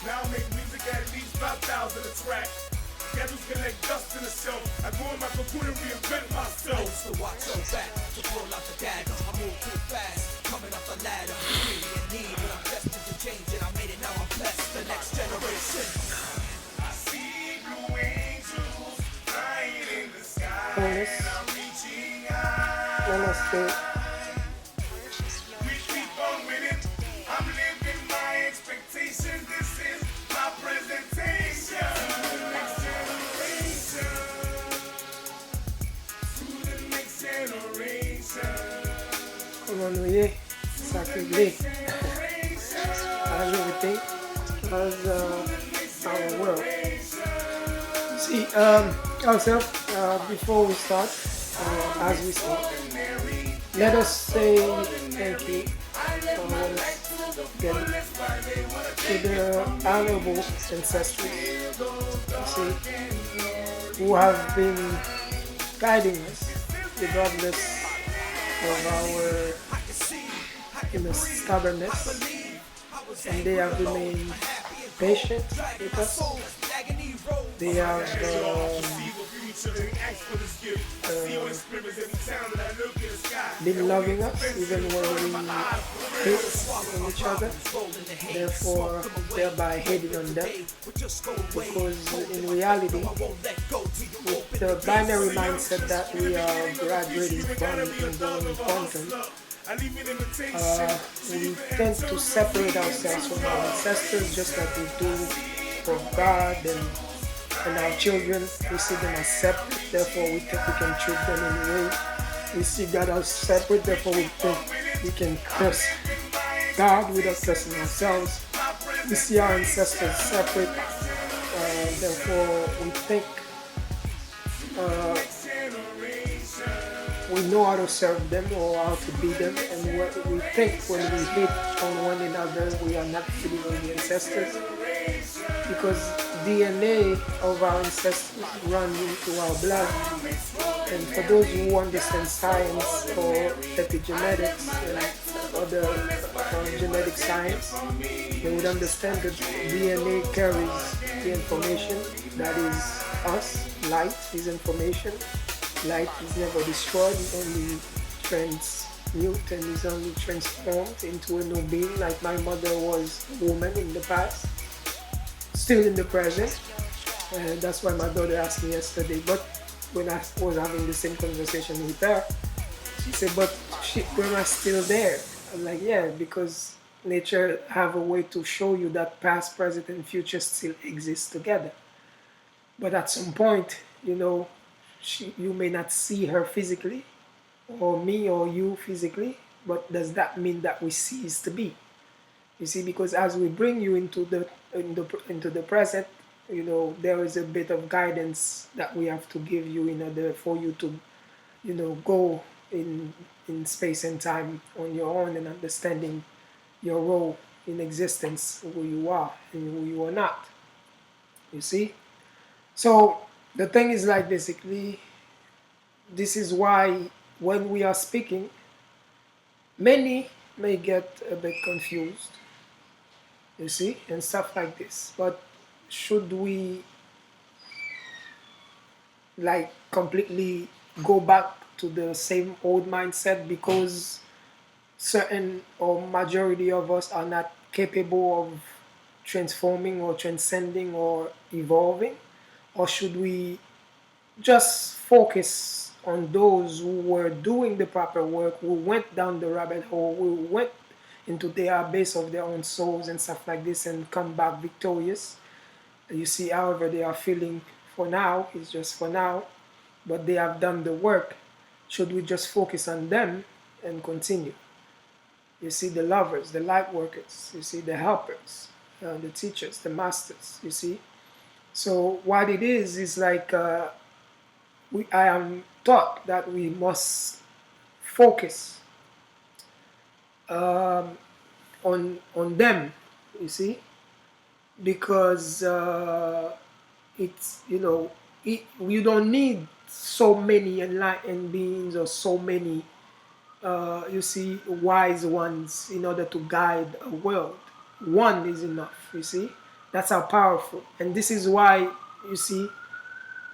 Now I make music at least 5,000 a track. Schedules collect dust in the shelf. I go in my cocoon and reinvent myself. So watch your back, to pull out the dagger. I move too fast, coming up the ladder. Really in need, but I'm destined to change it. I made it, now I'm blessed. The next generation. I see blue angels flying in the sky, Honest. and I'm reaching out. Namaste. We keep on winning. I'm living my expectation. This is my presentation. To the next generation. To the next generation. Come on, we sacredly as everything as our world. See, also, before we start, as we start, let us say thank you again to the honorable ancestors, you see, who have been guiding us regardless of our stubbornness, and they have remained patient with us. They have been loving us even when we hate on each other, therefore thereby hating on them, because in reality, with the binary mindset that we are graduating from and going in quantum, we tend to separate ourselves from our ancestors just like we do for God and our children. We see them as separate, therefore we think we can treat them in a way. We see God as separate, therefore we think we can curse God without cursing ourselves. We see our ancestors separate, therefore we think we know how to serve them or how to be them, and what we think when we hate on one another, we are not feeling on the ancestors, because DNA of our ancestors run into our blood. And for those who understand science or epigenetics and other genetic science, they would understand that DNA carries the information that is us. Light is information. Light is never destroyed, it only transmute and is only transformed into a new being. Like my mother was a woman in the past, still in the present. And that's why my daughter asked me yesterday, but when I was having the same conversation with her, she said, but grandma's still there. I'm like, yeah, because nature have a way to show you that past, present, and future still exist together. But at some point, you may not see her physically, or me or you physically, but does that mean that we cease to be? You see, because as we bring you into the present, there is a bit of guidance that we have to give you in order for you to, go in space and time on your own and understanding your role in existence, who you are and who you are not. You see? So the thing is like basically, this is why when we are speaking, many may get a bit confused, you see, and stuff like this. But should we like completely go back to the same old mindset because certain or majority of us are not capable of transforming or transcending or evolving? Or should we just focus on those who were doing the proper work, who went down the rabbit hole, who went into the abyss of their own souls and stuff like this and come back victorious? You see, however they are feeling for now is just for now, but they have done the work. Should we just focus on them and continue? You see, the lovers, the light workers, you see, the helpers, the teachers, the masters, you see. So what it is like I am taught that we must focus on them, you see, because it's you don't need so many enlightened beings or so many you see wise ones in order to guide a world. One is enough, you see. That's how powerful. And this is why you see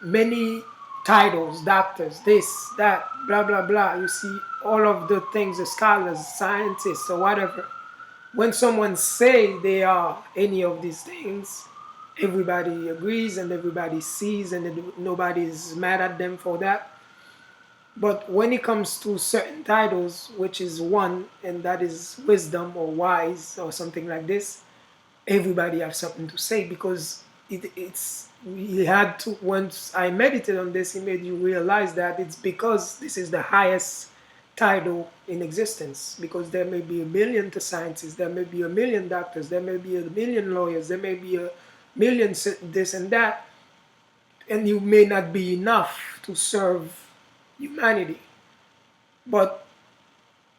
many titles, doctors, this, that, blah, blah, blah. You see all of the things, the scholars, scientists, or whatever. When someone say they are any of these things, everybody agrees and everybody sees and nobody is mad at them for that. But when it comes to certain titles, which is one, and that is wisdom or wise or something like this, everybody has something to say because it's we had to. Once I meditated on this, it made you realize that it's because this is the highest title in existence, because there may be a million scientists, there may be a million doctors, there may be a million lawyers, there may be a million this and that, and you may not be enough to serve humanity. But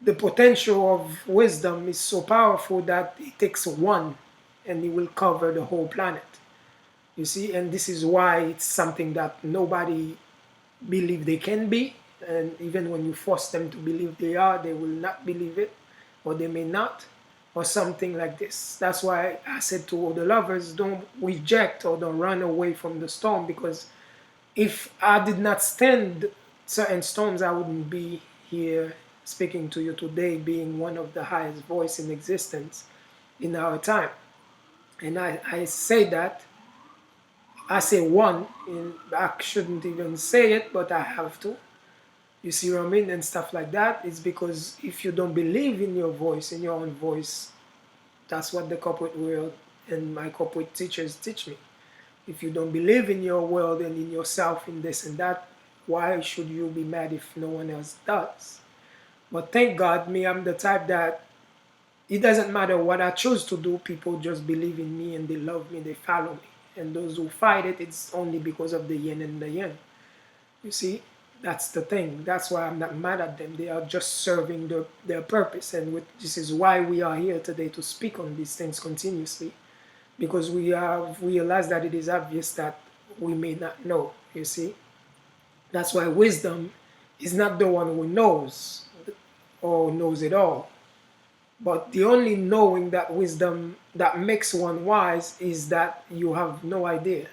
the potential of wisdom is so powerful that it takes one and it will cover the whole planet. You see, and this is why it's something that nobody believe they can be, and even when you force them to believe they are, they will not believe it, or they may not, or something like this. That's why I said to all the lovers, don't reject or don't run away from the storm, because if I did not stand certain storms, I wouldn't be here speaking to you today, being one of the highest voice in existence in our time. And I say that, I say one, and I shouldn't even say it, but I have to. You see what I mean? And stuff like that. It's because if you don't believe in your voice, in your own voice, that's what the corporate world and my corporate teachers teach me. If you don't believe in your world and in yourself, in this and that, why should you be mad if no one else does? But thank God, me, I'm the type that it doesn't matter what I choose to do, people just believe in me and they love me, they follow me. And those who fight it, it's only because of the yin and the yang. You see, that's the thing. That's why I'm not mad at them. They are just serving their purpose. And this is why we are here today, to speak on these things continuously. Because we have realized that it is obvious that we may not know, you see. That's why wisdom is not the one who knows or knows it all. But the only knowing that wisdom that makes one wise is that you have no idea.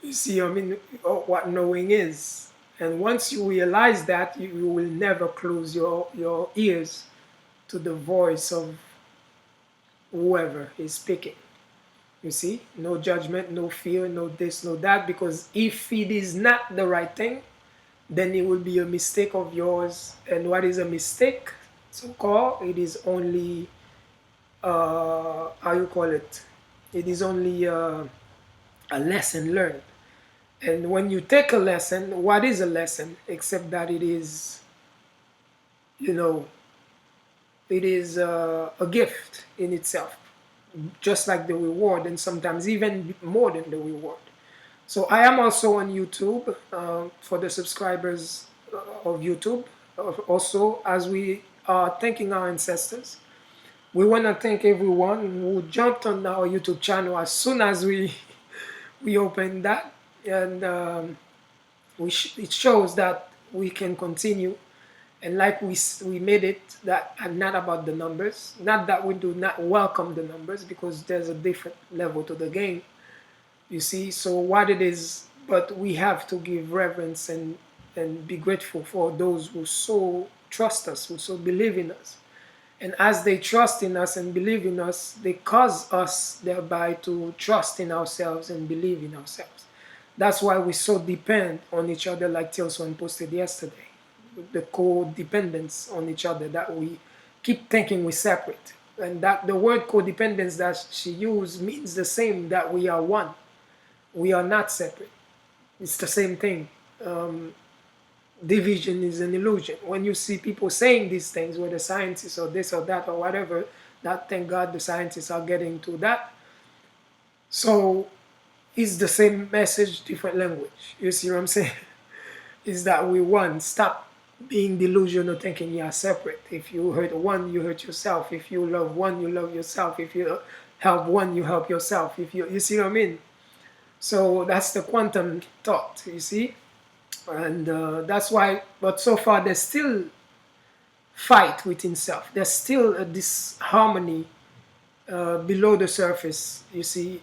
You see, I mean, what knowing is. And once you realize that, you will never close your ears to the voice of whoever is speaking. You see, no judgment, no fear, no this, no that, because if it is not the right thing, then it will be a mistake of yours. And what is a mistake? So-called, it is only, how you call it? It is only a lesson learned. And when you take a lesson, what is a lesson? Except that it is, you know, it is a gift in itself, just like the reward, and sometimes even more than the reward. So I am also on YouTube for the subscribers of YouTube. Also, as we are thanking our ancestors, we want to thank everyone who jumped on our YouTube channel as soon as we opened that, and it shows that we can continue. And like we made it that not about the numbers, not that we do not welcome the numbers, because there's a different level to the game, you see. So what it is, but we have to give reverence and be grateful for those who so trust us, who so believe in us. And as they trust in us and believe in us, they cause us thereby to trust in ourselves and believe in ourselves. That's why we so depend on each other, like Tilson posted yesterday. The codependence on each other, that we keep thinking we're separate. And that the word codependence that she used means the same, that we are one. We are not separate. It's the same thing. Division is an illusion. When you see people saying these things, whether scientists or this or that or whatever, that, thank God the scientists are getting to that. So it's the same message, different language. You see what I'm saying? Is that we one. Stop being delusional, thinking you are separate. If you hurt one, you hurt yourself. If you love one, you love yourself. If you help one, you help yourself. If you see what I mean? So that's the quantum thought, you see? And that's why, but so far there's still fight within self. There's still a disharmony below the surface, you see,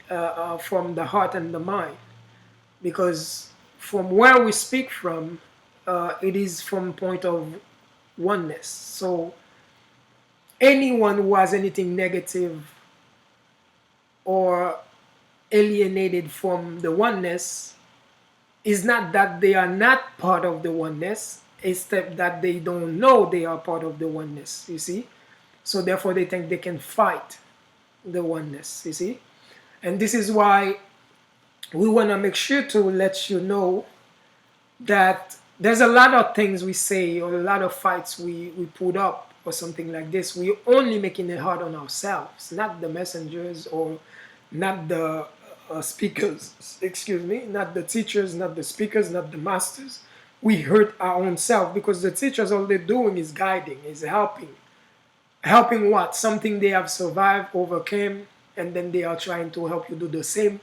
from the heart and the mind. Because from where we speak from, it is from point of oneness. So anyone who has anything negative or alienated from the oneness is not that they are not part of the oneness, except that they don't know they are part of the oneness, you see. So therefore they think they can fight the oneness, you see. And this is why we want to make sure to let you know that there's a lot of things we say or a lot of fights we put up or something like this. We're only making it hard on ourselves, not the messengers or not the speakers, excuse me, not the teachers, not the speakers, not the masters. We hurt our own self because the teachers, all they're doing is guiding, is helping. Helping what? Something they have survived, overcame, and then they are trying to help you do the same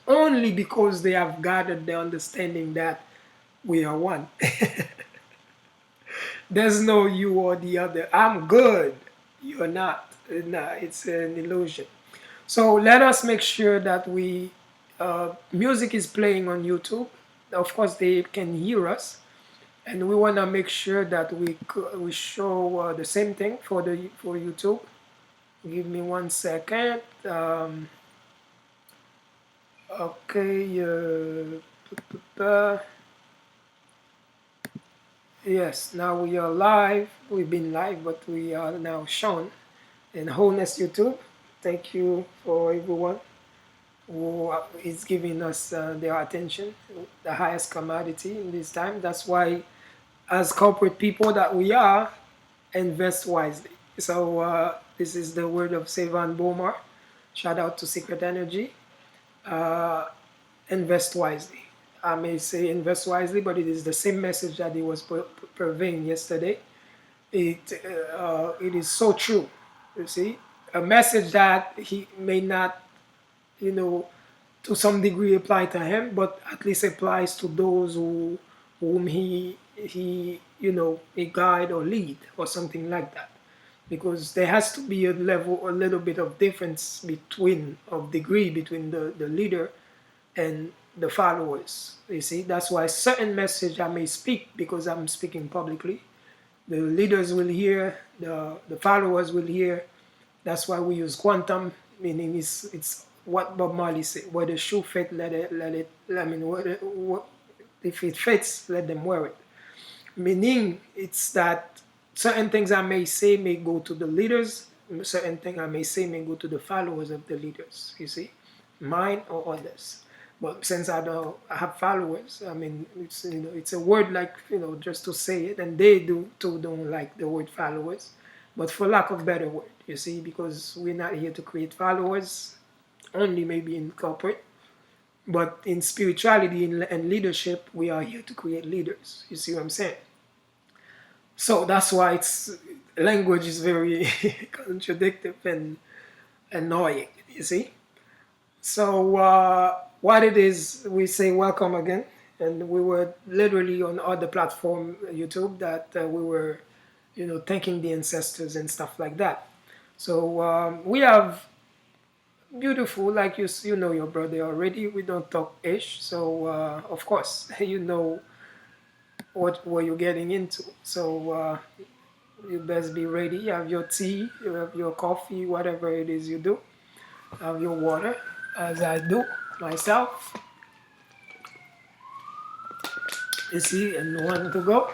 only because they have gathered the understanding that we are one. There's no you or the other. I'm good. You're not. No, it's an illusion. So let us make sure that music is playing on YouTube. Of course, they can hear us, and we want to make sure that we show the same thing for YouTube. Give me 1 second. Okay. Yes, now we are live. We've been live, but we are now shown in Wholeness YouTube. Thank you for everyone who is giving us their attention, the highest commodity in this time. That's why, as corporate people that we are, invest wisely. So this is the word of Sevan Bomar. Shout out to Secret Energy. Invest wisely. I may say invest wisely, but it is the same message that he was purveying yesterday. It is so true, you see. A message that he may not, to some degree apply to him, but at least applies to those whom he guide or lead or something like that. Because there has to be a little bit of difference between the leader and the followers. You see, that's why certain message I may speak because I'm speaking publicly. The leaders will hear, the followers will hear. That's why we use quantum, meaning it's what Bob Marley said. Where the shoe fits, let it. I mean, if it fits, let them wear it. Meaning, it's that certain things I may say may go to the leaders. Certain things I may say may go to the followers of the leaders. You see, mine or others. But since I have followers, I mean, it's a word like, just to say it, and they don't like the word followers, but for lack of better word, you see, because we're not here to create followers, only maybe in corporate, but in spirituality and leadership, we are here to create leaders. You see what I'm saying? So that's why language is very contradictory and annoying, you see? So what it is, we say welcome again, and we were literally on other platform, YouTube, that we were, thanking the ancestors and stuff like that. So we have beautiful, like you know your brother already. We don't talk ish, so of course you know what you're getting into. So you best be ready. You have your tea, you have your coffee, whatever it is you do. Have your water, as I do myself. You see, and one to go.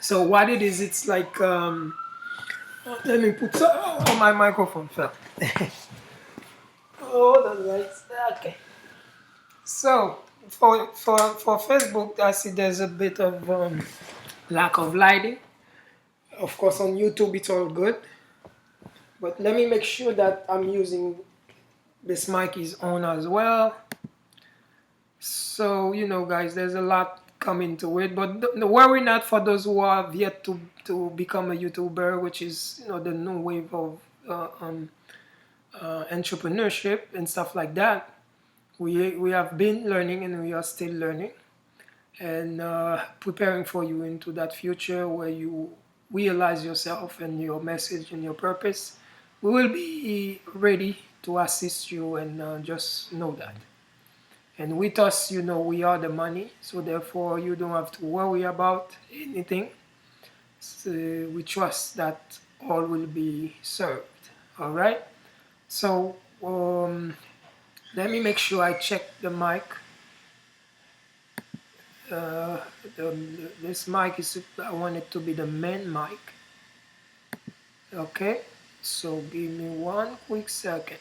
So what it is, it's like, let me put my microphone fell. Oh, the lights. Okay. So for Facebook, I see there's a bit of lack of lighting. Of course, on YouTube, it's all good. But let me make sure that I'm using this mic is on as well. So, guys, there's a lot coming to it. But worry not for those who have yet to become a YouTuber, which is, the new wave of entrepreneurship and stuff like that. We have been learning and we are still learning and preparing for you into that future where you realize yourself and your message and your purpose we will be ready to assist you, and just know that. And with us, we are the money, so therefore you don't have to worry about anything. So we trust that all will be served. All right. So let me make sure I check the mic. Uh, this mic is, I want it to be the main mic. Okay. So give me one quick second.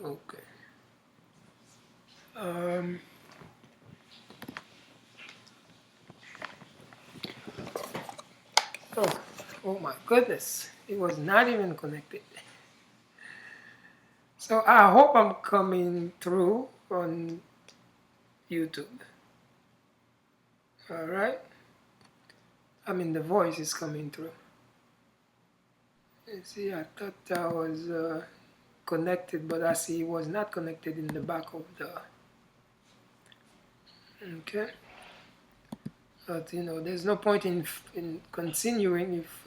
Okay. Um, oh, oh my goodness. It was not even connected. So I hope I'm coming through on YouTube. All right. I mean, the voice is coming through. You see, I thought I was connected, but I see it was not connected in the back of the. Okay. But there's no point in continuing if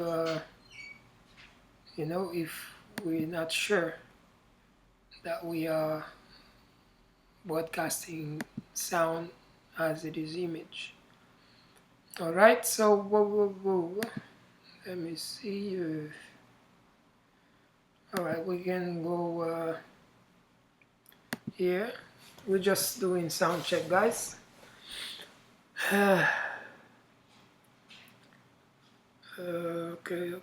if we're not sure that we are broadcasting sound as it is image. All right. So let me see. All right, we can go here. We're just doing sound check, guys. Okay.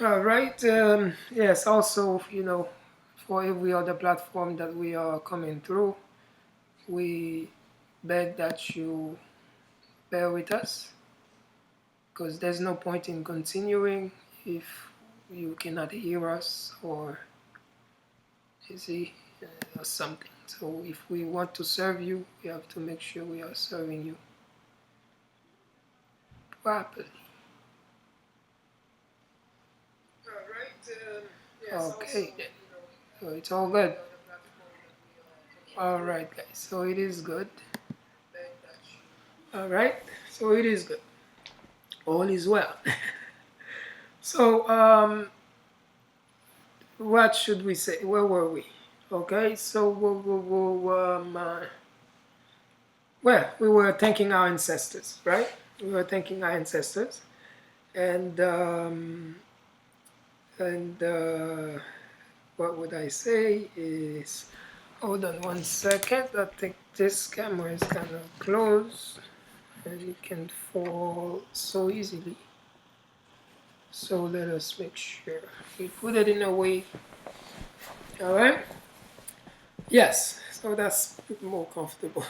All right. Yes. Also, for every other platform that we are coming through, we beg that you bear with us, because there's no point in continuing if you cannot hear us, or or something. So if we want to serve you, we have to make sure we are serving you properly. All right. Okay. So it's all good. All right, guys. So it is good. All right. So it is good. All is well. So what should we say? Where were we? Okay. So well, we were thanking our ancestors, right? We were thanking our ancestors, and what would I say is, hold on one second. I think this camera is kind of close, and it can fall so easily. So let us make sure we put it in a way. All right. Yes. So that's more comfortable.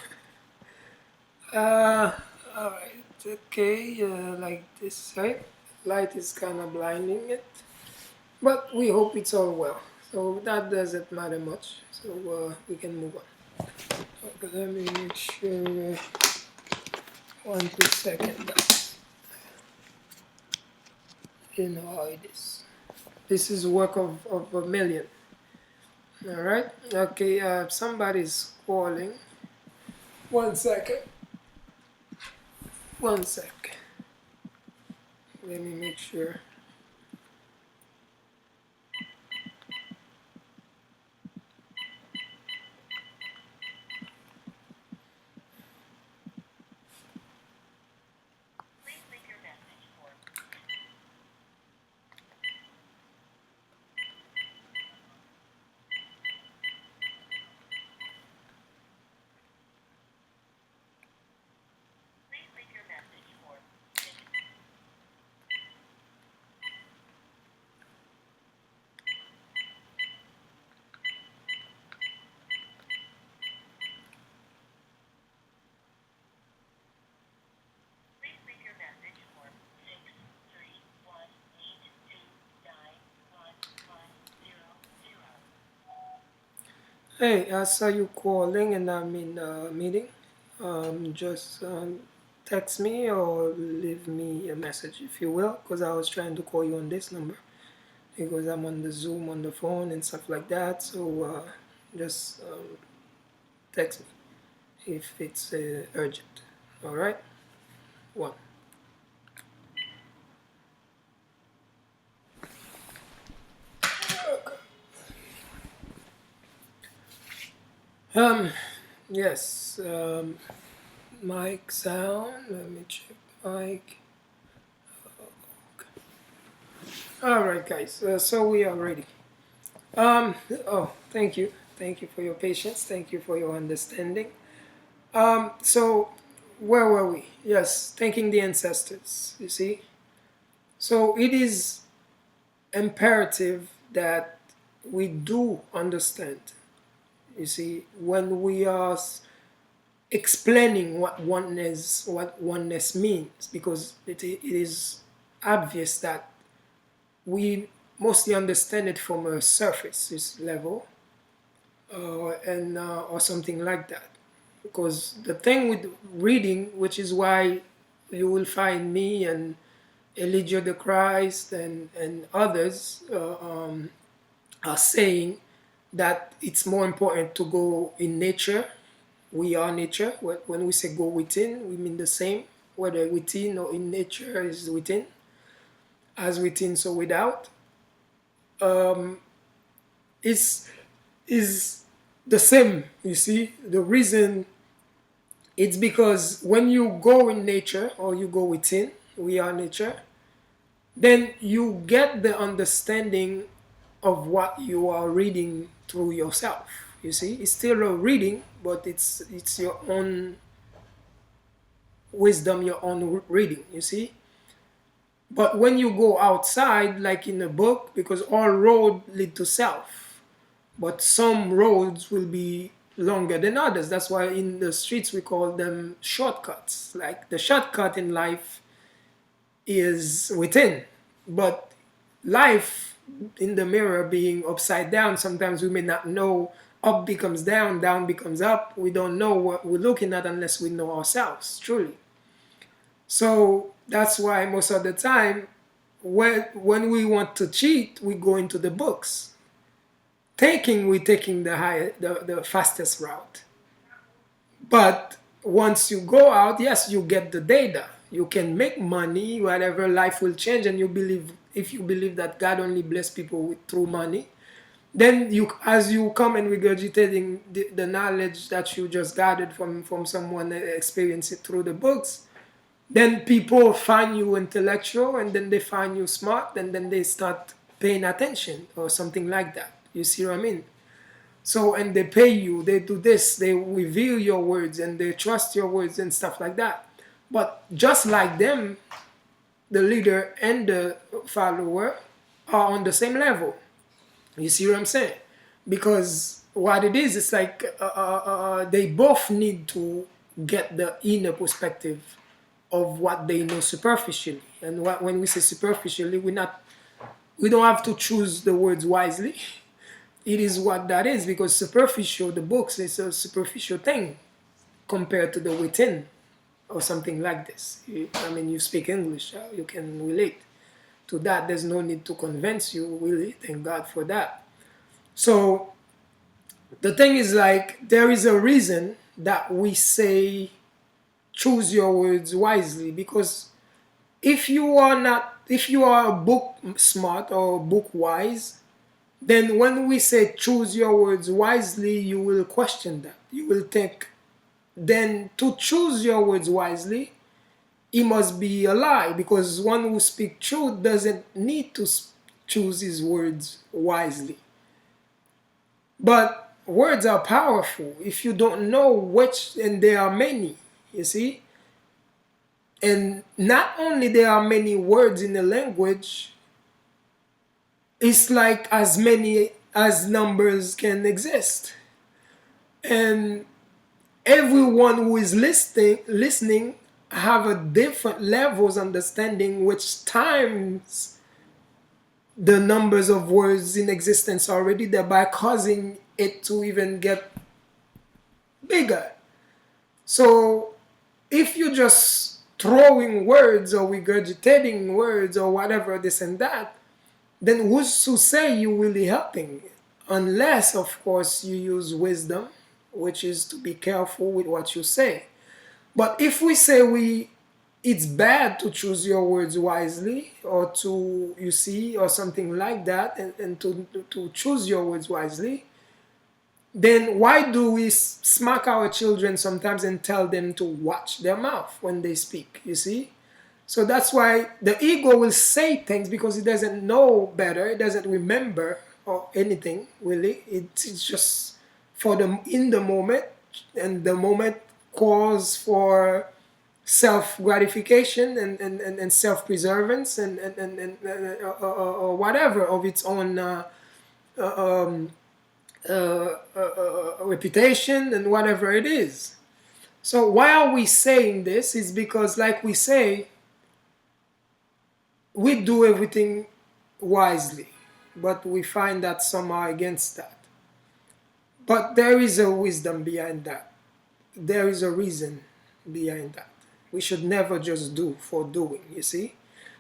All right. Okay. Like this, right? Light is kind of blinding it, but we hope it's all well. So that doesn't matter much. So we can move on. Okay, let me make sure. 1 2 seconds. You know how it is. This is work of a million. All right. Okay. Somebody's calling. 1 second. 1 sec. Let me make sure. Hey, I saw you calling and I'm in a meeting. Just text me or leave me a message if you will, because I was trying to call you on this number because I'm on the Zoom on the phone and stuff like that. So just text me if it's urgent. All right. One. Yes. Mic sound. Let me check mic. All right, guys. So we are ready. Oh, thank you. Thank you for your patience. Thank you for your understanding. So where were we? Yes, thanking the ancestors. You see. So it is imperative that we do understand. You see, when we are explaining what oneness means, because it is obvious that we mostly understand it from a surface level or something like that. Because the thing with reading, which is why you will find me and Elijah the Christ and others are saying that it's more important to go in nature. We are nature. When we say go within, we mean the same. Whether within or in nature is within. As within, so without. Is the same. You see, the reason it's because when you go in nature or you go within, we are nature, then you get the understanding of what you are reading through yourself. You see, it's still a reading, but it's your own wisdom, your own reading. You see, but when you go outside, like in a book, because all roads lead to self, but some roads will be longer than others. That's why in the streets we call them shortcuts. Like the shortcut in life is within, but life in the mirror being upside down, sometimes we may not know up becomes down, down becomes up. We don't know what we're looking at unless we know ourselves truly. So that's why most of the time when we want to cheat, we go into the books. We're taking the fastest route. But once you go out, yes, you get the data. You can make money, whatever, life will change, and if you believe that God only bless people through money, then as you come and regurgitating the knowledge that you just gathered from someone that experienced it through the books, then people find you intellectual, and then they find you smart, and then they start paying attention or something like that. You see what I mean? So, and they pay you, they do this, they reveal your words, and they trust your words and stuff like that. But just like them, the leader and the follower are on the same level. You see what I'm saying? Because what it is, it's like they both need to get the inner perspective of what they know superficially. And when we say superficially, we don't have to choose the words wisely. It is what that is, because superficial, the books, is a superficial thing compared to the within or something like this. I mean, you speak English, you can relate to that. There's no need to convince you, really. Thank God for that. So the thing is, like, there is a reason that we say choose your words wisely, because if you are a book smart or book wise, then when we say choose your words wisely, you will question that. You will think, then to choose your words wisely, it must be a lie, because one who speaks truth doesn't need to choose his words wisely. But words are powerful if you don't know which, and there are many, you see? And not only there are many words in the language, it's like as many as numbers can exist. And everyone who is listening have a different levels understanding, which times the numbers of words in existence already, thereby causing it to even get bigger. So if you just throwing words or regurgitating words or whatever, this and that, then who's to say you're really helping? Unless, of course, you use wisdom, which is to be careful with what you say. But if we say it's bad to choose your words wisely, or to, you see, or something like that, and to choose your words wisely, then why do we smack our children sometimes and tell them to watch their mouth when they speak, you see? So that's why the ego will say things because it doesn't know better, it doesn't remember or anything really. It's just for the in the moment, and the moment calls for self-gratification and self-preservance or whatever of its own reputation and whatever it is. So why are we saying this? Is because, like we say, we do everything wisely, but we find that some are against that. But there is a wisdom behind that. There is a reason behind that. We should never just do for doing, you see?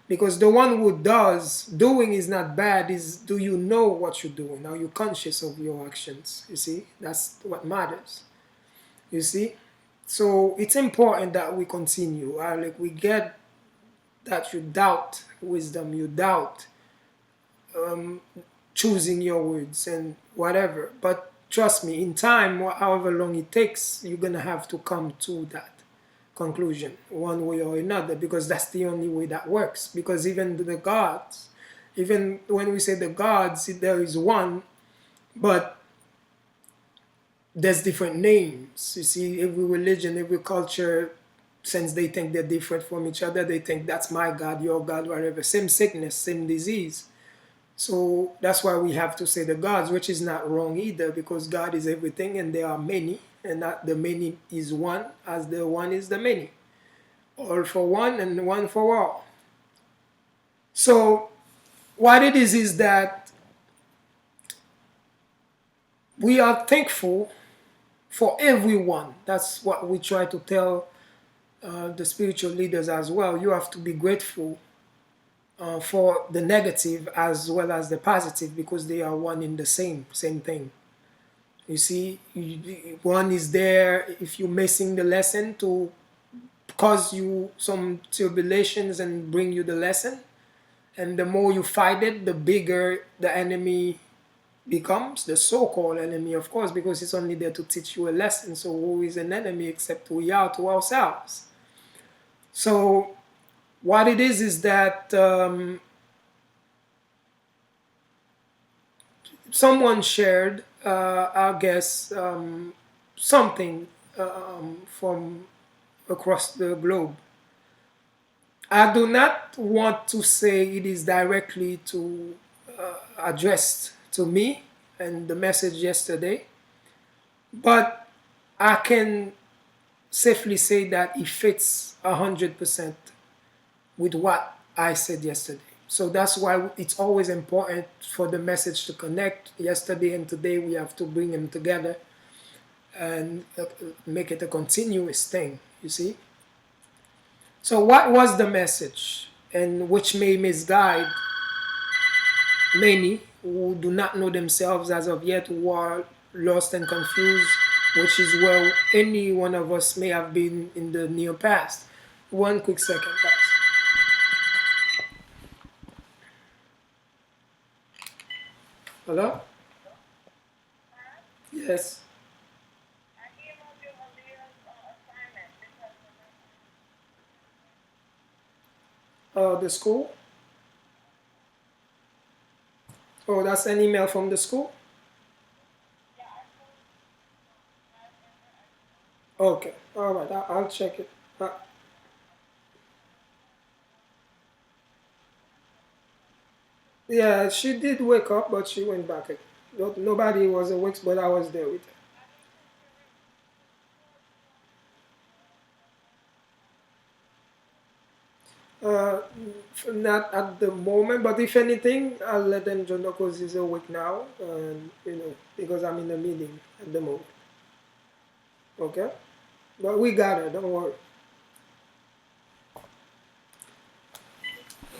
Because the one who does, doing is not bad, is do you know what you're doing? Are you conscious of your actions? You see? That's what matters. You see? So it's important that we continue. Like we get that you doubt wisdom, you doubt choosing your words and whatever. But trust me, in time, however long it takes, you're going to have to come to that conclusion one way or another, because that's the only way that works. Because even the gods, even when we say the gods, there is one, but there's different names. You see, every religion, every culture, since they think they're different from each other, they think that's my God, your God, whatever. Same sickness, same disease. So that's why we have to say the gods, which is not wrong either, because God is everything and there are many, and not the many is one, as the one is the many. All for one and one for all. So what it is that we are thankful for everyone. That's what we try to tell the spiritual leaders as well. You have to be grateful for the negative as well as the positive, because they are one in the same thing. You see, one is there if you're missing the lesson to cause you some tribulations and bring you the lesson. And the more you fight it, the bigger the enemy becomes, the so-called enemy, of course, because it's only there to teach you a lesson. So who is an enemy except we are to ourselves? So what it is that someone shared, I guess, something from across the globe. I do not want to say it is directly to addressed to me and the message yesterday, but I can safely say that it fits 100% with what I said yesterday. So that's why it's always important for the message to connect. Yesterday and today we have to bring them together and make it a continuous thing, you see. So what was the message, and which may misguide many who do not know themselves as of yet, who are lost and confused, which is where any one of us may have been in the near past. One quick second, guys. Hello? Yes. The school? Oh, that's an email from the school? Okay, all right, I'll check it. Yeah, she did wake up, but she went back again. Nobody was awake, but I was there with her. Not at the moment, but if anything, I'll let them know because he's awake now, and because I'm in a meeting at the moment. Okay, but we got her. Don't worry.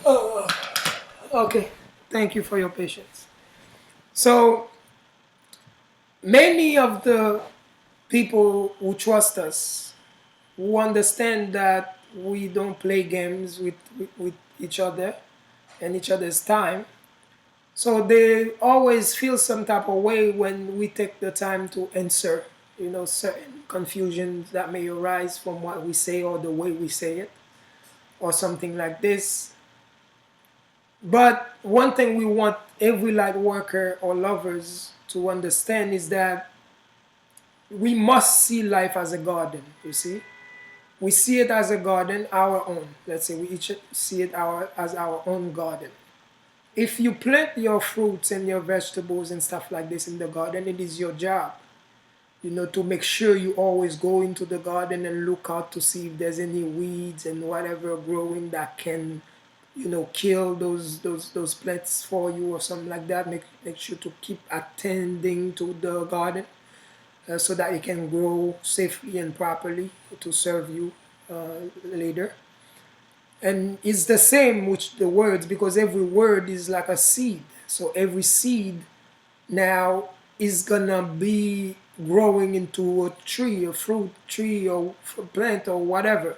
Okay, thank you for your patience. So many of the people who trust us, who understand that we don't play games with each other and each other's time, so they always feel some type of way when we take the time to answer, certain confusions that may arise from what we say or the way we say it, or something like this. But one thing we want every light worker or lovers to understand is that we must see life as a garden, you see. We see it as a garden, our own. Let's say we each see it as our own garden. If you plant your fruits and your vegetables and stuff like this in the garden, it is your job, to make sure you always go into the garden and look out to see if there's any weeds and whatever growing that can, kill those plants for you or something like that. Make sure to keep attending to the garden so that it can grow safely and properly to serve you later. And it's the same with the words, because every word is like a seed. So every seed now is gonna be growing into a tree, a fruit tree, or a plant, or whatever.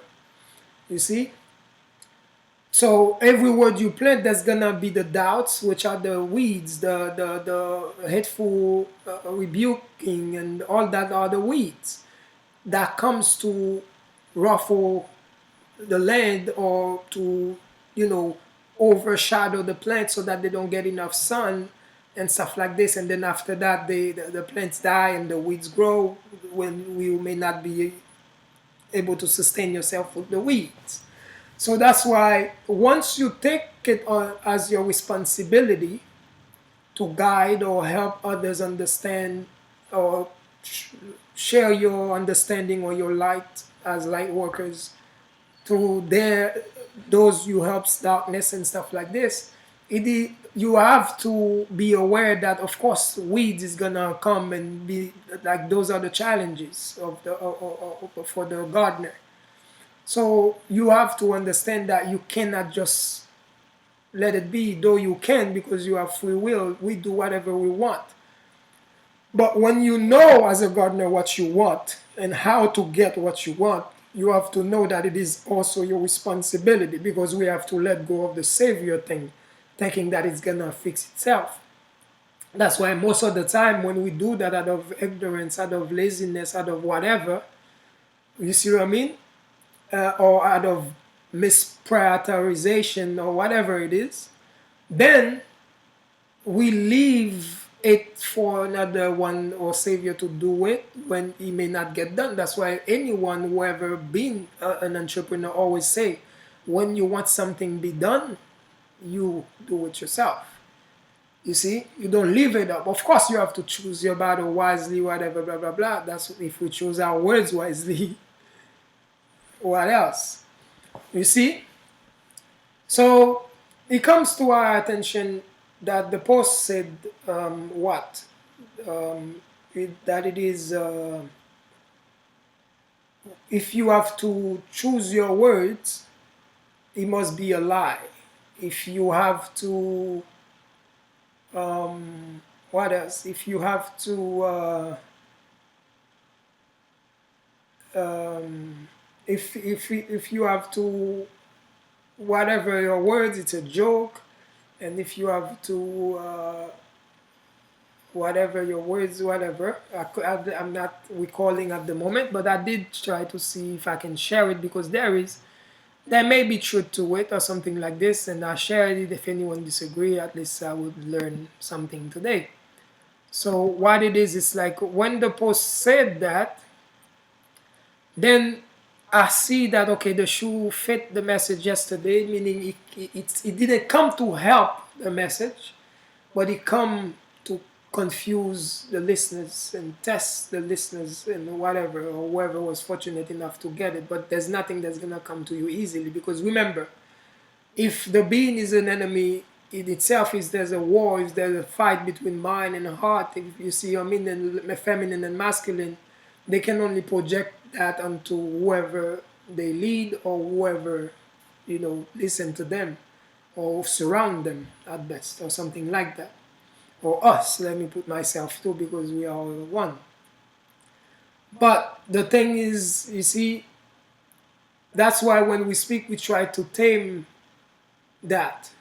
You see? So every word you plant, there's gonna be the doubts, which are the weeds, the hateful rebuking, and all that are the weeds that comes to ruffle the land, or to overshadow the plants so that they don't get enough sun and stuff like this. And then after that, the plants die and the weeds grow when you may not be able to sustain yourself with the weeds. So that's why once you take it on as your responsibility to guide or help others understand, or share your understanding or your light as light workers through those you help's darkness and stuff like this, you have to be aware that of course weeds is gonna come and be like, those are the challenges of for the gardener. So you have to understand that you cannot just let it be, though you can, because you have free will. We do whatever we want. But when you know as a gardener what you want and how to get what you want, you have to know that it is also your responsibility, because we have to let go of the savior thing, thinking that it's gonna fix itself. That's why most of the time when we do that out of ignorance, out of laziness, out of whatever, you see what I mean? Or out of misprioritization or whatever it is, then we leave it for another one or savior to do it when he may not get done. That's why anyone who ever been an entrepreneur always say, when you want something be done, you do it yourself. You see, you don't leave it up. Of course, you have to choose your battle wisely, whatever, blah, blah, blah. That's if we choose our words wisely. What else? You see? So it comes to our attention that the post said that it is, if you have to choose your words, it must be a lie. If you have to, what else? If you have to, if you have to, whatever your words, it's a joke. And if you have to, whatever your words, whatever, I'm not recalling at the moment, but I did try to see if I can share it, because there may be truth to it or something like this, and I shared it. If anyone disagree, at least I would learn something today. So what it is, it's like when the post said that, then I see that, okay, the shoe fit the message yesterday, meaning it didn't come to help the message, but it come to confuse the listeners and test the listeners and whatever, or whoever was fortunate enough to get it. But there's nothing that's going to come to you easily, because remember, if the being is an enemy in itself, if there's a war, if there's a fight between mind and heart, if you see, I mean, the feminine and masculine, they can only project that onto whoever they lead or whoever, listen to them. or surround them at best, or something like that. Or us, let me put myself too, because we are all one. But the thing is, you see, that's why when we speak, we try to tame that.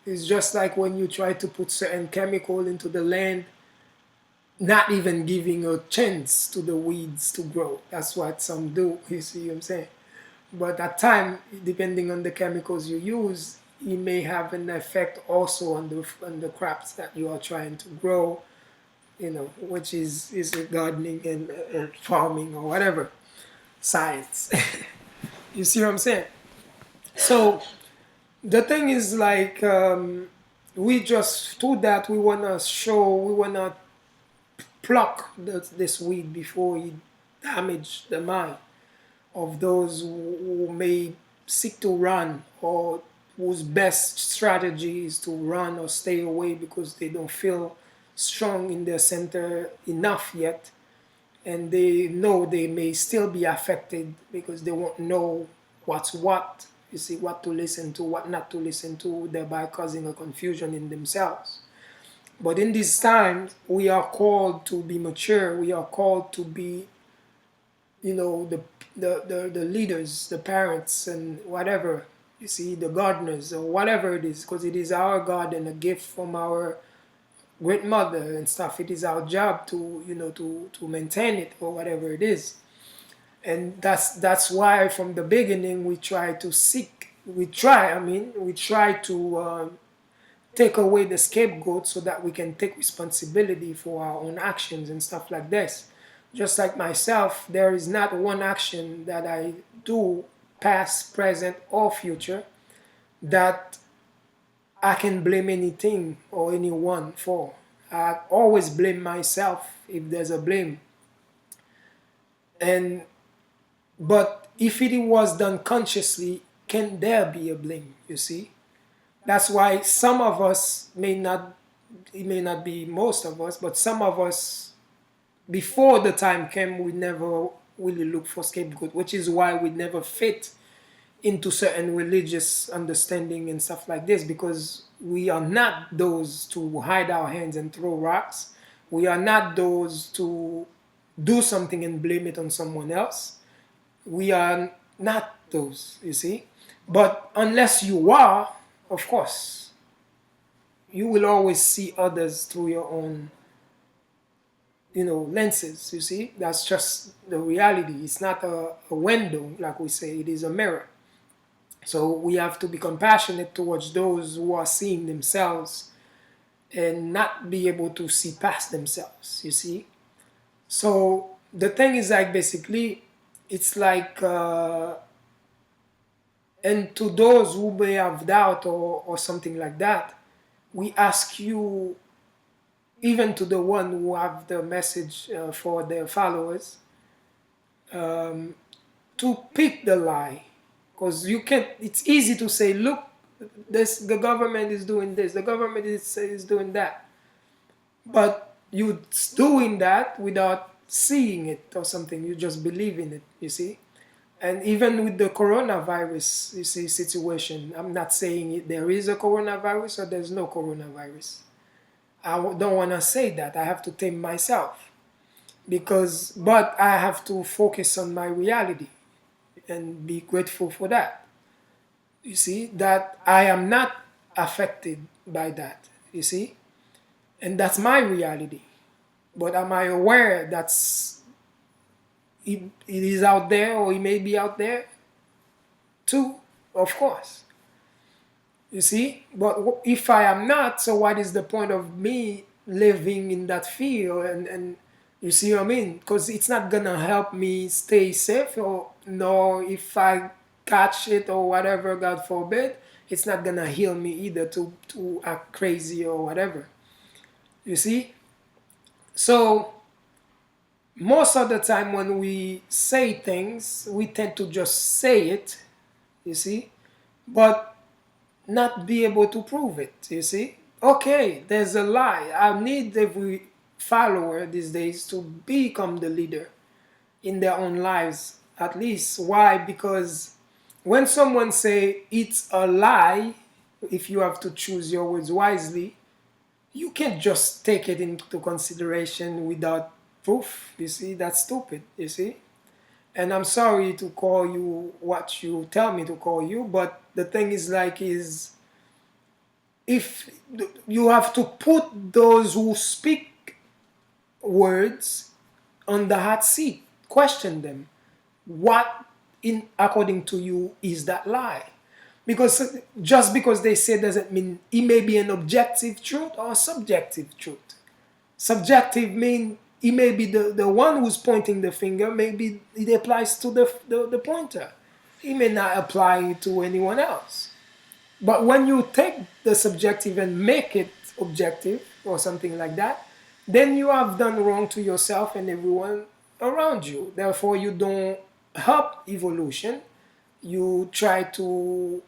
It's just like when you try to put certain chemical into the land, not even giving a chance to the weeds to grow. That's what some do, you see what I'm saying? But at time, depending on the chemicals you use, it may have an effect also on the crops that you are trying to grow, which is gardening and farming or whatever science. You see what I'm saying? So the thing is like we just through that we wanna pluck this weed before it damage the mind of those who may seek to run, or whose best strategy is to run or stay away because they don't feel strong in their center enough yet, and they know they may still be affected because they won't know what's what, you see, what to listen to, what not to listen to, thereby causing a confusion in themselves. But in these times, we are called to be mature. We are called to be, the leaders, the parents, and whatever, you see, the gardeners, or whatever it is, because it is our garden, a gift from our great mother and stuff. It is our job to, to maintain it, or whatever it is. And that's why from the beginning we try to take away the scapegoat so that we can take responsibility for our own actions and stuff like this. Just like myself, there is not one action that I do, past, present, or future, that I can blame anything or anyone for. I always blame myself if there's a blame. But if it was done consciously, can there be a blame, you see? That's why some of us it may not be most of us, but some of us, before the time came, we never really looked for scapegoat, which is why we never fit into certain religious understanding and stuff like this, because we are not those to hide our hands and throw rocks. We are not those to do something and blame it on someone else. We are not those, you see? But unless you are, of course, you will always see others through your own, lenses, you see? That's just the reality. It's not a window, like we say, it is a mirror. So we have to be compassionate towards those who are seeing themselves and not be able to see past themselves, you see? So the thing is like basically, it's like, and to those who may have doubt or something like that, we ask you, even to the one who have the message for their followers, to pick the lie. Because it's easy to say, look, the government is doing this, the government is doing that. But you're doing that without seeing it or something, you just believe in it, you see? And even with the coronavirus, you see, situation, I'm not saying there is a coronavirus or there's no coronavirus. I don't want to say that. I have to tame myself. But I have to focus on my reality and be grateful for that. You see, that I am not affected by that, you see? And that's my reality. But am I aware it is out there, or it may be out there too? Of course. You see? But if I am not, so what is the point of me living in that fear? And you see what I mean? Because it's not going to help me stay safe, nor if I catch it or whatever, God forbid, it's not going to heal me either to act crazy or whatever. You see? So most of the time when we say things, we tend to just say it, you see, but not be able to prove it, you see. Okay, there's a lie. I need every follower these days to become the leader in their own lives, at least. Why? Because when someone say it's a lie, if you have to choose your words wisely, you can't just take it into consideration without proof. You see, that's stupid. You see, and I'm sorry to call you what you tell me to call you, but the thing is like is if you have to put those who speak words on the hot seat, question them. What, in according to you, is that lie? Because just because they say doesn't mean it may be an objective truth or a subjective truth. Subjective mean it may be the one who's pointing the finger, maybe it applies to the pointer. It may not apply to anyone else. But when you take the subjective and make it objective or something like that, then you have done wrong to yourself and everyone around you. Therefore, you don't help evolution. You try to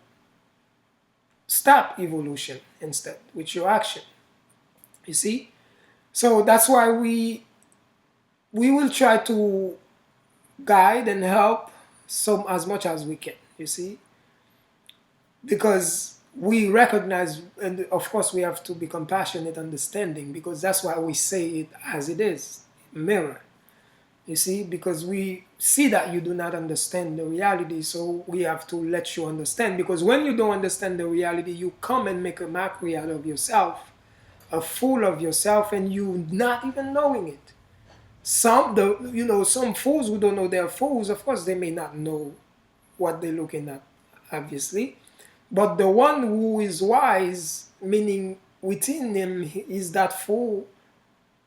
stop evolution instead with your action. You see? So that's why we will try to guide and help some as much as we can. You see? Because we recognize, and of course we have to be compassionate, understanding, because that's why we say it as it is, mirror. You see, because we see that you do not understand the reality, so we have to let you understand. Because when you don't understand the reality, you come and make a mockery out of yourself, a fool of yourself, and you not even knowing it. Some fools who don't know they're fools, of course they may not know what they're looking at, obviously. But the one who is wise, meaning within him is that fool,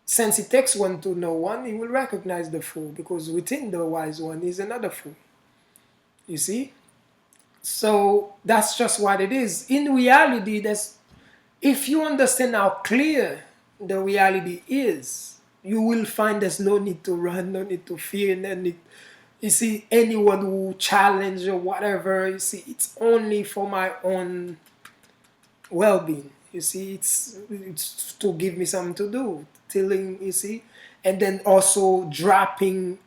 since it takes one to know one, he will recognize the fool, because within the wise one is another fool. You see? So that's just what it is. In reality, if you understand how clear the reality is, you will find there's no need to run, no need to fear, no need. You see, anyone who challenge or whatever, you see, it's only for my own well-being. You see, it's to give me something to do, telling, you see, and then also dropping,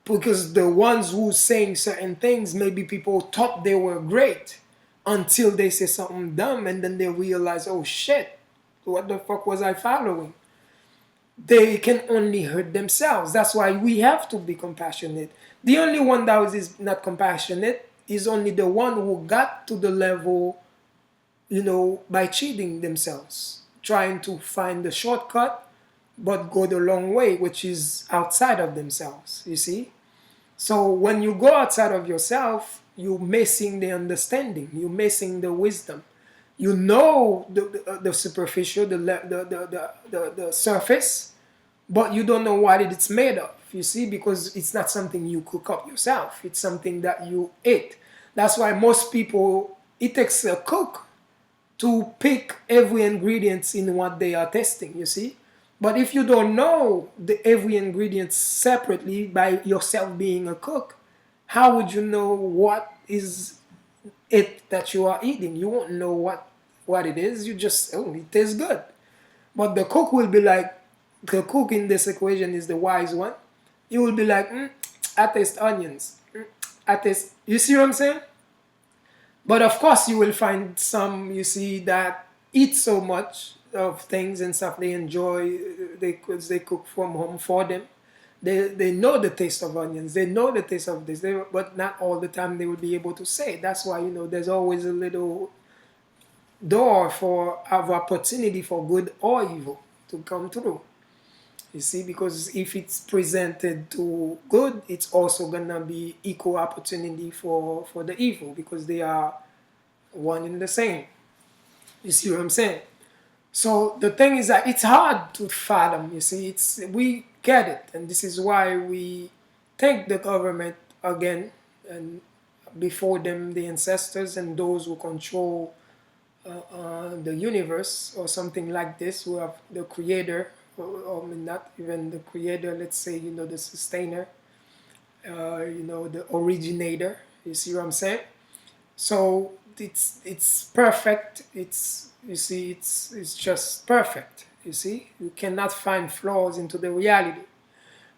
because the ones who saying certain things, maybe people thought they were great until they say something dumb, and then they realize, oh shit, what the fuck was I following? They can only hurt themselves. That's why we have to be compassionate. The only one that is not compassionate is only the one who got to the level, by cheating themselves, trying to find the shortcut, but go the long way, which is outside of themselves, you see? So when you go outside of yourself, you're missing the understanding, you're missing the wisdom. You know the superficial, the surface, but you don't know what it's made of, you see, because it's not something you cook up yourself. It's something that you eat. That's why most people, it takes a cook to pick every ingredient in what they are testing, you see. But if you don't know every ingredient separately by yourself being a cook, how would you know what is it that you are eating? You won't know what it is. You just, it tastes good. But the cook will be like, the cook in this equation is the wise one. He will be like, I taste onions. You see what I'm saying? But of course you will find some, you see, that eat so much of things and stuff they enjoy, they cook from home for them. They know the taste of onions, they know the taste of this, but not all the time they will be able to say. That's why, there's always a little door of opportunity for good or evil to come through. You see, because if it's presented to good, it's also gonna be equal opportunity for the evil, because they are one and the same. You see what I'm saying? So the thing is that it's hard to fathom. You see, we get it, and this is why we thank the government again, and before them the ancestors and those who control the universe or something like this, who have the creator. Or not even the creator, let's say, the sustainer, the originator. You see what I'm saying? So it's perfect. It's just perfect. You see, you cannot find flaws into the reality.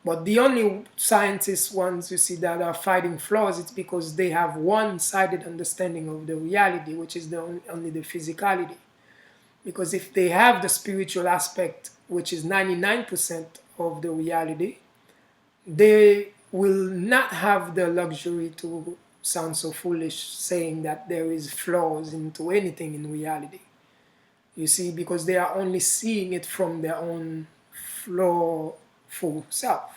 But the only scientists ones you see that are fighting flaws, it's because they have one-sided understanding of the reality, which is only the physicality. Because if they have the spiritual aspect, which is 99% of the reality, they will not have the luxury to sound so foolish saying that there is flaws into anything in reality. You see, because they are only seeing it from their own flawful self.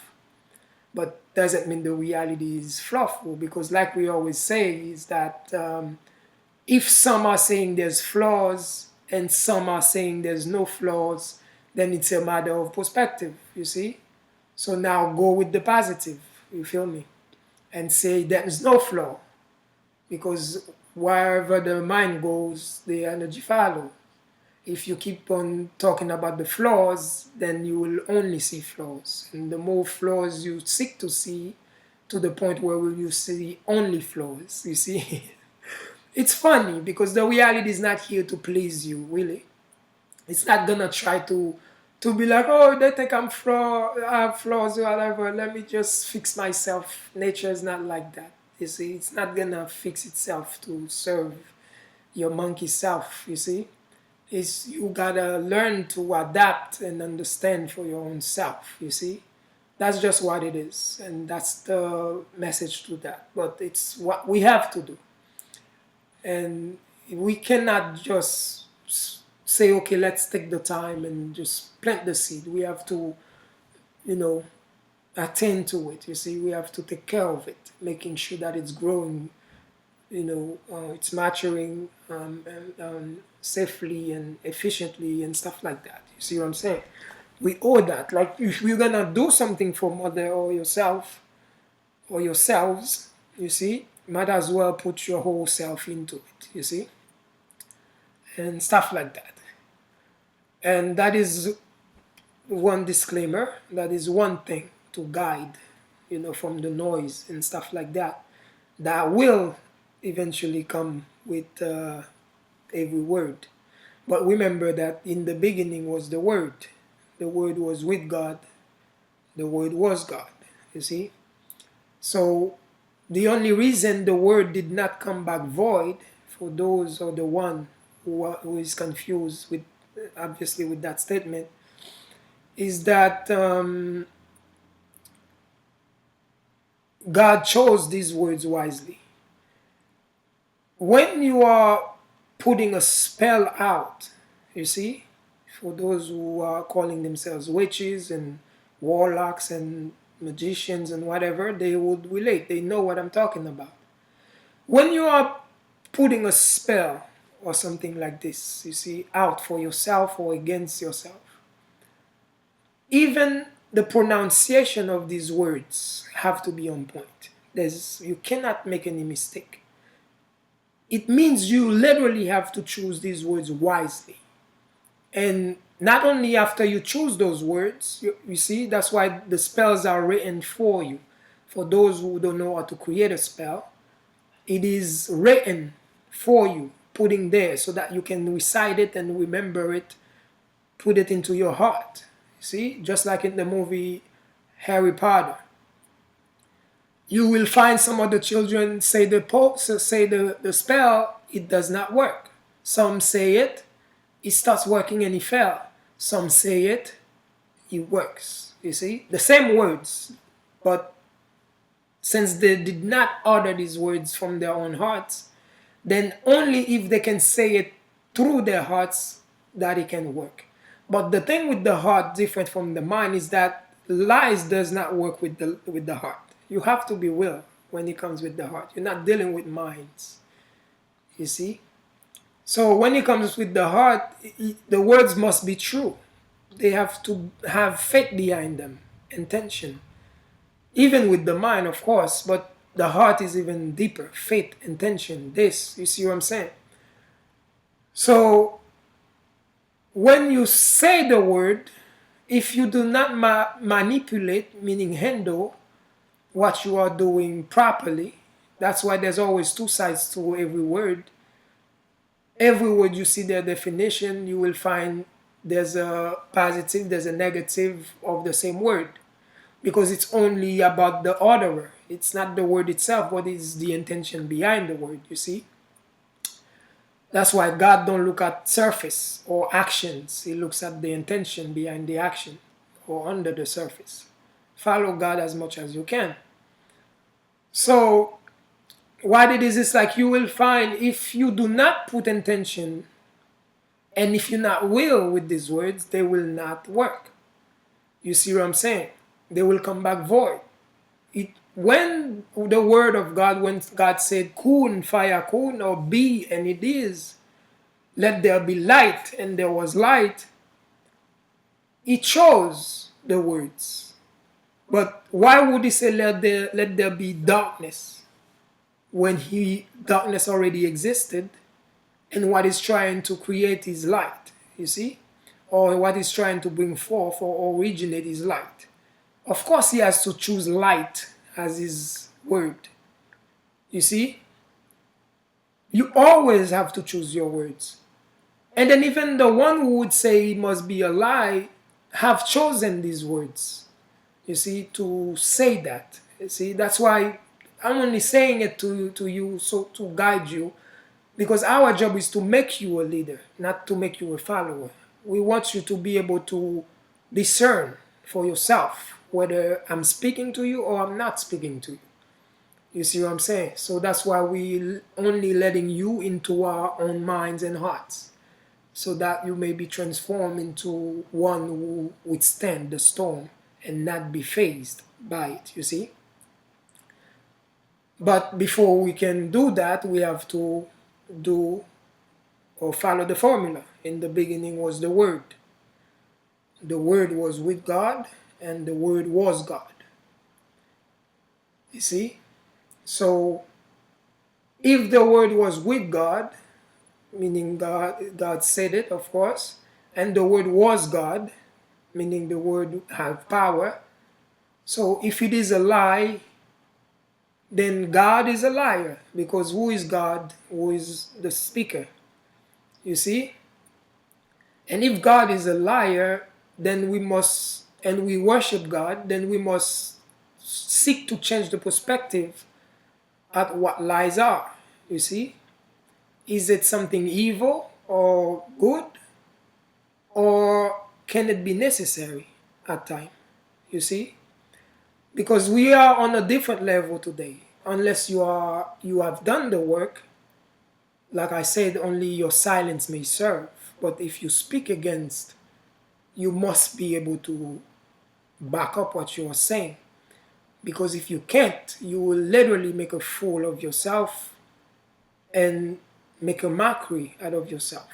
But doesn't mean the reality is flawful, because like we always say is that if some are saying there's flaws and some are saying there's no flaws, then it's a matter of perspective, you see? So now go with the positive, you feel me? And say there's no flaw, because wherever the mind goes, the energy follows. If you keep on talking about the flaws, then you will only see flaws. And the more flaws you seek to see, to the point where you see only flaws, you see? It's funny because the reality is not here to please you, really. It's not gonna try to be like, oh, they think I have flaws or whatever. Let me just fix myself. Nature is not like that. You see, it's not gonna fix itself to serve your monkey self. You see, it's you gotta learn to adapt and understand for your own self. You see, that's just what it is, and that's the message to that. But it's what we have to do. And we cannot just say, okay, let's take the time and just plant the seed. We have to, you know, attend to it. You see, we have to take care of it, making sure that it's growing, it's maturing safely and efficiently and stuff like that. You see what I'm saying? We owe that. Like, if we're gonna do something for mother or yourself or yourselves, you see, might as well put your whole self into it, you see? And stuff like that. And that is one disclaimer. That is one thing to guide, from the noise and stuff like that. That will eventually come with every word. But remember that in the beginning was the Word. The Word was with God. The Word was God, you see? So the only reason the Word did not come back void, for those or the one who is confused with, obviously, with that statement, is that God chose these words wisely. When you are putting a spell out, you see, for those who are calling themselves witches and warlocks and magicians and whatever, they would relate. They know what I'm talking about. When you are putting a spell or something like this, you see, out for yourself or against yourself, even the pronunciation of these words have to be on point. You cannot make any mistake. It means you literally have to choose these words wisely. And not only after you choose those words, you see, that's why the spells are written for you. For those who don't know how to create a spell, it is written for you, putting there so that you can recite it and remember it, put it into your heart. See, just like in the movie Harry Potter. You will find some of the children say the spell, it does not work. Some say it starts working and it fell. Some say it works. You see, the same words, but since they did not utter these words from their own hearts, then only if they can say it through their hearts that it can work. But the thing with the heart, different from the mind, is that lies does not work with the heart. You have to be will when it comes with the heart. You're not dealing with minds. You see? So when it comes with the heart, the words must be true. They have to have faith behind them, intention. Even with the mind, of course, but the heart is even deeper. Faith, intention, this. You see what I'm saying? So when you say the word, if you do not manipulate, meaning handle what you are doing properly, that's why there's always two sides to every word. Every word you see their definition, you will find there's a positive, there's a negative of the same word. because it's only about the orderer. It's not the word itself, what is the intention behind the word, you see? That's why God don't look at surface or actions. He looks at the intention behind the action or under the surface. Follow God as much as you can. So what it is like you will find if you do not put intention and if you're not will with these words, they will not work. You see what I'm saying? They will come back void. When the word of God, when God said kun fayakun, or be, and it is, let there be light, and there was light, he chose the words. But why would he say let there be darkness when darkness already existed, and what he's trying to create is light, you see? Or what he's trying to bring forth or originate is light. Of course he has to choose light as his word. You see? You always have to choose your words. And then even the one who would say it must be a lie have chosen these words. You see, to say that. You see, that's why I'm only saying it to you so to guide you, because our job is to make you a leader, not to make you a follower. We want you to be able to discern for yourself whether I'm speaking to you or I'm not speaking to you. You see what I'm saying? So that's why we only letting you into our own minds and hearts, so that you may be transformed into one who withstand the storm and not be fazed by it, you see? But before we can do that, we have to do or follow the formula. In the beginning was the Word. The Word was with God, and the Word was God. You see? So, if the Word was with God, meaning God said it, of course, and the Word was God, meaning the Word had power. So, if it is a lie, then God is a liar, because who is God? Who is the speaker? You see? And if God is a liar, then we must, and we worship God, then we must seek to change the perspective at what lies are. You see? Is it something evil or good? Or can it be necessary at times? You see? Because we are on a different level today. Unless you have done the work, like I said, only your silence may serve. But if you speak against, you must be able to back up what you are saying. Because if you can't, you will literally make a fool of yourself and make a mockery out of yourself.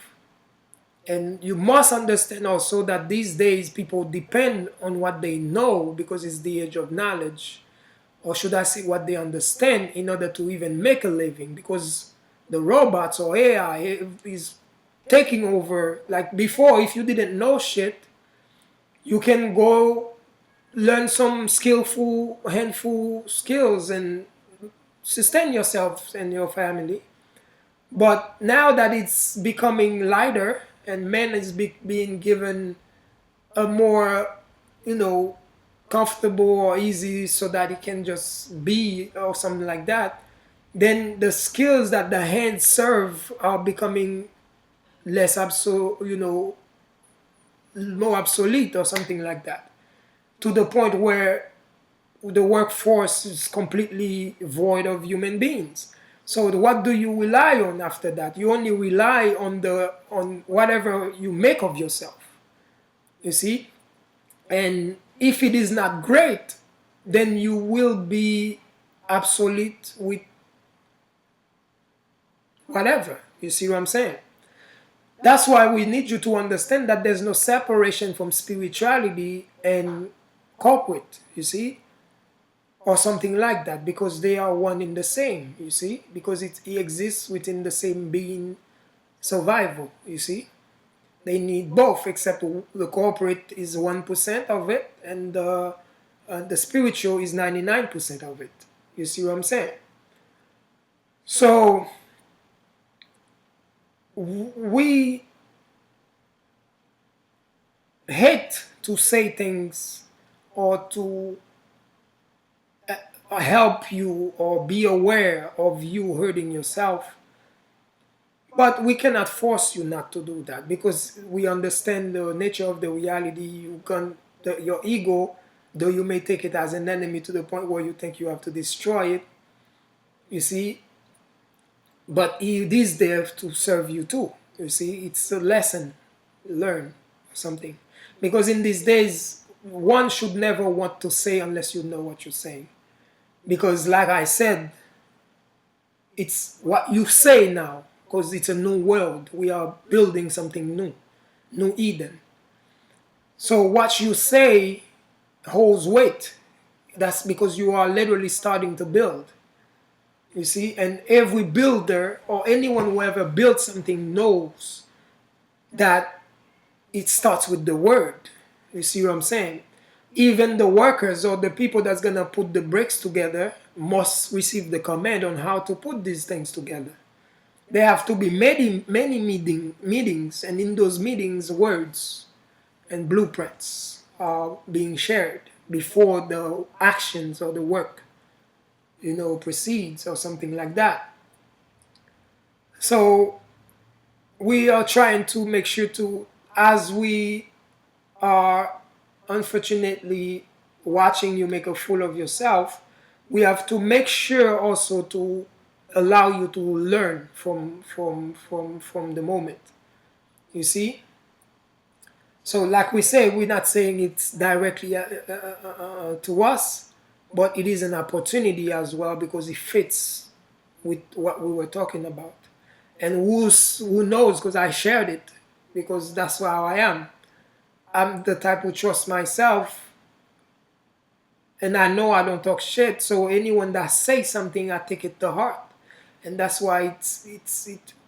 And you must understand also that these days people depend on what they know, because it's the age of knowledge, or should I say what they understand, in order to even make a living, because the robots or AI is taking over. Like before, if you didn't know shit, you can go learn some handful skills and sustain yourself and your family. But now that it's becoming lighter and man is being given a more, comfortable or easy, so that he can just be or something like that, then the skills that the hands serve are becoming less more obsolete or something like that, to the point where the workforce is completely void of human beings. So what do you rely on after that? You only rely on whatever you make of yourself. You see? And if it is not great, then you will be obsolete with whatever. You see what I'm saying? That's why we need you to understand that there's no separation from spirituality and corporate, you see? Or something like that, because they are one in the same, you see? Because it exists within the same being survival, you see? They need both, except the corporate is 1% of it, and the spiritual is 99% of it. You see what I'm saying? So we hate to say things or to help you or be aware of you hurting yourself. But we cannot force you not to do that because we understand the nature of the reality. Your ego, though you may take it as an enemy to the point where you think you have to destroy it, you see, but it is there to serve you too. You see, it's a lesson learned, something. Because in these days, one should never want to say unless you know what you're saying. Because, like I said, it's what you say now, because it's a new world. We are building something new, new Eden. So, what you say holds weight. That's because you are literally starting to build. You see, and every builder or anyone who ever built something knows that it starts with the word. You see what I'm saying? Even the workers or the people that's gonna put the bricks together must receive the command on how to put these things together. There have to be many meetings, and in those meetings, words and blueprints are being shared before the actions or the work, proceeds or something like that. So we are trying to make sure to, as we are unfortunately watching you make a fool of yourself, we have to make sure also to allow you to learn from the moment. You see? So like we say, we're not saying it's directly to us, but it is an opportunity as well because it fits with what we were talking about. And who knows, because I shared it, because that's how I am. I'm the type who trusts myself, and I know I don't talk shit. So anyone that says something, I take it to heart, and that's why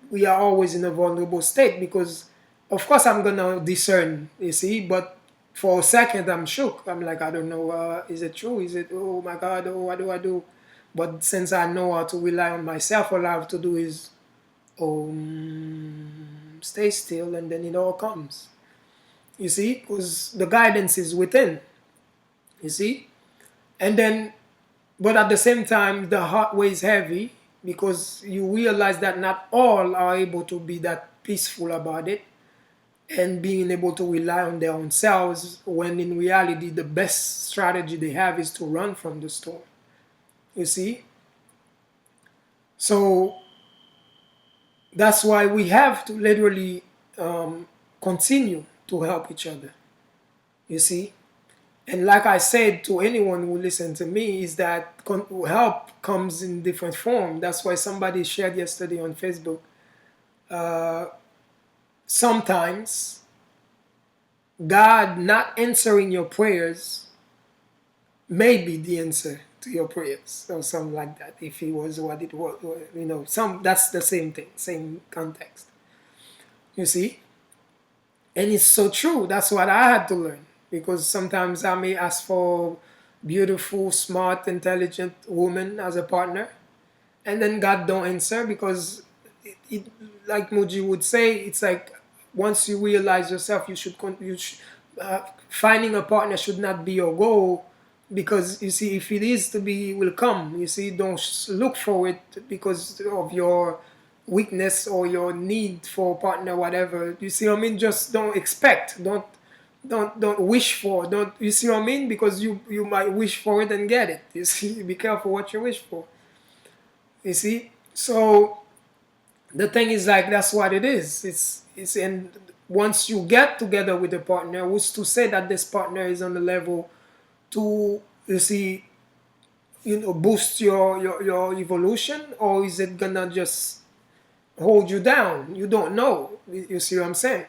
we are always in a vulnerable state because, of course, I'm gonna discern, you see. But for a second, I'm shook. I'm like, I don't know. Is it true? Is it? Oh my God! Oh, what do I do? But since I know how to rely on myself, all I have to do is, stay still, and then it all comes. You see, because the guidance is within. You see, and then, but at the same time, the heart weighs heavy because you realize that not all are able to be that peaceful about it and being able to rely on their own selves when in reality the best strategy they have is to run from the storm. You see? So that's why we have to literally continue to help each other. You see? And like I said to anyone who listens to me, is that help comes in different form. That's why somebody shared yesterday on Facebook. Sometimes God not answering your prayers may be the answer to your prayers or something like that. If it was what it was, that's the same thing, same context. You see? And it's so true. That's what I had to learn. Because sometimes I may ask for beautiful, smart, intelligent woman as a partner, and then God don't answer because, like Muji would say, it's like once you realize yourself, finding a partner should not be your goal, because you see, if it is to be, it will come. You see, don't look for it because of your weakness or your need for a partner, whatever. You see what I mean? Just don't expect. Don't wish for. Don't, you see what I mean? Because you might wish for it and get it. You see, be careful what you wish for. You see, so the thing is, like, that's what it is. It's and once you get together with a partner, who's to say that this partner is on the level to, you see, boost your evolution, or is it gonna just hold you down? You don't know. You see what I'm saying?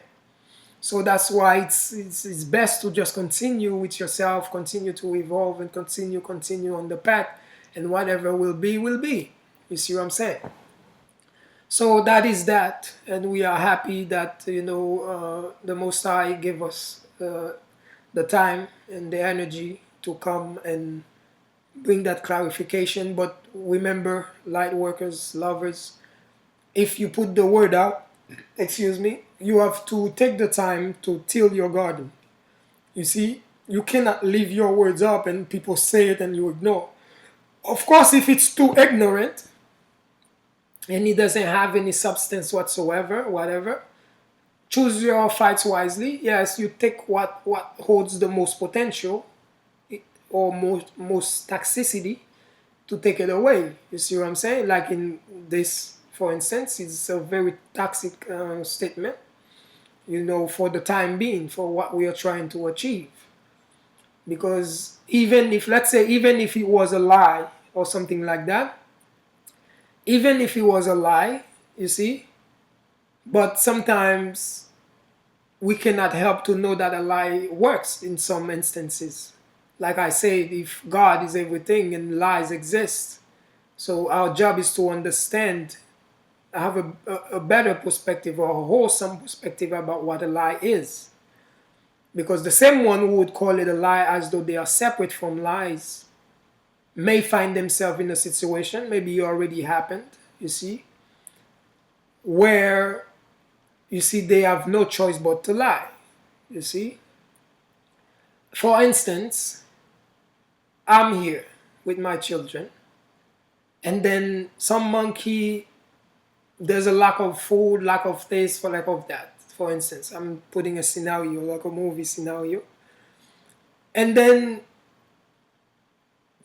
So that's why it's best to just continue with yourself, continue to evolve, and continue on the path, and whatever will be, will be. You see what I'm saying? So that is that, and we are happy that the Most High gave us the time and the energy to come and bring that clarification. But remember, light workers, lovers, if you put the word out, you have to take the time to till your garden. You see, you cannot leave your words up and people say it and you ignore. Of course, if it's too ignorant and he doesn't have any substance whatsoever, whatever, choose your fights wisely. Yes, you take what holds the most potential or most toxicity to take it away. You see what I'm saying? Like in this, for instance, it's a very toxic statement, for the time being, for what we are trying to achieve. Because even if, let's say, even if it was a lie or something like that, even if it was a lie, you see, but sometimes we cannot help to know that a lie works in some instances. Like I said, if God is everything and lies exist, so our job is to understand, have a better perspective or a wholesome perspective about what a lie is. Because the same one who would call it a lie as though they are separate from lies may find themselves in a situation, maybe it already happened, you see, where, you see, they have no choice but to lie, you see. For instance, I'm here with my children, and then some monkey, there's a lack of food, lack of taste, for lack of that. For instance, I'm putting a scenario, like a movie scenario. And then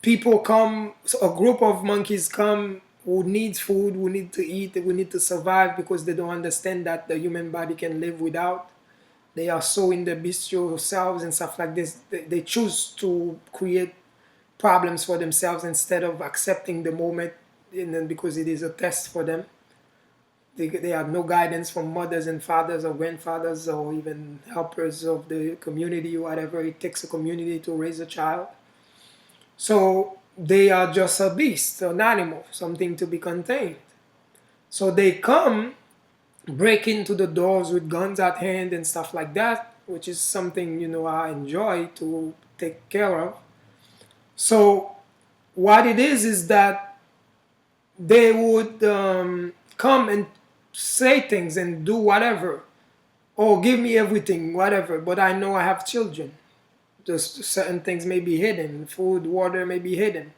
people come, so a group of monkeys come who needs food, who need to eat, who need to survive because they don't understand that the human body can live without. They are so in their bestial selves and stuff like this. They choose to create problems for themselves instead of accepting the moment, and then because it is a test for them. They have no guidance from mothers and fathers or grandfathers or even helpers of the community or whatever. It takes a community to raise a child. So they are just a beast, an animal, something to be contained. So they come, break into the doors with guns at hand and stuff like that, which is something, I enjoy to take care of. So what it is that they would come and say things and do whatever, or give me everything, whatever, but I know I have children. Just certain things may be hidden, food, water may be hidden.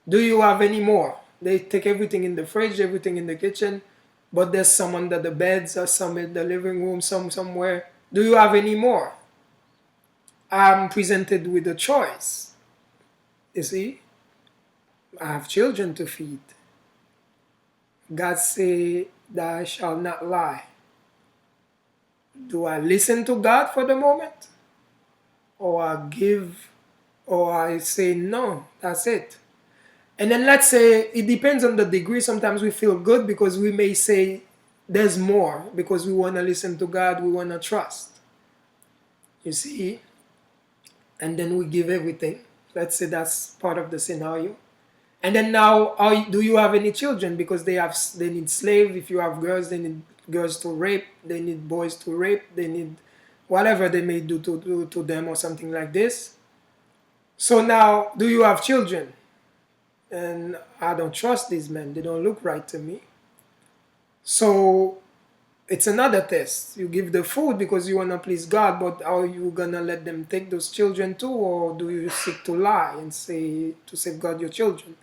Do you have any more? They take everything in the fridge, everything in the kitchen, but there's some under the beds or some in the living room, some somewhere. Do you have any more? I'm presented with a choice. You see, I have children to feed. God say, thou shalt not lie. Do I listen to God for the moment? Or I say no, that's it. And then let's say, it depends on the degree. Sometimes we feel good because we may say there's more, because we want to listen to God, we want to trust. You see? And then we give everything. Let's say that's part of the scenario. And then now, do you have any children? Because they need slaves. If you have girls, they need girls to rape. They need boys to rape. They need whatever they may do to them or something like this. So now, do you have children? And I don't trust these men. They don't look right to me. So it's another test. You give the food because you want to please God, but are you going to let them take those children too? Or do you seek to lie and say to safeguard your children?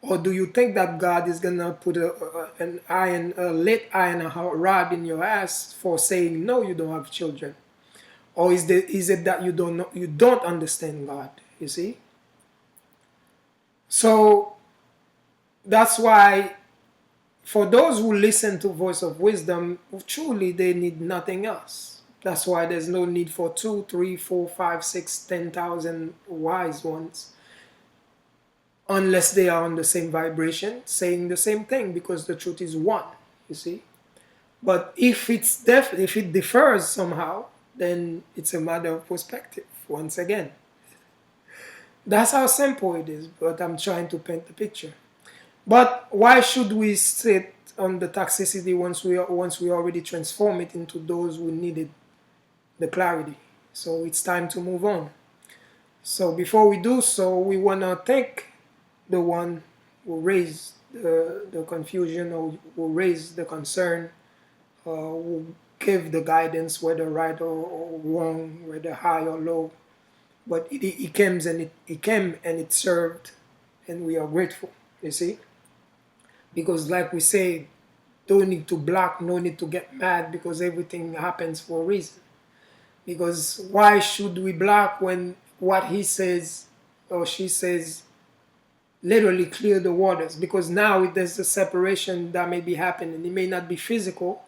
Or do you think that God is going to put a lit iron rod in your ass for saying, no, you don't have children? Or is it that you don't understand God, you see? So that's why for those who listen to Voice of Wisdom, truly they need nothing else. That's why there's no need for 2, 3, 4, 5, 6, 10,000 wise ones, unless they are on the same vibration, saying the same thing, because the truth is one, you see. But if it differs somehow, then it's a matter of perspective, once again. That's how simple it is, but I'm trying to paint the picture. But why should we sit on the toxicity once we already transform it into those who needed the clarity? So it's time to move on. So before we do so, we want to thank the one who raised the confusion, or who raised the concern, who gave the guidance, whether right or wrong, whether high or low. But it came and it served and we are grateful, you see. Because like we say, don't need to block, no need to get mad, because everything happens for a reason. Because why should we block when what he says or she says literally clear the waters? Because now there's a separation that may be happening. It may not be physical,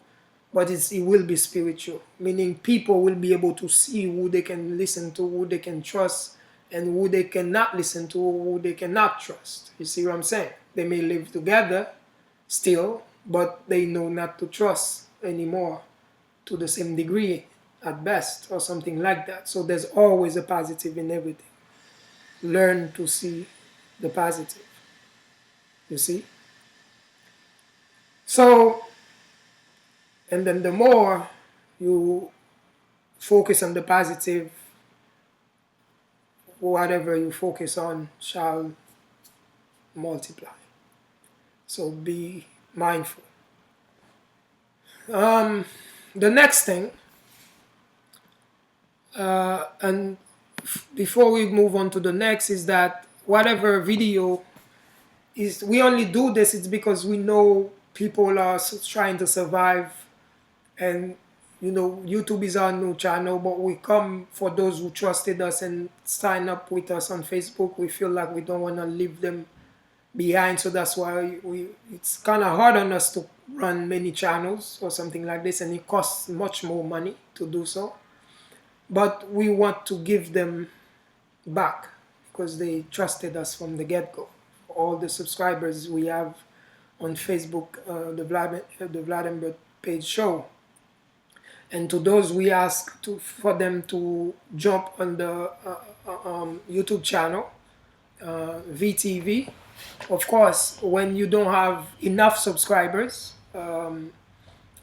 but it will be spiritual. Meaning people will be able to see who they can listen to, who they can trust, and who they cannot listen to, who they cannot trust. You see what I'm saying? They may live together still, but they know not to trust anymore to the same degree at best, or something like that. So there's always a positive in everything. Learn to see the positive, you see. So, and then the more you focus on the positive, whatever you focus on shall multiply. So be mindful. The next thing, and before we move on to the next, is that whatever video is, we only do this, it's because we know people are trying to survive, and you know, YouTube is our new channel, but we come for those who trusted us and sign up with us on Facebook. We feel like we don't want to leave them behind, so that's why it's kind of hard on us to run many channels or something like this, and it costs much more money to do so. But we want to give them back because they trusted us from the get-go. All the subscribers we have on Facebook, the Vladimir Page Show, and to those we ask for them to jump on the YouTube channel, VTV. Of course, when you don't have enough subscribers,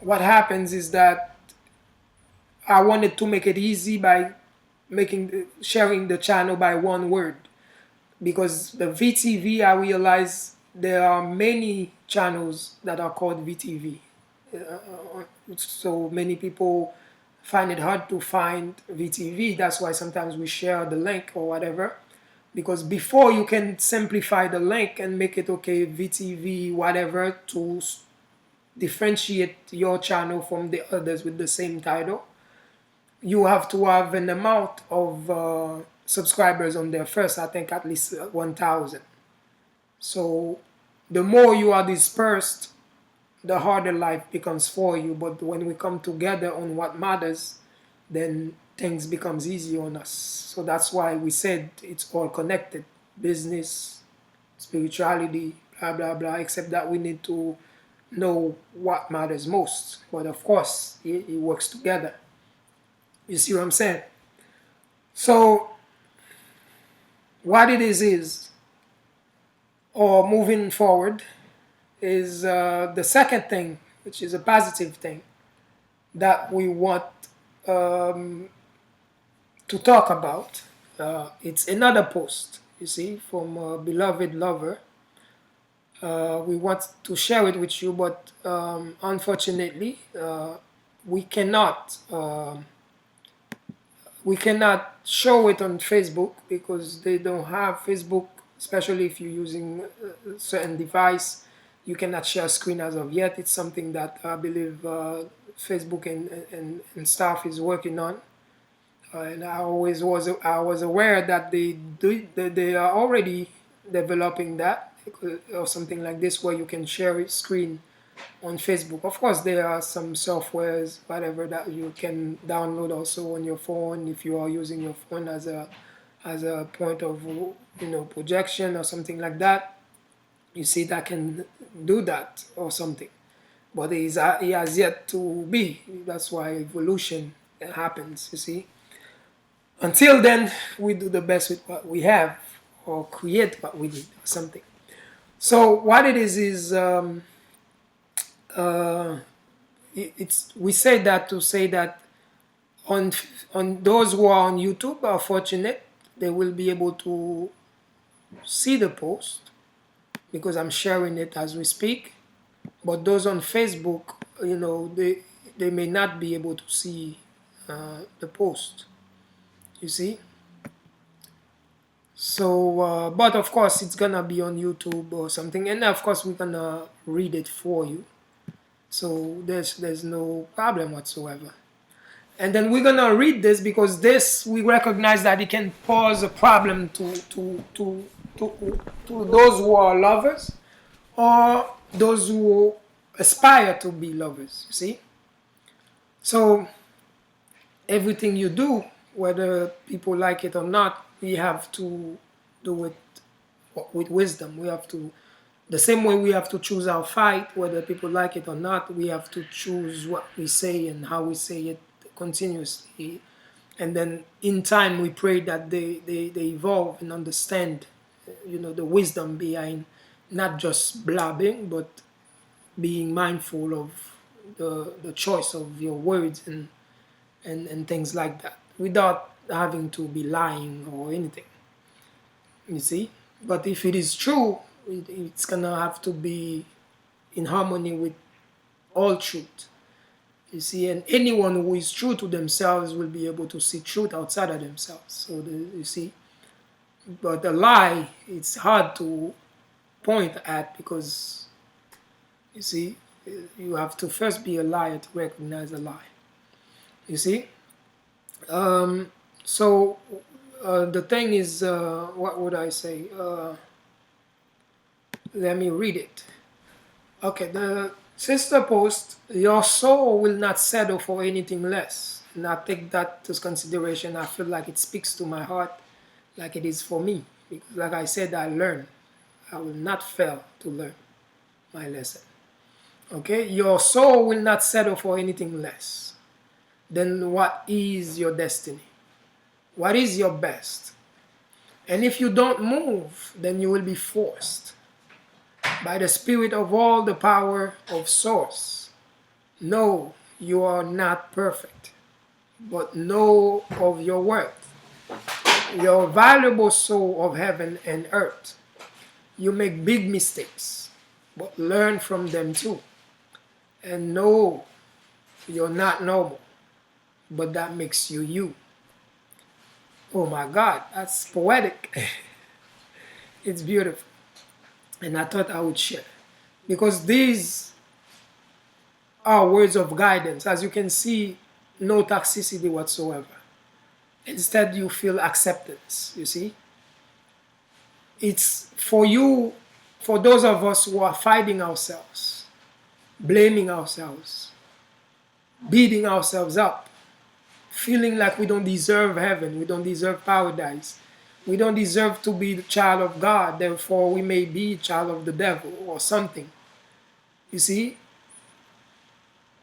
what happens is that I wanted to make it easy by sharing the channel by one word, because the VTV, I realize there are many channels that are called VTV. So many people find it hard to find VTV. That's why sometimes we share the link or whatever, because before you can simplify the link and make it okay, VTV whatever, to differentiate your channel from the others with the same title, you have to have an amount of subscribers on there first. I think at least 1,000. So the more you are dispersed, the harder life becomes for you. But when we come together on what matters, then things becomes easy on us. So that's why we said it's all connected. Business, spirituality, blah, blah, blah, except that we need to know what matters most. But of course, it works together. You see what I'm saying? So what it is, or moving forward, is the second thing, which is a positive thing that we want to talk about. It's another post, you see, from a beloved lover. We want to share it with you, but unfortunately, we cannot show it on Facebook because they don't have Facebook, especially if you're using a certain device. You cannot share a screen as of yet. It's something that I believe Facebook and staff is working on. And I was aware that they are already developing that, or something like this, where you can share a screen on Facebook. Of course, there are some softwares, whatever, that you can download also on your phone if you are using your phone as a point of projection or something like that. You see, that can do that or something, but it has yet to be. That's why evolution happens. You see, until then, we do the best with what we have, or create what we need, or something. So what it is we say that to say that on those who are on YouTube are fortunate, they will be able to see the post because I'm sharing it as we speak. But those on Facebook, they may not be able to see the post. You see? So, but of course, it's gonna be on YouTube or something, and of course, we're gonna read it for you. So there's no problem whatsoever. And then we're gonna read this because this we recognize that it can pose a problem to those who are lovers or those who aspire to be lovers. You see, so everything you do, whether people like it or not, we have to do it with wisdom. We have to, the same way we have to choose our fight, whether people like it or not, we have to choose what we say and how we say it continuously. And then in time, we pray that they evolve and understand, the wisdom behind not just blabbing, but being mindful of the choice of your words and things like that, without having to be lying or anything. You see? But if it is true, it's gonna have to be in harmony with all truth. You see, and anyone who is true to themselves will be able to see truth outside of themselves. So you see, but a lie, it's hard to point at because you see, you have to first be a liar to recognize a lie. You see, so the thing is, what would I say? Let me read it. Okay, the sister post, your soul will not settle for anything less. And I take that to consideration. I feel like it speaks to my heart like it is for me. Because like I said, I learn. I will not fail to learn my lesson. Okay, your soul will not settle for anything less. Then what is your destiny? What is your best? And if you don't move, then you will be forced by the spirit of all the power of source. No, you are not perfect, but know of your worth. Your valuable soul of heaven and earth. You make big mistakes, but learn from them too. And know you're not normal, but that makes you you. Oh my God, that's poetic. It's beautiful. And I thought I would share. Because these are words of guidance. As you can see, no toxicity whatsoever. Instead, you feel acceptance, you see? It's for you, for those of us who are fighting ourselves, blaming ourselves, beating ourselves up, feeling like we don't deserve heaven, we don't deserve paradise, we don't deserve to be the child of God, therefore we may be child of the devil or something. You see,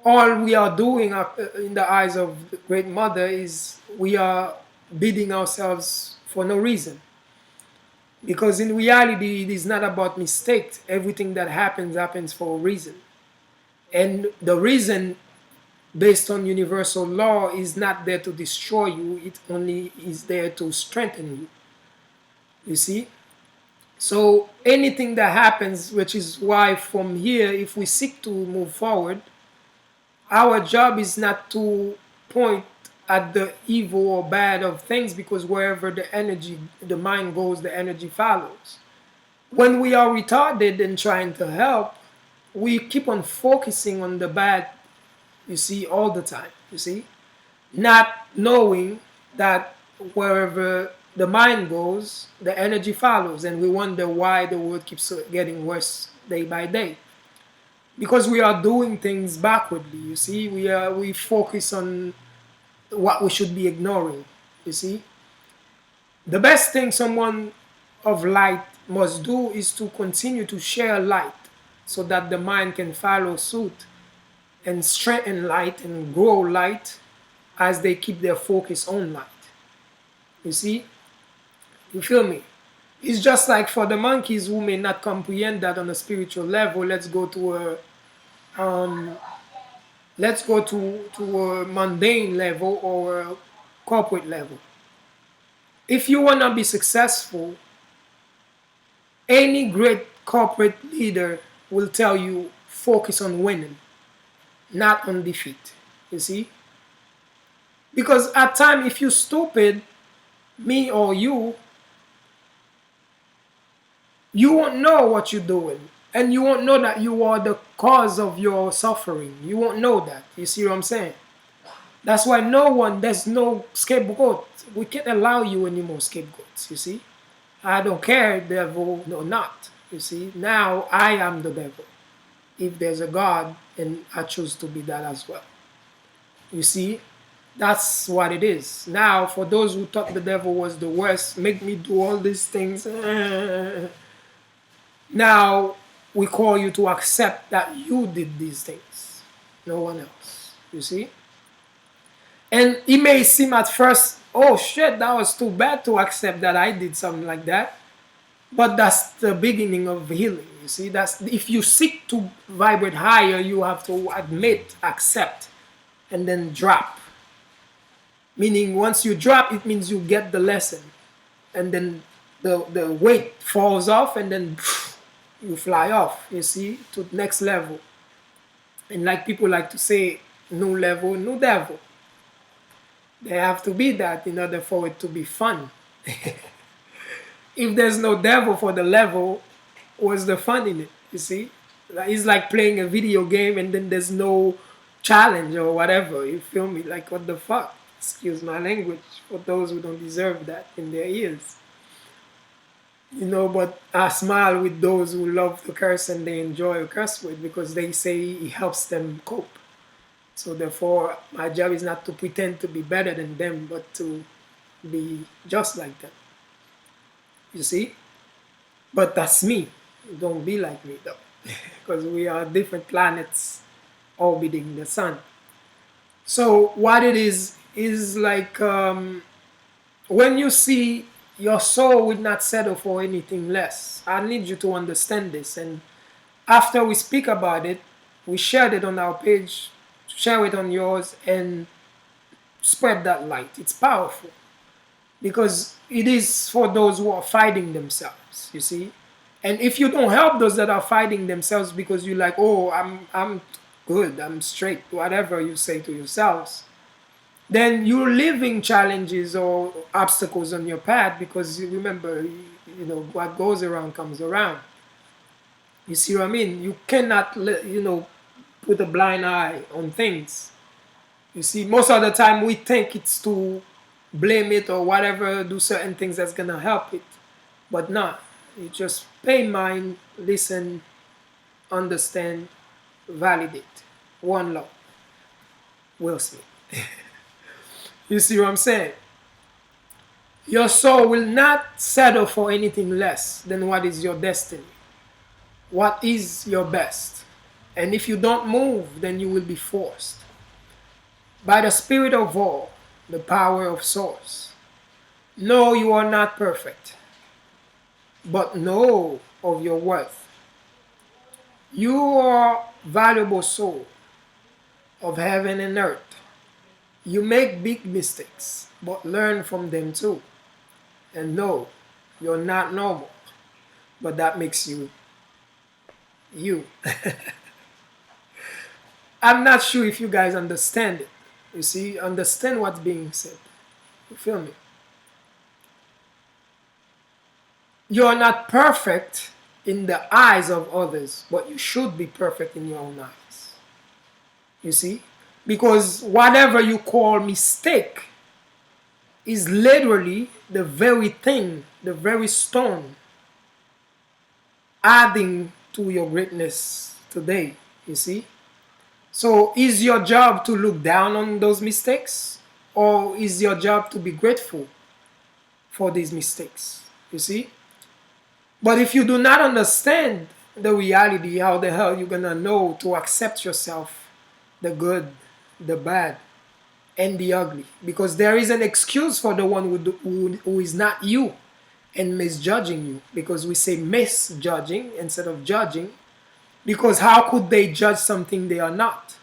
all we are doing in the eyes of the Great Mother is we are beating ourselves for no reason. Because in reality, it is not about mistakes. Everything that happens for a reason. And the reason, based on universal law, is not there to destroy you. It only is there to strengthen you. You see? So anything that happens, which is why from here, if we seek to move forward, our job is not to point at the evil or bad of things, because wherever the energy, the mind goes, the energy follows. When we are retarded and trying to help, we keep on focusing on the bad, you see, all the time, you see, not knowing that wherever the mind goes, the energy follows, and we wonder why the world keeps getting worse day by day. Because we are doing things backwardly, you see, we focus on what we should be ignoring, you see. The best thing someone of light must do is to continue to share light so that the mind can follow suit and strengthen light and grow light as they keep their focus on light. You see? You feel me? It's just like for the monkeys who may not comprehend that on a spiritual level, let's go to a mundane level or a corporate level. If you want to be successful, any great corporate leader will tell you focus on winning, not on defeat. You see? Because at times, if you're stupid, me or you, you won't know what you're doing. And you won't know that you are the cause of your suffering. You won't know that. You see what I'm saying? That's why there's no scapegoat. We can't allow you any more scapegoats, you see? I don't care, devil or not. You see? Now I am the devil. If there's a God, and I choose to be that as well. You see? That's what it is. Now, for those who thought the devil was the worst, make me do all these things. Now, we call you to accept that you did these things. No one else. You see? And it may seem at first, oh shit, that was too bad to accept that I did something like that. But that's the beginning of healing. You see, that's if you seek to vibrate higher, you have to admit, accept, and then drop. Meaning once you drop, it means you get the lesson. And then the weight falls off, and then you fly off, you see, to the next level. And like people like to say, new level, new devil. There have to be that in order for it to be fun. If there's no devil for the level, what's the fun in it? You see? It's like playing a video game and then there's no challenge or whatever. You feel me? Like, what the fuck? Excuse my language for those who don't deserve that in their ears. You know, but I smile with those who love to curse and they enjoy a curse word because they say it helps them cope. So therefore, my job is not to pretend to be better than them, but to be just like them. You see? But that's me. Don't be like me though. Because we are different planets orbiting the sun. So what it is like when you see your soul would not settle for anything less. I need you to understand this. And after we speak about it, we shared it on our page, share it on yours, and spread that light. It's powerful. Because it is for those who are fighting themselves, you see. And if you don't help those that are fighting themselves because you're like, oh, I'm good, I'm straight, whatever you say to yourselves, then you're living challenges or obstacles on your path because you remember, you know, what goes around comes around. You see what I mean? You cannot, put a blind eye on things. You see, most of the time we think it's to blame it or whatever, do certain things that's gonna help it, but not. You just pay mind, listen, understand, validate. One love. Will Smith. You see what I'm saying? Your soul will not settle for anything less than what is your destiny. What is your best? And if you don't move, then you will be forced. By the spirit of all, the power of source. No, you are not perfect, but know of your worth. You are valuable soul of heaven and earth. You make big mistakes, but learn from them too. And know you're not normal, but that makes you you. I'm not sure if you guys understand it. You see, understand what's being said. You feel me? You're not perfect in the eyes of others, but you should be perfect in your own eyes. You see? Because whatever you call mistake is literally the very thing, the very stone adding to your greatness today. You see? So is your job to look down on those mistakes, or is your job to be grateful for these mistakes? You see? But if you do not understand the reality, how the hell you gonna know to accept yourself, the good, the bad, and the ugly? Because there is an excuse for the one who is not you and misjudging you. Because we say misjudging instead of judging. Because how could they judge something they are not?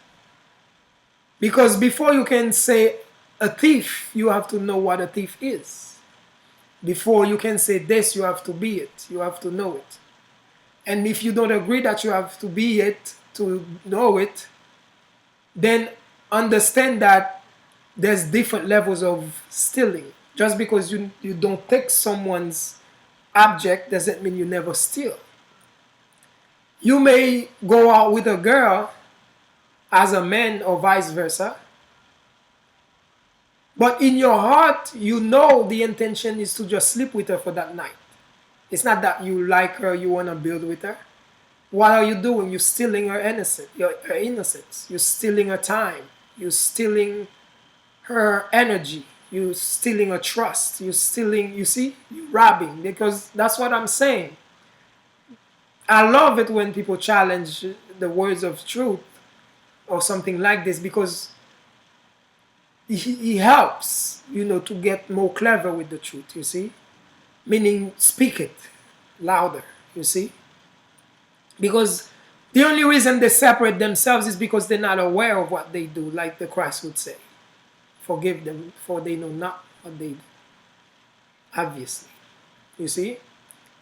Because before you can say a thief, you have to know what a thief is. Before you can say this, you have to be it. You have to know it. And if you don't agree that you have to be it, to know it, then understand that there's different levels of stealing. Just because you don't take someone's object doesn't mean you never steal. You may go out with a girl as a man or vice versa, but in your heart, you know the intention is to just sleep with her for that night. It's not that you like her, you want to build with her. What are you doing? You're stealing her her innocence. You're stealing her time. You're stealing her energy. You're stealing her trust. You're stealing, you see, you're robbing, because that's what I'm saying. I love it when people challenge the words of truth or something like this, because he helps, to get more clever with the truth, you see? Meaning, speak it louder, you see? Because the only reason they separate themselves is because they're not aware of what they do, like the Christ would say. Forgive them, for they know not what they do. Obviously, you see?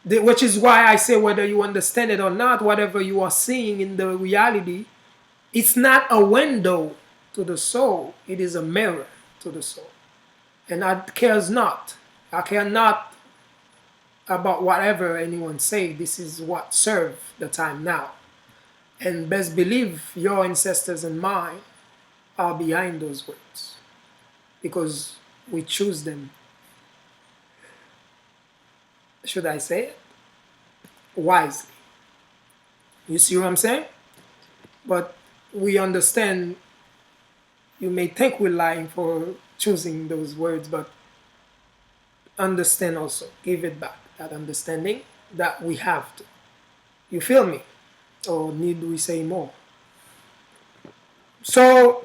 Which is why I say, whether you understand it or not, whatever you are seeing in the reality, it's not a window to the soul. It is a mirror to the soul. And I care not about whatever anyone say. This is what serve the time now. And best believe your ancestors and mine are behind those words, because we choose them. Should I say it? Wisely. You see what I'm saying? But we understand, you may think we're lying for choosing those words, but understand also, give it back, that understanding that we have to. You feel me? Or need we say more? So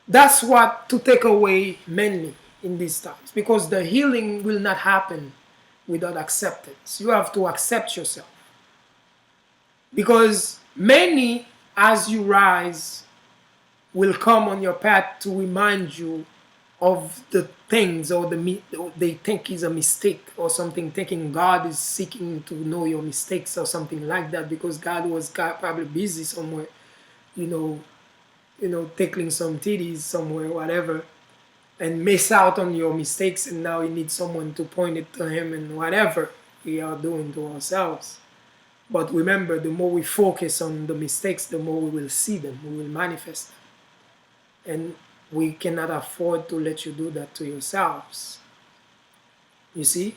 that's what to take away mainly in these times, because the healing will not happen without acceptance. You have to accept yourself, because many, as you rise, will come on your path to remind you of the things or they think is a mistake or something, thinking God is seeking to know your mistakes or something like that, because God was probably busy somewhere, tickling some titties somewhere, whatever, and miss out on your mistakes, and now you need someone to point it to him, and whatever we are doing to ourselves. But remember, the more we focus on the mistakes, the more we will see them, we will manifest them. And we cannot afford to let you do that to yourselves. You see?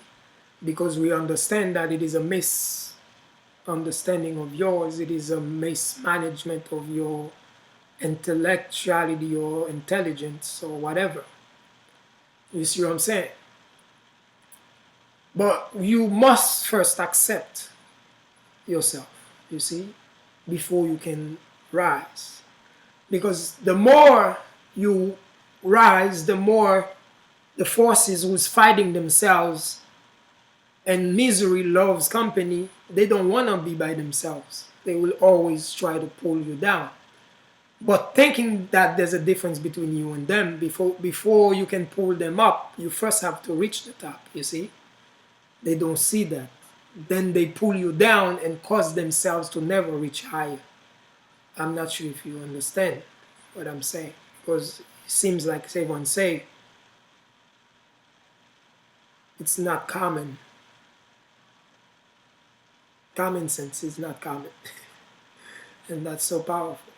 Because we understand that it is a misunderstanding of yours, it is a mismanagement of your intellectuality or intelligence or whatever. You see what I'm saying? But you must first accept yourself, you see, before you can rise. Because the more you rise, the more the forces who's fighting themselves, and misery loves company, they don't want to be by themselves. They will always try to pull you down. But thinking that there's a difference between you and them, before you can pull them up, you first have to reach the top, you see? They don't see that. Then they pull you down and cause themselves to never reach higher. I'm not sure if you understand what I'm saying, because it seems like everyone say it's not common. Common sense is not common. And that's so powerful.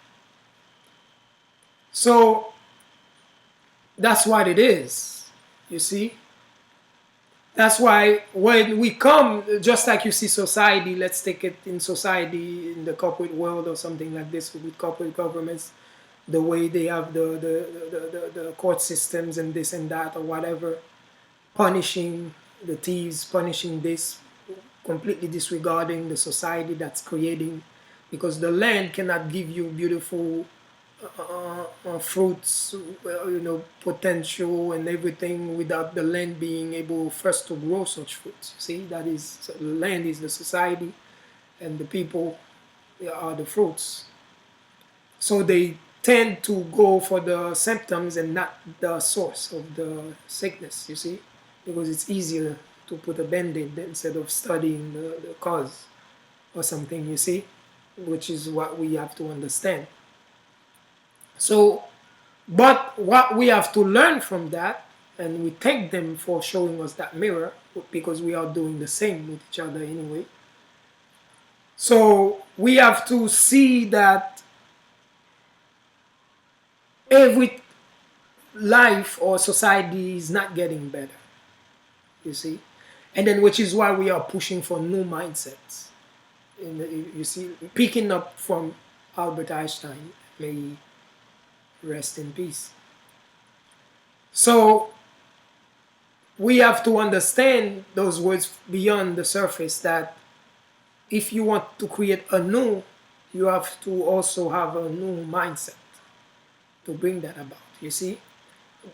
So that's what it is, you see? That's why when we come, just like you see society, let's take it in society, in the corporate world or something like this, with corporate governments, the way they have the court systems and this and that or whatever, punishing the thieves, punishing this, completely disregarding the society that's creating, because the land cannot give you beautiful fruits, potential and everything, without the land being able first to grow such fruits. See, that is, so the land is the society, and the people are the fruits. So they tend to go for the symptoms and not the source of the sickness, you see, because it's easier to put a band-aid instead of studying the cause or something, you see, which is what we have to understand. So, but what we have to learn from that, and we thank them for showing us that mirror, because we are doing the same with each other anyway. So we have to see that every life or society is not getting better, you see, and then which is why we are pushing for new mindsets. You see, picking up from Albert Einstein, may he rest in peace. So we have to understand those words beyond the surface, that if you want to create a new, you have to also have a new mindset to bring that about. You see,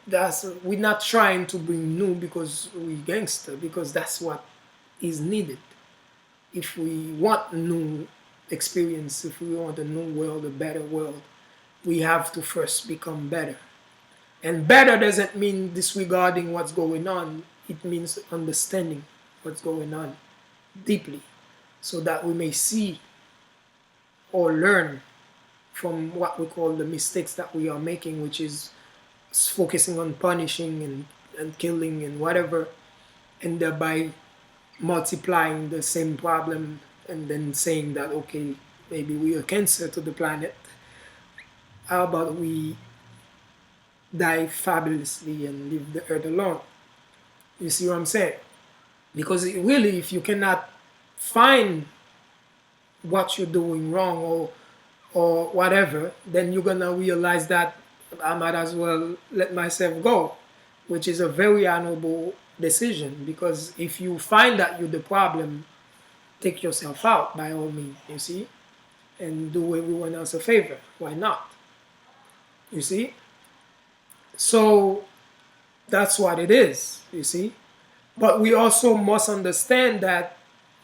we're not trying to bring new because we gangster, because that's what is needed. If we want new experience, if we want a new world, a better world, we have to first become better. And better doesn't mean disregarding what's going on. It means understanding what's going on deeply, so that we may see or learn from what we call the mistakes that we are making, which is focusing on punishing and killing and whatever, and thereby multiplying the same problem, and then saying that, okay, maybe we are cancer to the planet. How about we die fabulously and leave the earth alone? You see what I'm saying? Because really, if you cannot find what you're doing wrong or whatever, then you're gonna realize that I might as well let myself go, which is a very honorable decision. Because if you find that you're the problem, take yourself out by all means, you see, and do everyone else a favor. Why not? You see? So that's what it is, you see. But we also must understand that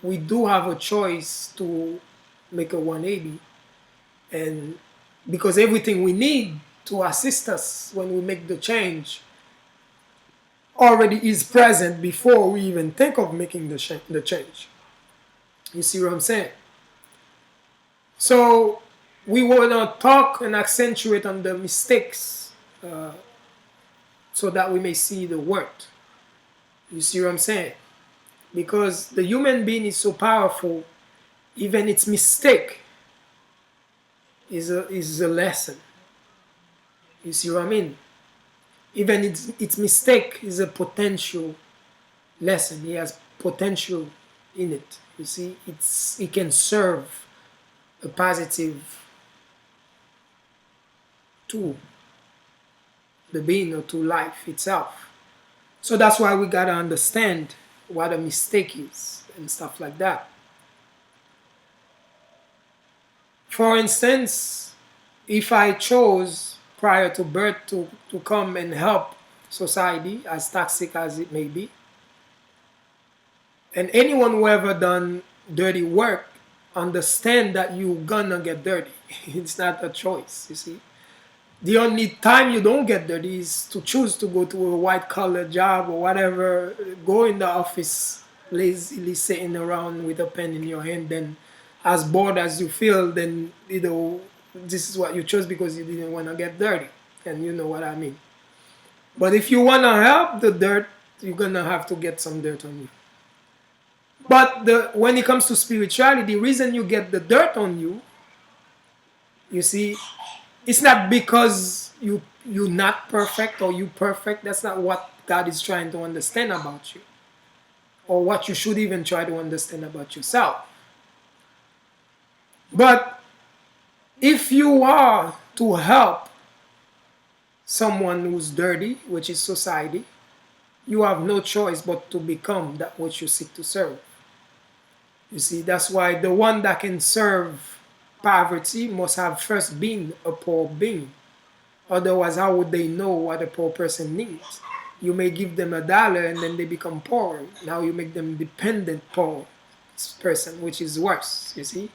we do have a choice to make a 180, and because everything we need to assist us when we make the change already is present before we even think of making the change. You see what I'm saying? So we want to talk and accentuate on the mistakes, so that we may see the worth. You see what I'm saying? Because the human being is so powerful, even its mistake is a lesson. You see what I mean? Even its mistake is a potential lesson. It has potential in it. You see, it can serve a positive to the being or to life itself. So that's why we gotta understand what a mistake is and stuff like that. For instance, if I chose prior to birth to come and help society, as toxic as it may be, and anyone who ever done dirty work understand that you're gonna get dirty. It's not a choice, you see. The only time you don't get dirty is to choose to go to a white-collar job or whatever, go in the office lazily sitting around with a pen in your hand, then as bored as you feel, then, you know, this is what you chose because you didn't want to get dirty. And you know what I mean. But if you want to help the dirt, you're going to have to get some dirt on you. But when it comes to spirituality, the reason you get the dirt on you, you see, it's not because you're not perfect or you perfect. That's not what God is trying to understand about you, or what you should even try to understand about yourself. But if you are to help someone who's dirty, which is society, you have no choice but to become that which you seek to serve. You see, that's why the one that can serve poverty must have first been a poor being. Otherwise, how would they know what a poor person needs? You may give them $1 and then they become poor. Now you make them dependent poor person, which is worse, you see?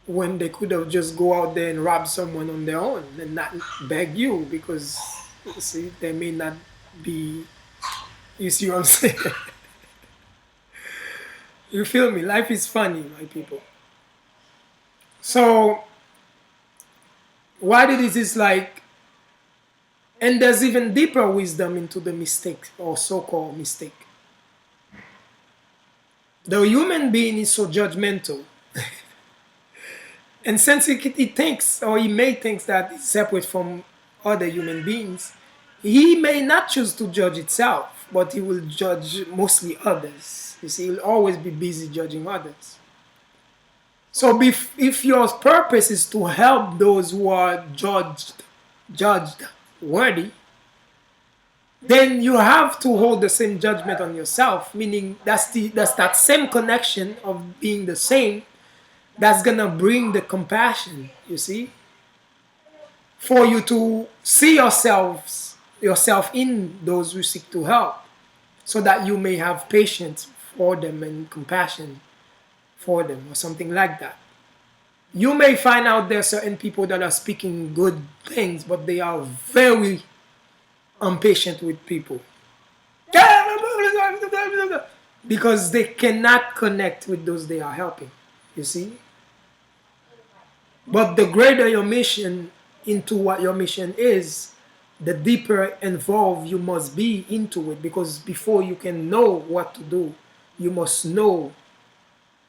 When they could have just go out there and rob someone on their own and not beg you, because, you see, they may not be, you see what I'm saying? You feel me? Life is funny, my people. So what it is like, And there's even deeper wisdom into the mistake or so-called mistake. The human being is so judgmental. And since he thinks, or he may think that it's separate from other human beings, he may not choose to judge itself, but he will judge mostly others. You see, he'll always be busy judging others. So if your purpose is to help those who are judged worthy, then you have to hold the same judgment on yourself, meaning that's that same connection of being the same that's gonna bring the compassion, you see, for you to see yourself in those who seek to help, so that you may have patience for them and compassion for them, or something like that. You may find out there are certain people that are speaking good things, but they are very impatient with people because they cannot connect with those they are helping, you see. But the greater your mission into what your mission is, the deeper involved you must be into it, because before you can know what to do, you must know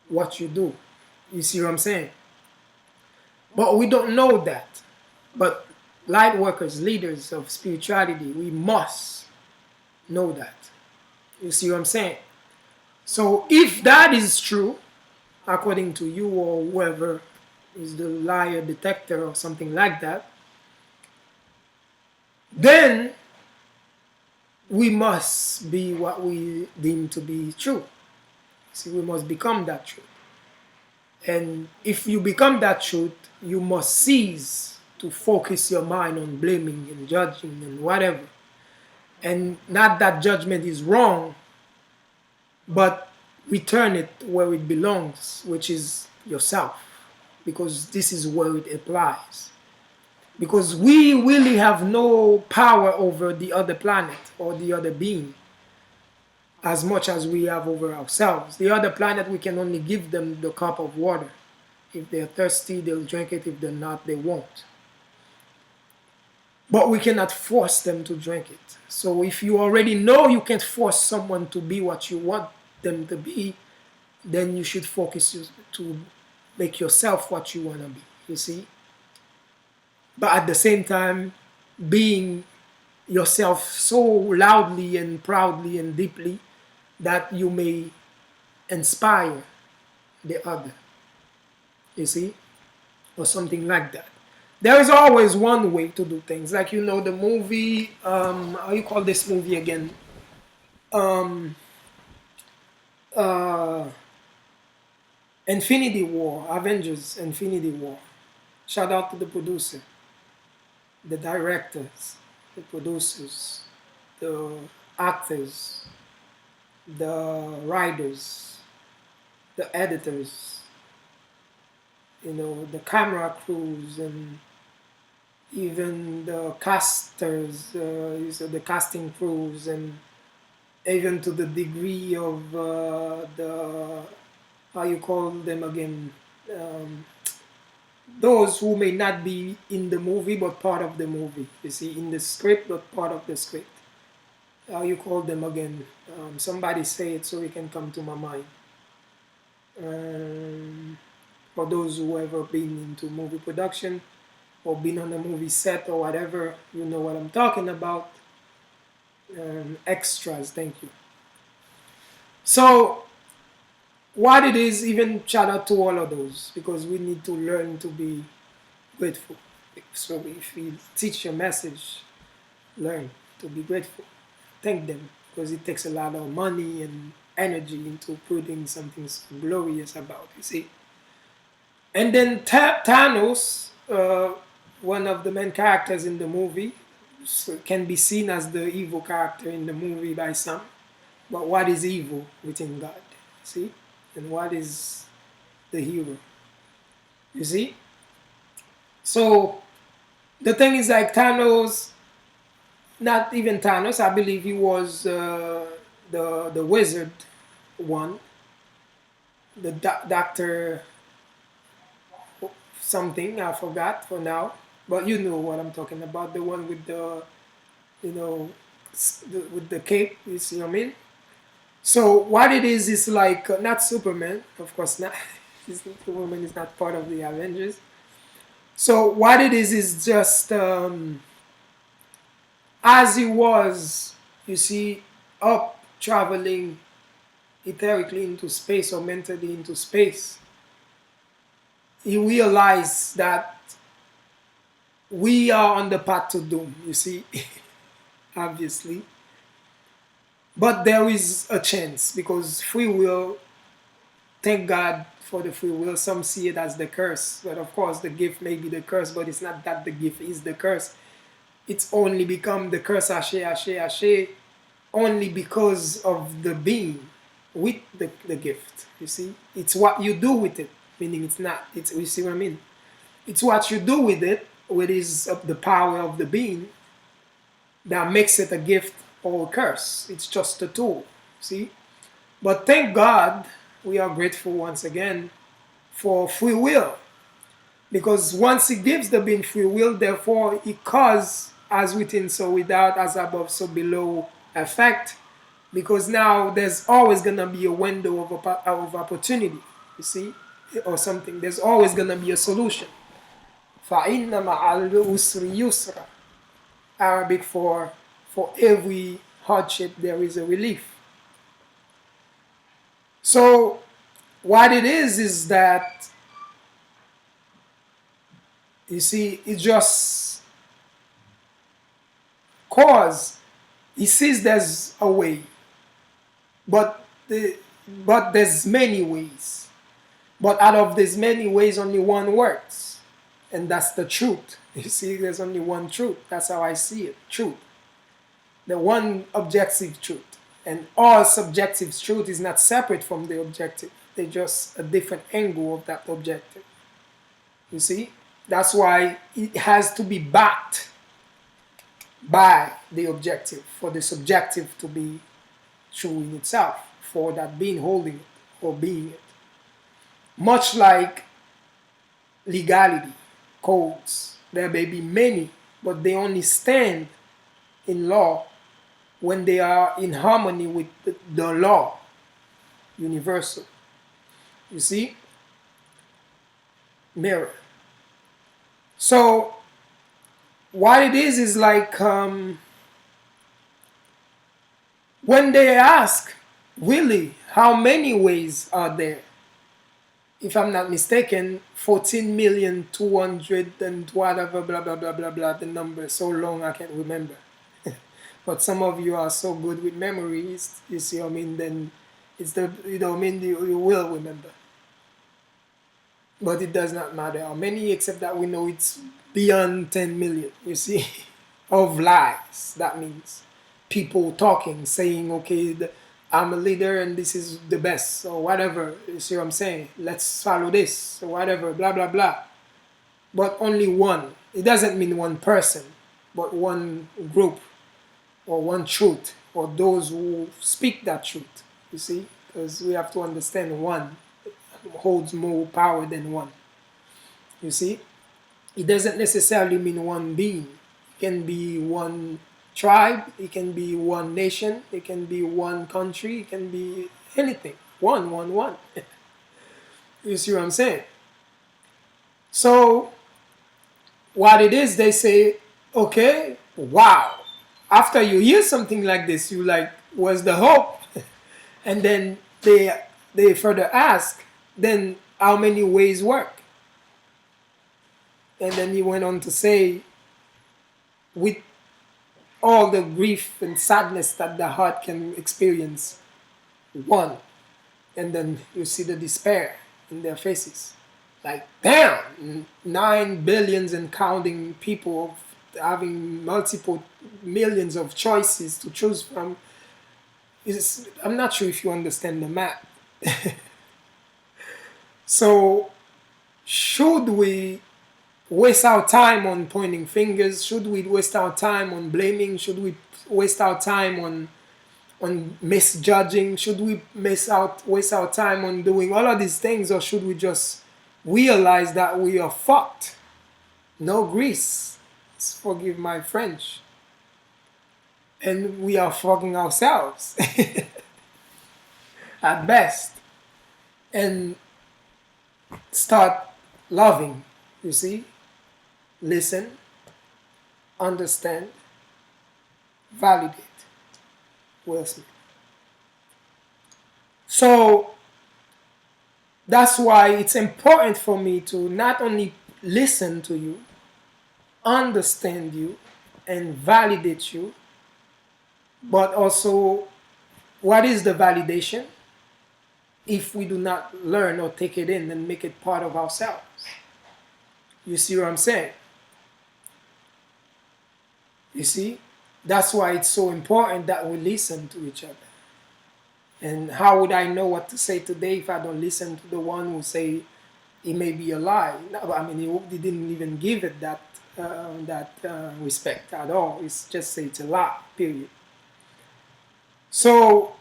what you do. You see what I'm saying? But we don't know that. But light workers, leaders of spirituality, we must know that. You see what I'm saying? So if that is true, according to you or whoever is the liar detector or something like that, then we must be what we deem to be true. See, we must become that truth. And if you become that truth, you must cease to focus your mind on blaming and judging and whatever. And not that judgment is wrong, but return it where it belongs, which is yourself, because this is where it applies. Because we really have no power over the other planet or the other being as much as we have over ourselves. The other planet, we can only give them the cup of water. If they're thirsty, they'll drink it. If they're not, they won't. But we cannot force them to drink it. So if you already know you can't force someone to be what you want them to be, then you should focus to make yourself what you want to be, you see? But at the same time, being yourself so loudly and proudly and deeply that you may inspire the other, you see? Or something like that. There is always one way to do things. Like, you know, the movie, how you call this movie again? Infinity War, Avengers Infinity War. Shout out to the producer, the directors, the producers, the actors, the writers, the editors, you know, the camera crews, and even the casters, the casting crews, and even to the degree of the, how you call them again, those who may not be in the movie but part of the movie, you see, in the script but part of the script. How you call them again? Somebody say it so it can come to my mind. For those who ever been into movie production or been on a movie set or whatever, you know what I'm talking about. Extras, thank you. So what it is, even shout out to all of those, because we need to learn to be grateful. So if we teach a message, learn to be grateful. Thank them, because it takes a lot of money and energy into putting something so glorious about, you see. And then Thanos, one of the main characters in the movie, can be seen as the evil character in the movie by some. But what is evil within God? See? And what is the hero? You see? So the thing is, like, Thanos, not even Thanos, I believe he was the wizard one, the doctor something, I forgot for now, but you know what I'm talking about, the one with the you know, with the cape. You see what I mean? So what it is like not Superman, of course not. The woman is not part of the Avengers. So what it is just as he was, you see, up traveling etherically into space or mentally into space, he realized that we are on the path to doom, you see, obviously. But there is a chance because free will, thank God for the free will. Some see it as the curse, but of course the gift may be the curse, but it's not that the gift is the curse. It's only become the curse ashe only because of the being with the gift. You see, it's what you do with it. Meaning, it's not. It's, you see what I mean? It's what you do with it, which is the power of the being, that makes it a gift or a curse. It's just a tool. See, but thank God we are grateful once again for free will, because once He gives the being free will, therefore He causes as within, so without, as above, so below effect. Because now there's always gonna be a window of opportunity, you see, or something. There's always gonna be a solution. فَإِنَّ مَعَ الْعُسْرِ يُسْرًا. Arabic for every hardship there is a relief. So what it is that, you see, it just cause. He sees there's a way, but there's many ways. But out of these many ways, only one works, and that's the truth. You see, there's only one truth. That's how I see it. Truth, the one objective truth, and all subjective truth is not separate from the objective. They're just a different angle of that objective. You see, that's why it has to be backed by the objective for the subjective to be true in itself, for that being holding it or being it. Much like legality, codes, there may be many, but they only stand in law when they are in harmony with the law, universal. You see? Mirror. So what it is like when they ask, really, how many ways are there? If I'm not mistaken, 14,200,000 and whatever, blah, blah, blah, blah, blah. The number is so long I can't remember. But some of you are so good with memories, you see what I mean, then it's the, you know what I mean, you will remember. But it does not matter how many, except that we know it's beyond 10 million, you see, of lies. That means people talking, saying, okay, I'm a leader and this is the best, or whatever, you see what I'm saying? Let's follow this, or whatever, blah, blah, blah. But only one. It doesn't mean one person, but one group, or one truth, or those who speak that truth, you see? Because we have to understand one holds more power than one. You see? It doesn't necessarily mean one being. It can be one tribe, it can be one nation, it can be one country, it can be anything. One. You see what I'm saying? So what it is, they say, okay, wow. After you hear something like this, you like, what's the hope? And then they further ask, then how many ways work? And then he went on to say, with all the grief and sadness that the heart can experience, one. And then you see the despair in their faces. Like, damn, 9 billions and counting people having multiple millions of choices to choose from. I'm not sure if you understand the math. So, should we waste our time on pointing fingers? Should we waste our time on blaming? Should we waste our time on misjudging? Should we waste our time on doing all of these things, or should we just realize that we are fucked? No grease. Forgive my French. and we are fucking ourselves at best, and start loving. You see, listen, understand, validate. Will Smith. So that's why it's important for me to not only listen to you, understand you, and validate you, but also what is the validation? If we do not learn or take it in and make it part of ourselves. You see what I'm saying? You see? That's why it's so important that we listen to each other. And how would I know what to say today if I don't listen to the one who say it may be a lie? No, I mean, he didn't even give it that respect at all. It's just say it's a lie, period. So,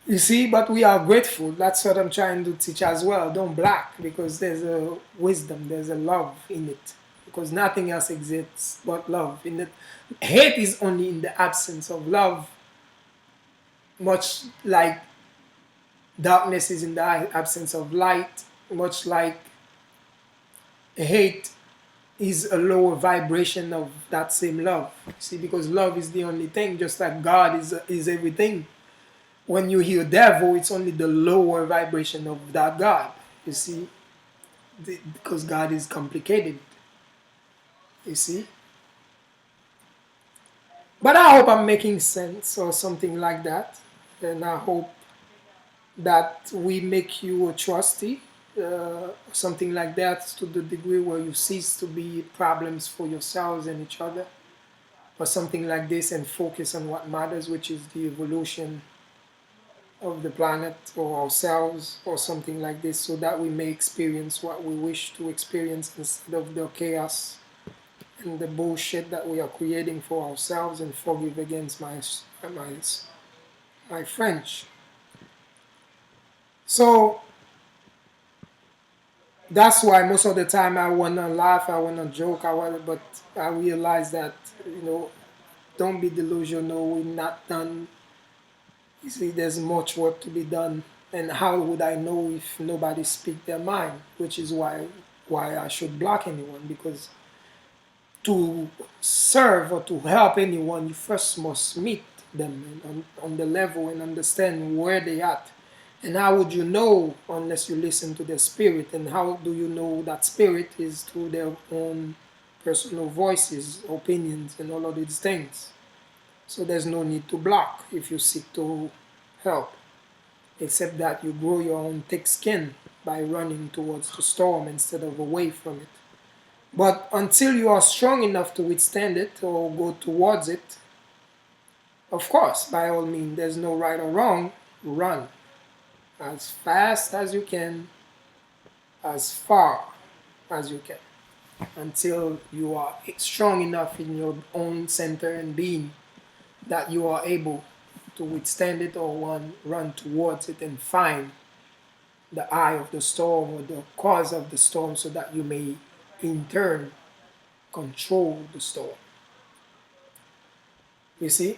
you see, but we are grateful. That's what I'm trying to teach as well. Don't black, because there's a wisdom, there's a love in it. Because nothing else exists but love. In it, hate is only in the absence of love, much like darkness is in the absence of light, much like hate is a lower vibration of that same love. See, because love is the only thing, just like God is everything. When you hear devil, it's only the lower vibration of that God. You see, because God is complicated. You see. But I hope I'm making sense or something like that. And I hope that we make you a trustee, something like that, to the degree where you cease to be problems for yourselves and each other, or something like this, and focus on what matters, which is the evolution of the planet or ourselves, or something like this, so that we may experience what we wish to experience instead of the chaos and the bullshit that we are creating for ourselves. And forgive against my French. So that's why most of the time I wanna laugh, I wanna joke, but I realize that, don't be delusional. We're not done. You see, there's much work to be done, and how would I know if nobody speak their mind? Which is why I should block anyone, because to serve or to help anyone, you first must meet them on the level and understand where they at. And how would you know unless you listen to their spirit? And how do you know that spirit is through their own personal voices, opinions, and all of these things? So there's no need to block if you seek to help, except that you grow your own thick skin by running towards the storm instead of away from it. But until you are strong enough to withstand it or go towards it, of course, by all means, there's no right or wrong. Run as fast as you can, as far as you can, until you are strong enough in your own center and being that you are able to withstand it or run towards it and find the eye of the storm or the cause of the storm, so that you may in turn control the storm. You see?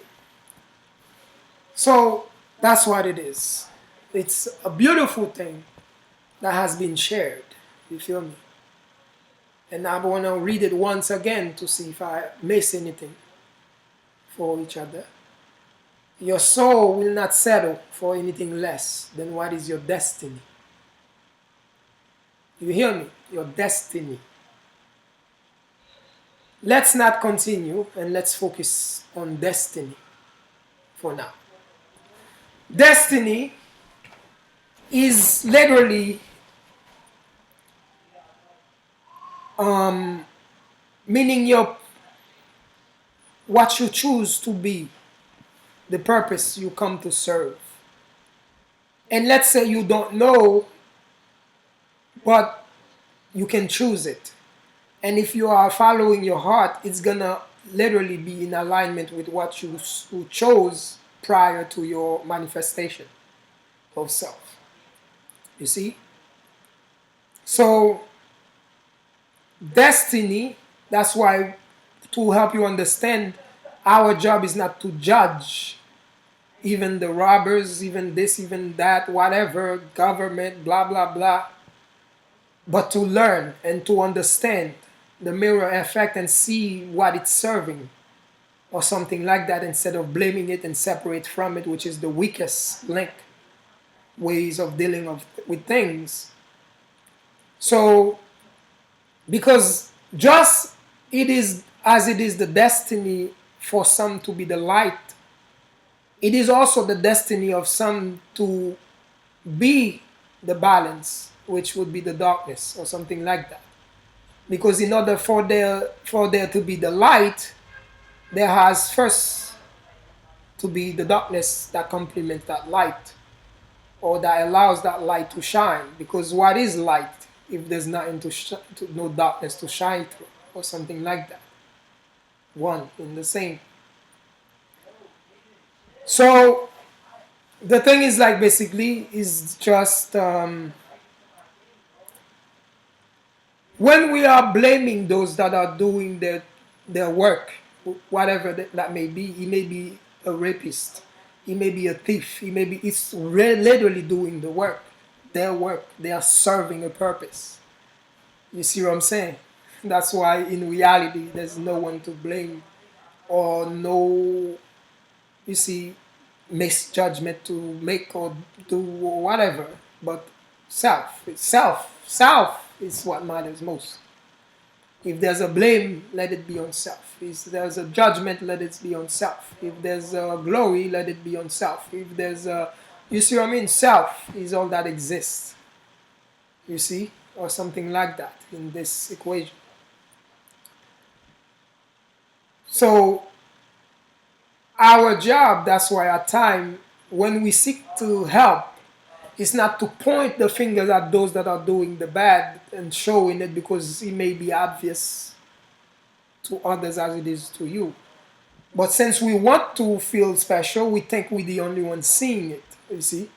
So that's what it is. It's a beautiful thing that has been shared. You feel me? And I want to read it once again to see if I miss anything for each other. Your soul will not settle for anything less than what is your destiny. You hear me? Your destiny. Let's not continue, and let's focus on destiny for now. Destiny is literally meaning what you choose to be, the purpose you come to serve. And let's say you don't know, but you can choose it. And if you are following your heart, it's gonna literally be in alignment with what you chose prior to your manifestation of self. You see? So, destiny, that's why, to help you understand Our job is not to judge even the robbers, even this, even that, whatever, government, blah, blah, blah, but to learn and to understand the mirror effect and see what it's serving or something like that, instead of blaming it and separate from it, which is the weakest link ways of dealing with things. So, because just it is as it is the destiny for some to be the light, it is also the destiny of some to be the balance, which would be the darkness or something like that. Because in order for there to be the light, there has first to be the darkness that complements that light, or that allows that light to shine. Because what is light if there's nothing no darkness to shine through, or something like that? One in the same. So the thing is, like, basically is just when we are blaming those that are doing their work, whatever that may be. He may be a rapist, he may be a thief, it's literally doing the work, their work. They are serving a purpose. You see what I'm saying? That's why in reality there's no one to blame, or no, you see, misjudgment to make or do or whatever, but self. It's self is what matters most. If there's a blame, let it be on self. If there's a judgment, let it be on self. If there's a glory, let it be on self. If there's a, you see what I mean? Self is all that exists. You see? Or something like that in this equation. So our job, that's why at time, when we seek to help, it's not to point the fingers at those that are doing the bad and showing it, because it may be obvious to others as it is to you. But since we want to feel special, we think we're the only ones seeing it, you see.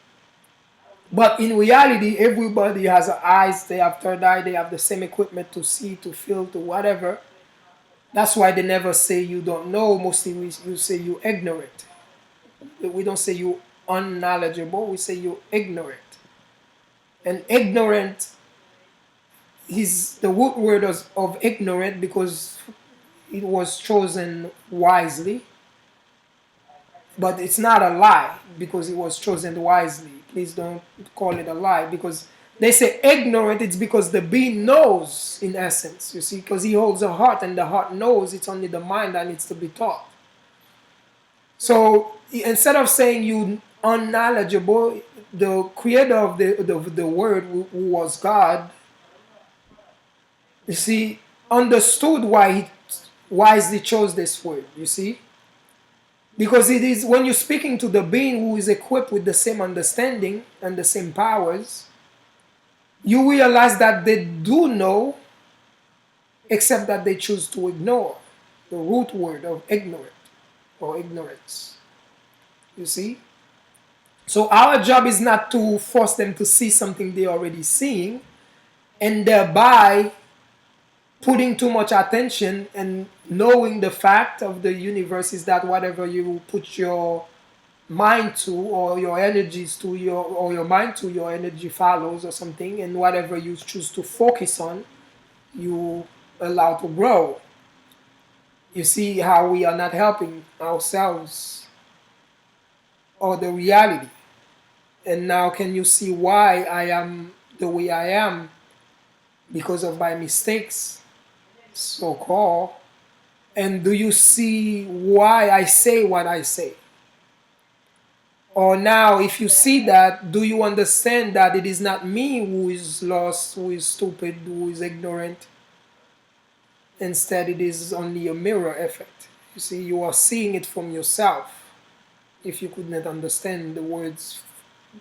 But in reality, everybody has eyes, they have third eye, they have the same equipment to see, to feel, to whatever. That's why they never say you don't know. Mostly you say you ignorant. We don't say you unknowledgeable, we say you ignorant. And ignorant is the root word of ignorant, because it was chosen wisely. But it's not a lie because it was chosen wisely. Please don't call it a lie, because they say ignorant, it's because the being knows in essence, you see, because he holds a heart and the heart knows. It's only the mind that needs to be taught. So instead of saying you unknowledgeable, the creator of the word, who was God, you see, understood why he wisely chose this word, you see. Because it is when you're speaking to the being who is equipped with the same understanding and the same powers, you realize that they do know, except that they choose to ignore the root word of ignorant or ignorance. You see? So our job is not to force them to see something they're already seeing, and thereby putting too much attention and knowing the fact of the universe is that whatever you put your mind to, or your energies to, your mind to, your energy follows or something, and whatever you choose to focus on, you allow to grow. You see how we are not helping ourselves or the reality. And now can you see why I am the way I am? Because of my mistakes, so-called. And do you see why I say what I say? Or now, if you see that, do you understand that it is not me who is lost, who is stupid, who is ignorant? Instead, it is only a mirror effect. You see, you are seeing it from yourself. If you could not understand the words,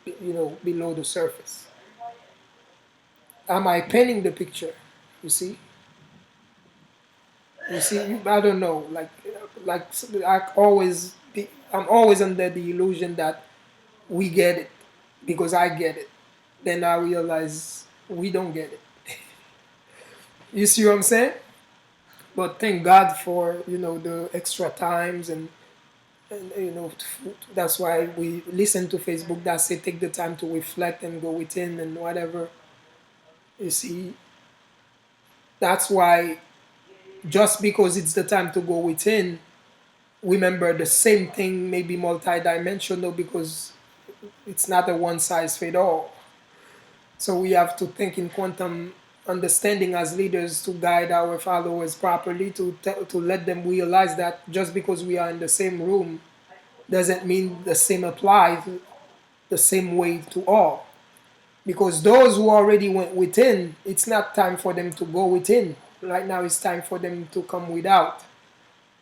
below the surface. Am I painting the picture? You see? You see, I don't know. I'm always under the illusion that we get it because I get it. Then I realize we don't get it. You see what I'm saying? But thank God for the extra times and that's why we listen to Facebook that say take the time to reflect and go within and whatever. You see, that's why just because it's the time to go within, remember the same thing may be multidimensional because it's not a one size fit all. So we have to think in quantum understanding as leaders to guide our followers properly, to let them realize that just because we are in the same room doesn't mean the same applies the same way to all. Because those who already went within, it's not time for them to go within. Right now, it's time for them to come without.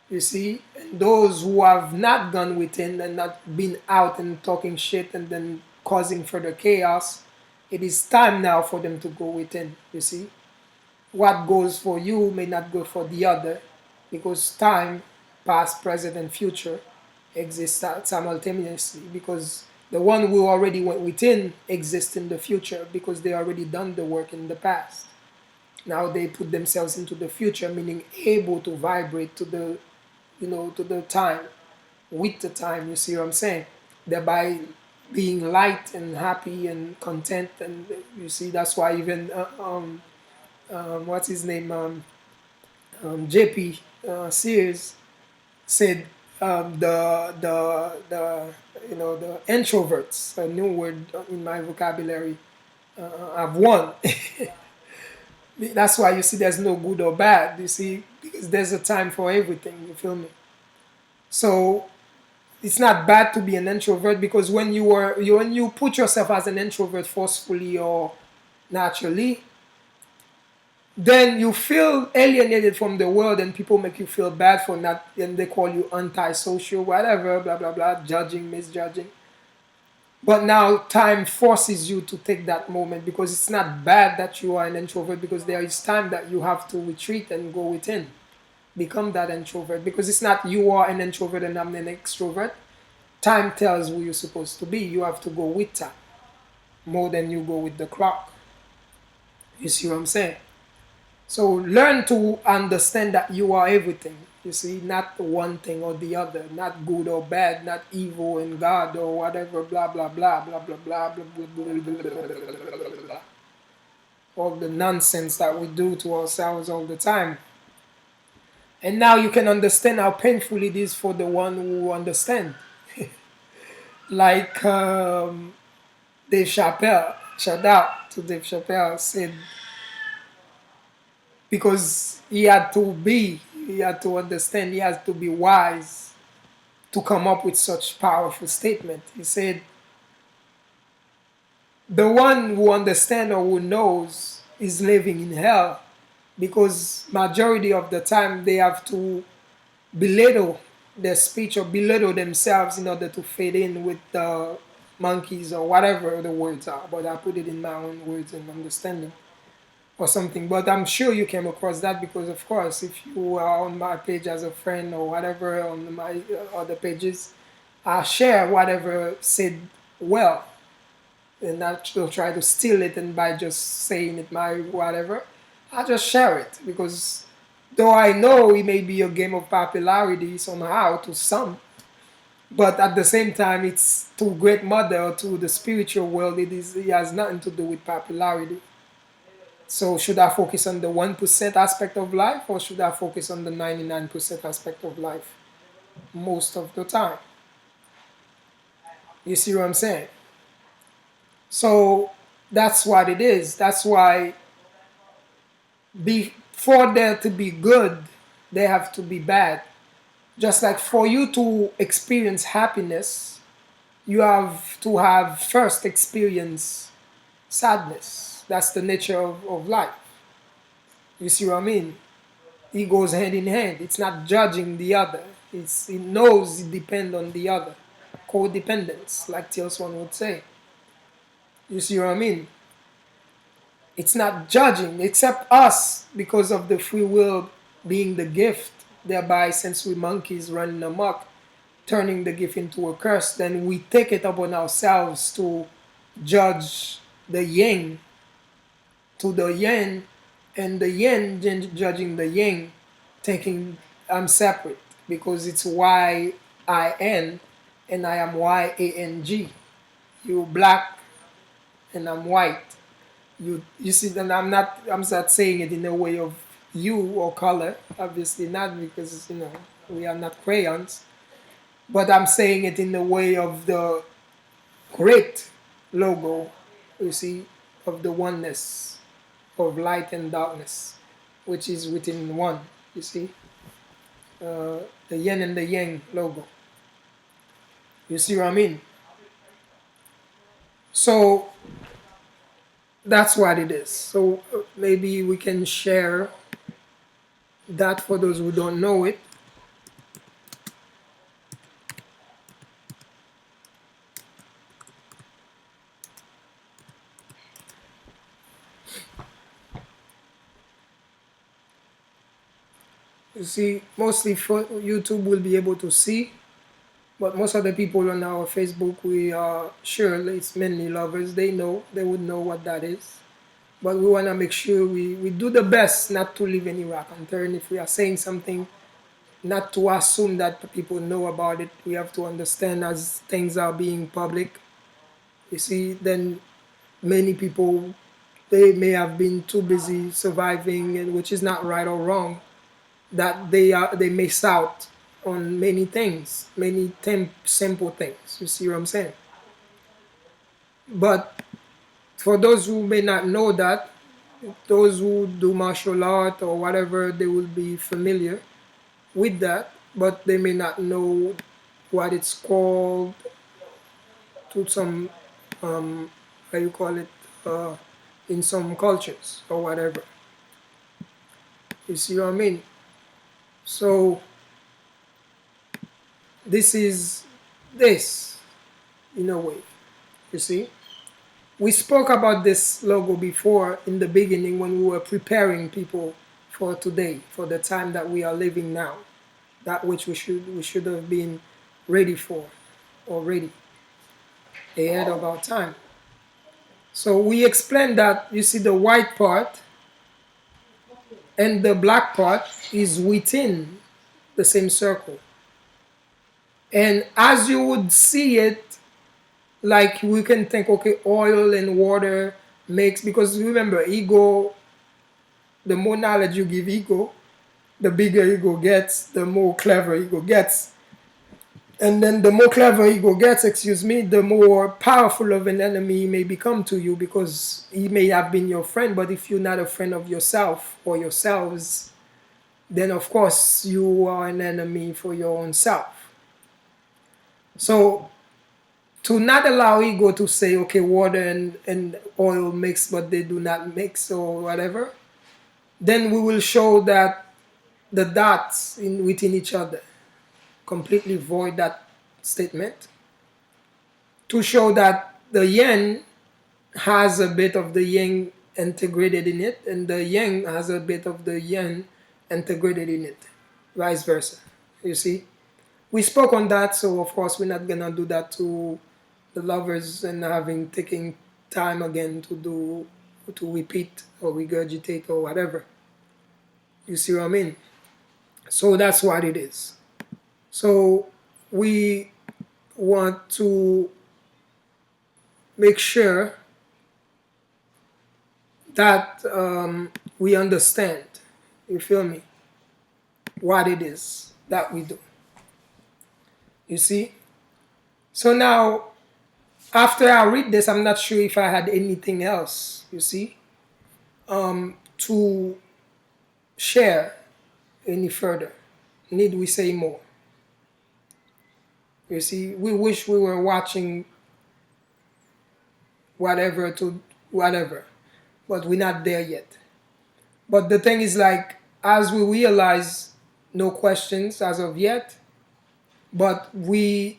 You see, and those who have not gone within and not been out and talking shit and then causing further chaos, it is time now for them to go within. You see, what goes for you may not go for the other, because time, past, present, and future exist simultaneously. Because the one who already went within exists in the future because they already done the work in the past. Now they put themselves into the future, meaning able to vibrate to the to the time, with the time. You see what I'm saying? Thereby being light and happy and content. And you see, that's why even what's his name, JP Sears said, the introverts, a new word in my vocabulary, have won. That's why you see there's no good or bad. You see, because there's a time for everything. You feel me? So it's not bad to be an introvert, because when you put yourself as an introvert forcefully or naturally, then you feel alienated from the world and people make you feel bad for not, and they call you antisocial, whatever, blah blah blah, judging, misjudging. But now time forces you to take that moment, because it's not bad that you are an introvert, because there is time that you have to retreat and go within, become that introvert, because it's not you are an introvert and I'm an extrovert. Time tells who you're supposed to be. You have to go with time more than you go with the clock. You see what I'm saying? So learn to understand that you are everything. You see, not one thing or the other, not good or bad, not evil and God or whatever, blah blah blah blah blah blah blah blah blah blah blah blah. All the nonsense that we do to ourselves all the time. And now you can understand how painful it is for the one who understand. Like Dave Chappelle, shout out to Dave Chappelle, said, because he had to understand, he had to be wise to come up with such powerful statement. He said, the one who understands or who knows is living in hell, because majority of the time they have to belittle their speech or belittle themselves in order to fit in with the monkeys or whatever the words are. But I put it in my own words and understanding or something. But I'm sure you came across that, because of course if you are on my page as a friend or whatever on my other pages, I share whatever said well, and not to try to steal it, and by just saying it my whatever, I just share it, because though I know it may be a game of popularity somehow to some, but at the same time, it's to Great Mother or to the spiritual world. It has nothing to do with popularity. So should I focus on the 1% aspect of life, or should I focus on the 99% aspect of life most of the time? You see what I'm saying? So that's what it is. That's why for there to be good, they have to be bad. Just like for you to experience happiness, you have to have first experience sadness. That's the nature of life. You see what I mean? It goes hand in hand. It's not judging the other. It knows it depends on the other. Codependence, like Tilson would say. You see what I mean? It's not judging, except us, because of the free will being the gift, thereby since we monkeys running amok, turning the gift into a curse, then we take it upon ourselves to judge the yin to the yin, and the yin judging the yin, thinking I'm separate because it's Y-I-N and I am Y-A-N-G. You black and I'm white. You see, then I'm not saying it in a way of you or color, obviously not, because we are not crayons, but I'm saying it in the way of the great logo, you see, of the oneness of light and darkness, which is within one, you see, the yin and the yang logo. You see what I mean? So that's what it is. So maybe we can share that for those who don't know it. You see, mostly for YouTube will be able to see, but most of the people on our Facebook, we are sure it's mainly lovers. They would know what that is. But we want to make sure we do the best not to leave any rock unturned. If we are saying something, not to assume that the people know about it. We have to understand as things are being public. You see, then many people, they may have been too busy surviving, and which is not right or wrong, that they miss out on many things, many simple things. You see what I'm saying? But for those who may not know that, those who do martial art or whatever, they will be familiar with that, but they may not know what it's called to some, how you call it, in some cultures or whatever. You see what I mean? So this is this, in a way, you see? We spoke about this logo before in the beginning when we were preparing people for today, for the time that we are living now, that which we should have been ready for already, ahead of our time. So we explained that, you see, the white part and the black part is within the same circle. And as you would see it, like we can think, okay, oil and water makes, because remember, ego, the more knowledge you give ego, the bigger ego gets, the more clever ego gets. And then the more clever ego gets, the more powerful of an enemy he may become to you, because he may have been your friend, but if you're not a friend of yourself or yourselves, then of course you are an enemy for your own self. So to not allow ego to say, okay, water and oil mix, but they do not mix or whatever, then we will show that the dots within each other completely void that statement, to show that the yin has a bit of the yang integrated in it, and the yang has a bit of the yin integrated in it, vice versa. You see? We spoke on that, so of course we're not gonna do that to the lovers and taking time again to repeat or regurgitate or whatever. You see what I mean? So that's what it is. So we want to make sure that we understand, you feel me, what it is that we do. You see? So now, after I read this, I'm not sure if I had anything else, you see, to share any further. Need we say more? You see, we wish we were watching whatever, but we're not there yet. But the thing is, like, as we realize, no questions as of yet, but we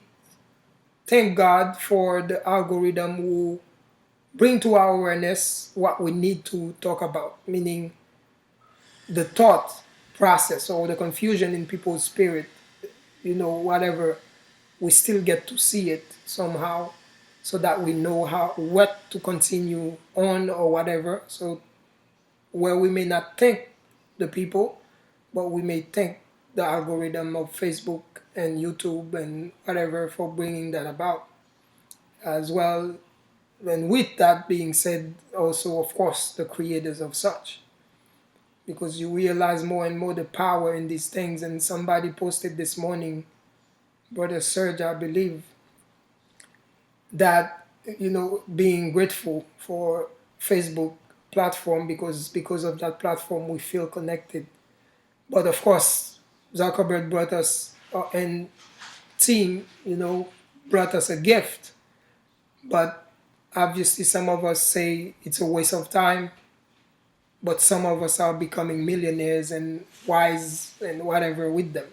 thank God for the algorithm who bring to our awareness what we need to talk about, meaning the thought process or the confusion in people's spirit, whatever, we still get to see it somehow, so that we know what to continue on or whatever. So where we may not thank the people, but we may thank the algorithm of Facebook and YouTube and whatever for bringing that about as well. And with that being said, also, of course, the creators of such, because you realize more and more the power in these things. And somebody posted this morning, Brother Serge, I believe, that, being grateful for Facebook platform, because of that platform we feel connected. But of course, Zuckerberg brought us and team, brought us a gift. But obviously, some of us say it's a waste of time. But some of us are becoming millionaires and wise and whatever with them.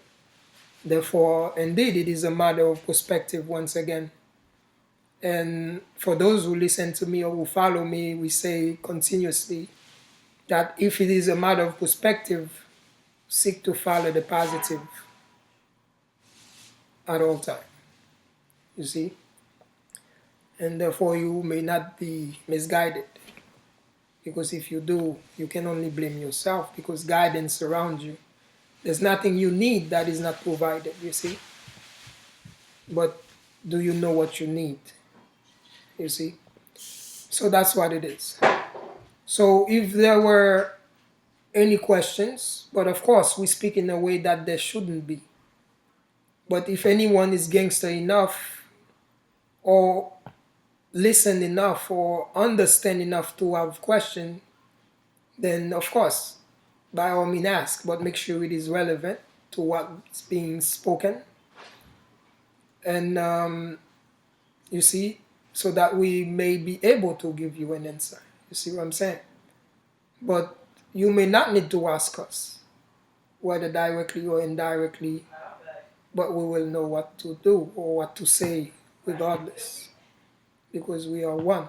Therefore, indeed, it is a matter of perspective once again. And for those who listen to me or who follow me, we say continuously that if it is a matter of perspective, seek to follow the positive at all times. You see? And therefore, you may not be misguided. Because if you do, you can only blame yourself, because guidance surrounds you. There's nothing you need that is not provided, you see? But do you know what you need? You see? So that's what it is. So if there were any questions, but of course we speak in a way that there shouldn't be. But if anyone is gangster enough or listen enough or understand enough to have question, then of course, by all means ask, but make sure it is relevant to what's being spoken. And you see, so that we may be able to give you an answer. You see what I'm saying? But you may not need to ask us, whether directly or indirectly, but we will know what to do or what to say regardless, because we are one.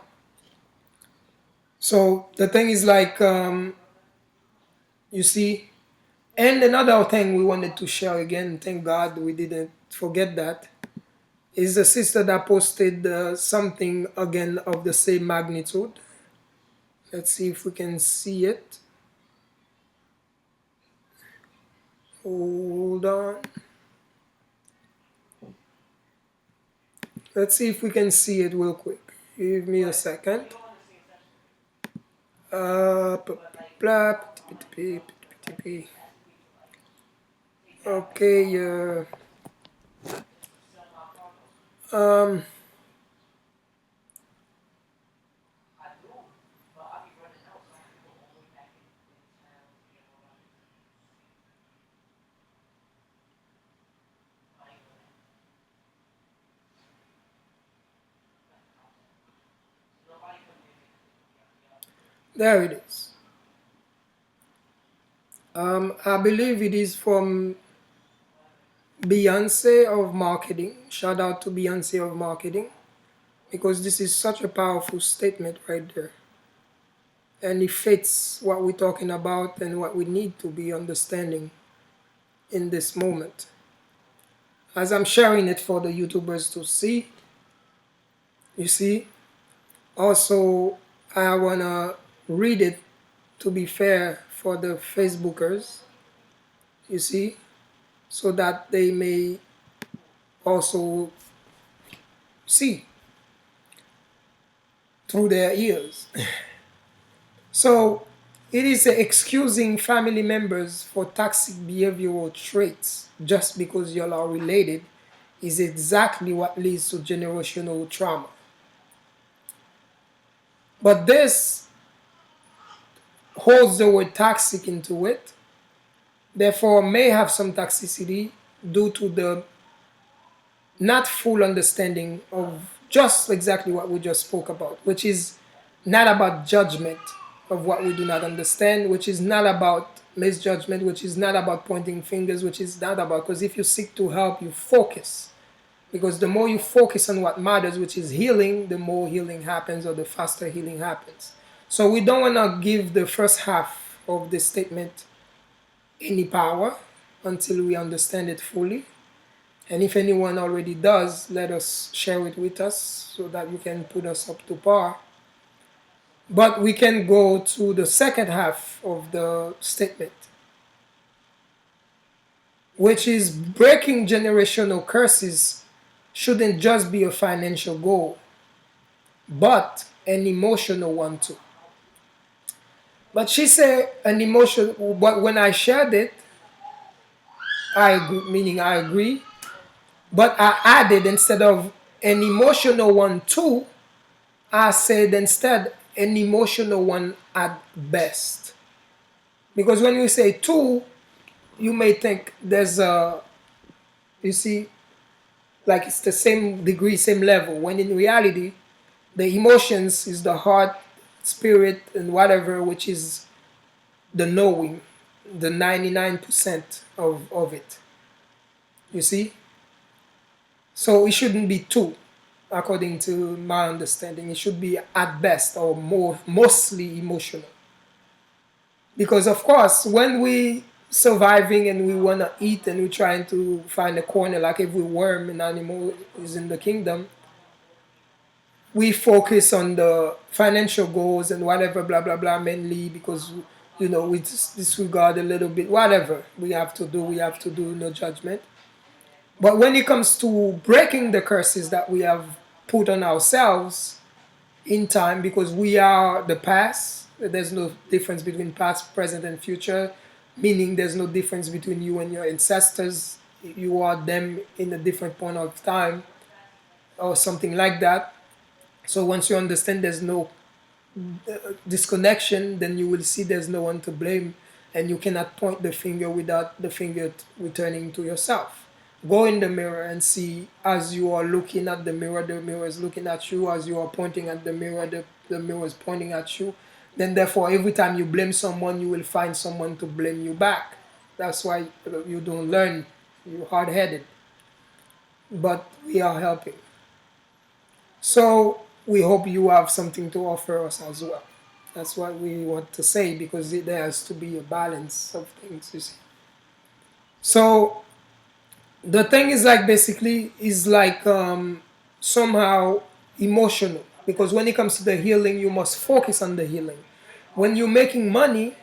So the thing is like, you see, and another thing we wanted to share again, thank God we didn't forget that, is the sister that posted something again of the same magnitude. Let's see if we can see it. Hold on. Let's see if we can see it real quick. Give me a second. Okay. There it is. I believe it is from Beyonce of marketing. Shout out to Beyonce of marketing, because this is such a powerful statement right there. And it fits what we're talking about and what we need to be understanding in this moment. As I'm sharing it for the YouTubers to see, you see, also I wanna read it, to be fair, for the Facebookers, you see, so that they may also see through their ears. So it is excusing family members for toxic behavioral traits just because y'all are related is exactly what leads to generational trauma. But this holds the word toxic into it, therefore may have some toxicity due to the not full understanding of just exactly what we just spoke about, which is not about judgment of what we do not understand, which is not about misjudgment, which is not about pointing fingers, which is not about, because if you seek to help, you focus. Because the more you focus on what matters, which is healing, the more healing happens, or the faster healing happens. So we don't want to give the first half of this statement any power until we understand it fully. And if anyone already does, let us share it with us so that you can put us up to par. But we can go to the second half of the statement. which is breaking generational curses shouldn't just be a financial goal, but an emotional one too. But she said an emotion, but when I shared it, I agree, meaning I agree, but I added instead of an emotional one too, I said instead an emotional one at best. Because when you say two, you may think there's a, you see, like it's the same degree, same level, when in reality, the emotions is the heart, spirit, and whatever, which is the knowing, the 99% of it. You see? So it shouldn't be two, according to my understanding. It should be at best or mostly emotional. Because of course, when we surviving and we wanna eat and we're trying to find a corner, like every worm and animal is in the kingdom, we focus on the financial goals and whatever, blah blah blah, mainly because we just disregard a little bit whatever we have to do, no judgment. But when it comes to breaking the curses that we have put on ourselves in time, because we are the past, there's no difference between past, present, and future, meaning there's no difference between you and your ancestors. You are them in a different point of time or something like that. So once you understand there's no disconnection, then you will see there's no one to blame, and you cannot point the finger without the finger returning to yourself. Go in the mirror and see, as you are looking at the mirror is looking at you. As you are pointing at the mirror is pointing at you. Then therefore, every time you blame someone, you will find someone to blame you back. That's why you don't learn. You're hard-headed. But we are helping. So we hope you have something to offer us as well. That's what we want to say, because there has to be a balance of things, you see. So the thing is like basically is like somehow emotional, because when it comes to the healing, you must focus on the healing. When you're making money,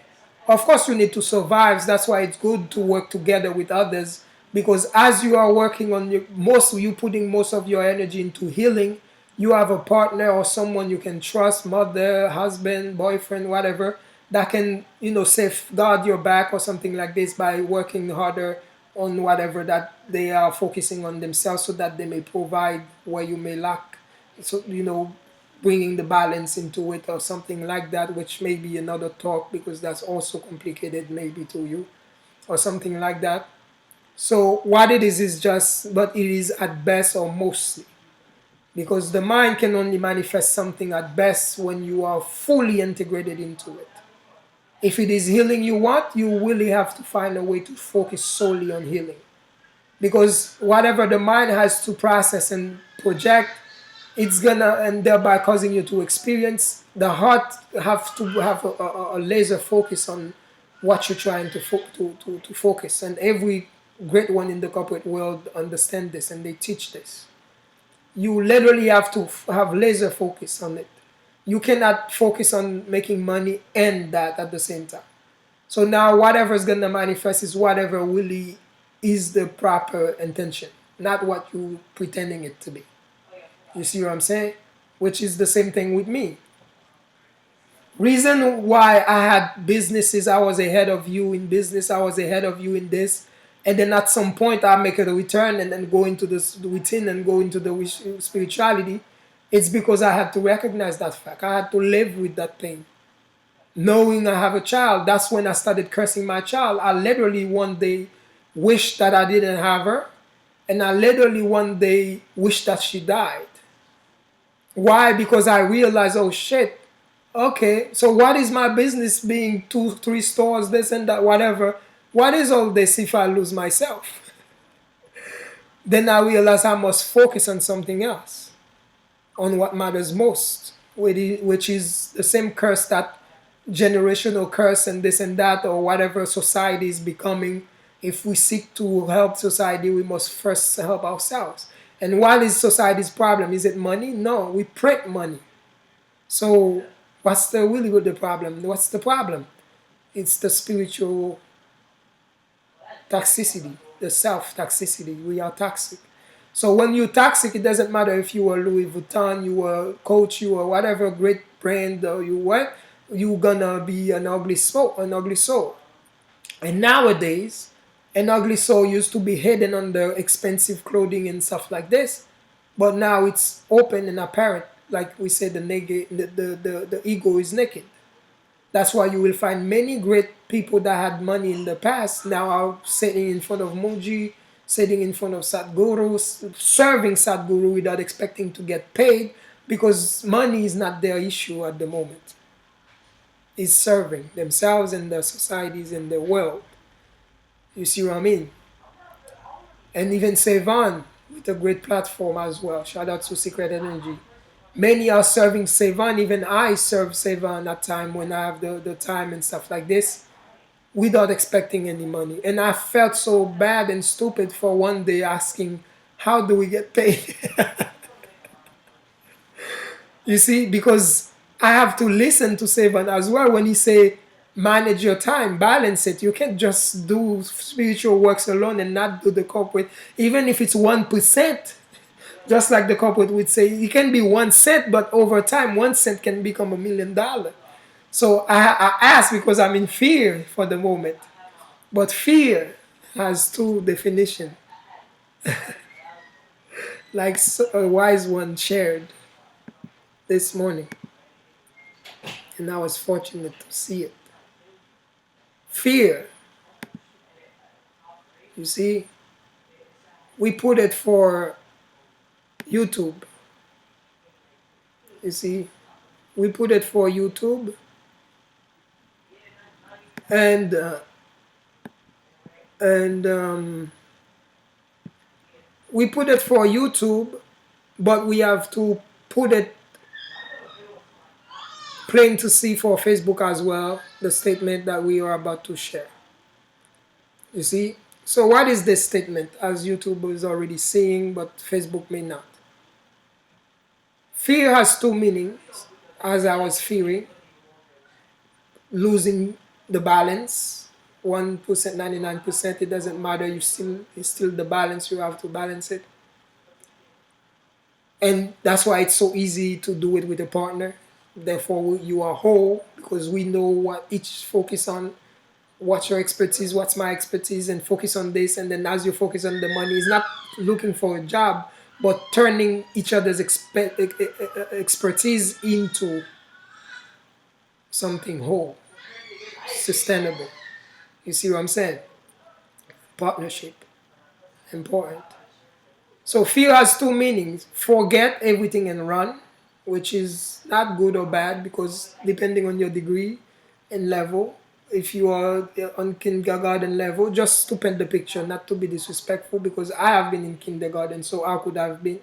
of course you need to survive. That's why it's good to work together with others, because as you are working on you putting most of your energy into healing, you have a partner or someone you can trust, mother, husband, boyfriend, whatever, that can safeguard your back or something like this by working harder on whatever that they are focusing on themselves, so that they may provide where you may lack. So bringing the balance into it or something like that, which may be another talk, because that's also complicated maybe to you or something like that. So what it is just, but it is at best or mostly, because the mind can only manifest something at best when you are fully integrated into it. If it is healing you want, you really have to find a way to focus solely on healing. Because whatever the mind has to process and project, it's gonna, and thereby causing you to experience, the heart have to have a laser focus on what you're trying to focus. And every great one in the corporate world understand this, and they teach this. You literally have to have laser focus on it. You cannot focus on making money and that at the same time. So now whatever is going to manifest is whatever really is the proper intention, not what you pretending it to be. You see what I'm saying? Which is the same thing with me. Reason why I had businesses, I was ahead of you in business, I was ahead of you in this, and then at some point I make a return and then go into this routine and go into the spirituality. It's because I had to recognize that fact. I had to live with that pain. Knowing I have a child, that's when I started cursing my child. I literally one day wished that I didn't have her, and I literally one day wished that she died. Why? Because I realized, oh shit, okay, so what is my business being 2-3 stores, this and that, whatever? What is all this if I lose myself? Then I realized I must focus on something else, on what matters most, which is the same curse, that generational curse and this and that, or whatever society is becoming. If we seek to help society, we must first help ourselves. And what is society's problem? Is it money? No, we print money. So what's the really with the problem? What's the problem? It's the spiritual toxicity. the self toxicity. We are toxic. So when you're toxic, it doesn't matter if you are Louis Vuitton, you are Coach, you are whatever great brand you what, you're gonna be an ugly soul, an ugly soul. And nowadays, an ugly soul used to be hidden under expensive clothing and stuff like this, but now it's open and apparent. Like we said, the ego is naked. That's why you will find many great people that had money in the past now are sitting in front of Muji, sitting in front of Sadhguru, serving Sadhguru without expecting to get paid because money is not their issue at the moment. It's serving themselves and their societies and the world. You see what I mean? And even Sevan with a great platform as well. Shout out to Secret Energy. Many are serving Sevan. Even I serve Sevan at time when I have the time and stuff like this without expecting any money. And I felt so bad and stupid for one day asking, how do we get paid? You see, because I have to listen to Sevan as well when he say, manage your time, balance it. You can't just do spiritual works alone and not do the corporate, even if it's 1%. Just like the corporate would say, it can be 1 cent, but over time, 1 cent can become $1 million. So I ask because I'm in fear for the moment. But fear has two definitions. Like a wise one shared this morning. And I was fortunate to see it. Fear. You see, we put it for YouTube. You see, we put it for YouTube, and we put it for YouTube, but we have to put it plain to see for Facebook as well, the statement that we are about to share. You see? So what is this statement, as YouTube is already saying, but Facebook may not? Fear has two meanings, as I was fearing. Losing the balance, 1%, 99%, it doesn't matter, it's still the balance, you have to balance it. And that's why it's so easy to do it with a partner. Therefore, you are whole, because we know what each focus on. What's your expertise, what's my expertise, and focus on this. And then as you focus on the money, it's not looking for a job, but turning each other's expertise into something whole, sustainable. You see what I'm saying? Partnership, important. So fear has two meanings. Forget everything and run, which is not good or bad, because depending on your degree and level, if you are on kindergarten level, just to paint the picture, not to be disrespectful, because I have been in kindergarten, so I could have been.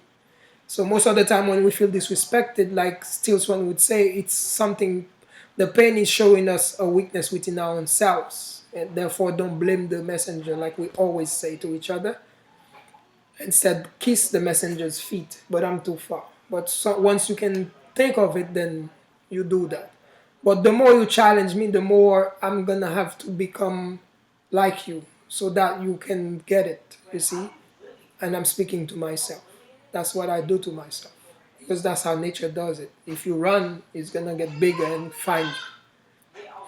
So most of the time when we feel disrespected, like Stills one would say, it's something, the pain is showing us a weakness within our own selves. And therefore don't blame the messenger, like we always say to each other. Instead, kiss the messenger's feet, but I'm too far. But so, once you can think of it, then you do that. But the more you challenge me, the more I'm going to have to become like you so that you can get it, you see? And I'm speaking to myself. That's what I do to myself, because that's how nature does it. If you run, it's going to get bigger and find you.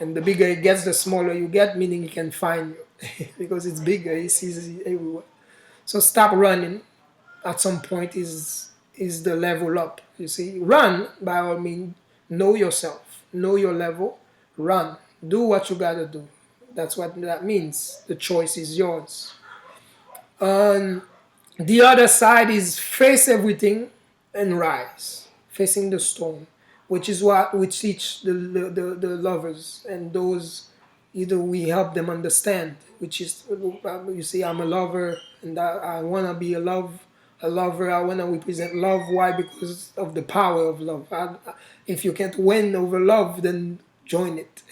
And the bigger it gets, the smaller you get, meaning it can find you. Because it's bigger, it sees it everywhere. So stop running. At some point is the level up, you see? Run, by all means, know yourself. Know your level, run, do what you gotta do. That's what that means. The choice is yours. The other side is face everything and rise, facing the storm, which is what we teach the lovers and those. Either we help them understand, which is, you see, I'm a lover and I wanna be a lover. I want to represent love. Why? Because of the power of love. If you can't win over love, then join it.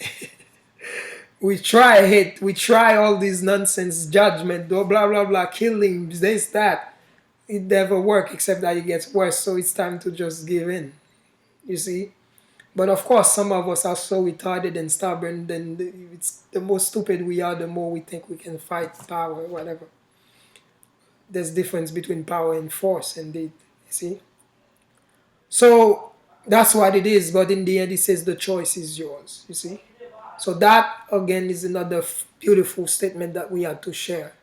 We try hate. We try all this nonsense, judgment, blah, blah, blah, killing, this, that. It never works, except that it gets worse. So it's time to just give in. You see? But of course, some of us are so retarded and stubborn. Then it's the more stupid we are, the more we think we can fight power, whatever. there's difference between power and force, indeed. You see? So that's what it is. But in the end, it says the choice is yours. You see? So that again is another beautiful statement that we had to share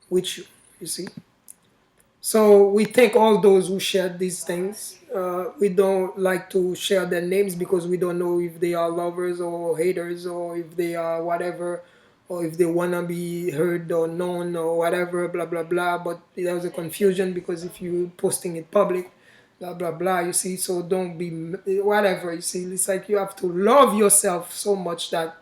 with you. You see? So we thank all those who shared these things. We don't like to share their names because we don't know if they are lovers or haters or if they are whatever or if they wanna be heard or known or whatever, blah blah blah. But there was a confusion because if you posting it public, blah blah blah. You see, so don't be whatever. You see, it's like you have to love yourself so much that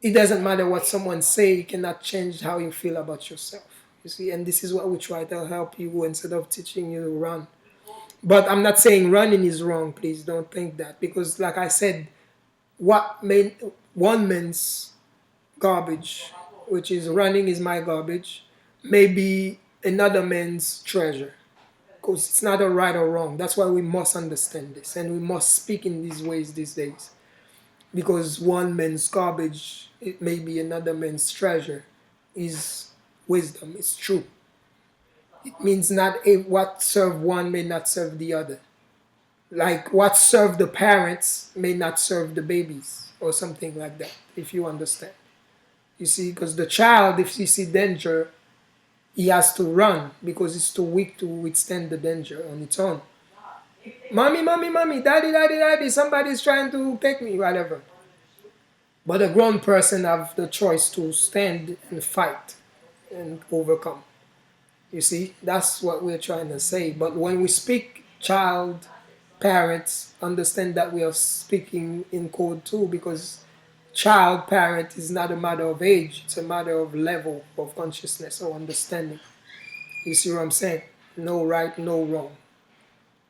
it doesn't matter what someone say, it cannot change how you feel about yourself. You see, and this is what we try to help you instead of teaching you to run. But I'm not saying running is wrong, please don't think that. Because like I said, what made one man's garbage, which is running is my garbage, may be another man's treasure. Because it's not a right or wrong. That's why we must understand this and we must speak in these ways these days. Because one man's garbage, it may be another man's treasure, is wisdom, it's true. It means not what serve one may not serve the other. Like what serve the parents may not serve the babies or something like that, if you understand. You see, because the child, if he see danger, he has to run because it's too weak to withstand the danger on its own. Mommy, mommy, mommy, daddy, daddy, daddy, somebody's trying to take me, whatever. But a grown person have the choice to stand and fight and overcome. You see, that's what we're trying to say. But when we speak child, parents, understand that we are speaking in code too, because child, parent is not a matter of age, it's a matter of level of consciousness or understanding. You see what I'm saying? No right, no wrong.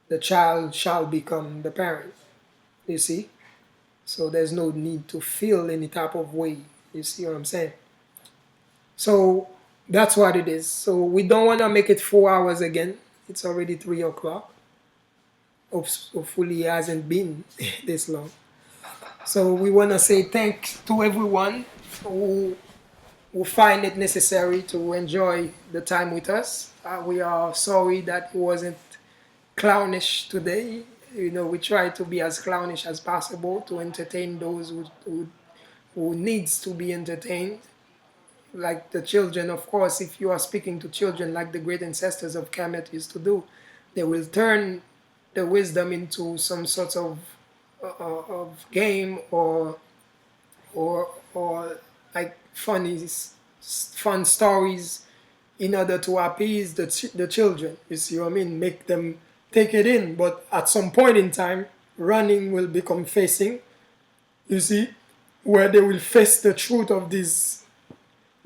The child shall become the parent. You see? So there's no need to feel any type of way. You see what I'm saying? So that's what it is. So we don't want to make it 4 hours again. It's already 3 o'clock. Hopefully it hasn't been this long. So we want to say thanks to everyone who find it necessary to enjoy the time with us. We are sorry that it wasn't clownish today. You know, we try to be as clownish as possible to entertain those who needs to be entertained. Like the children, of course, if you are speaking to children like the great ancestors of Kemet used to do, they will turn the wisdom into some sort of game or like fun stories in order to appease the children. You see what I mean? Make them take it in. But at some point in time, running will become facing. You see, where they will face the truth of these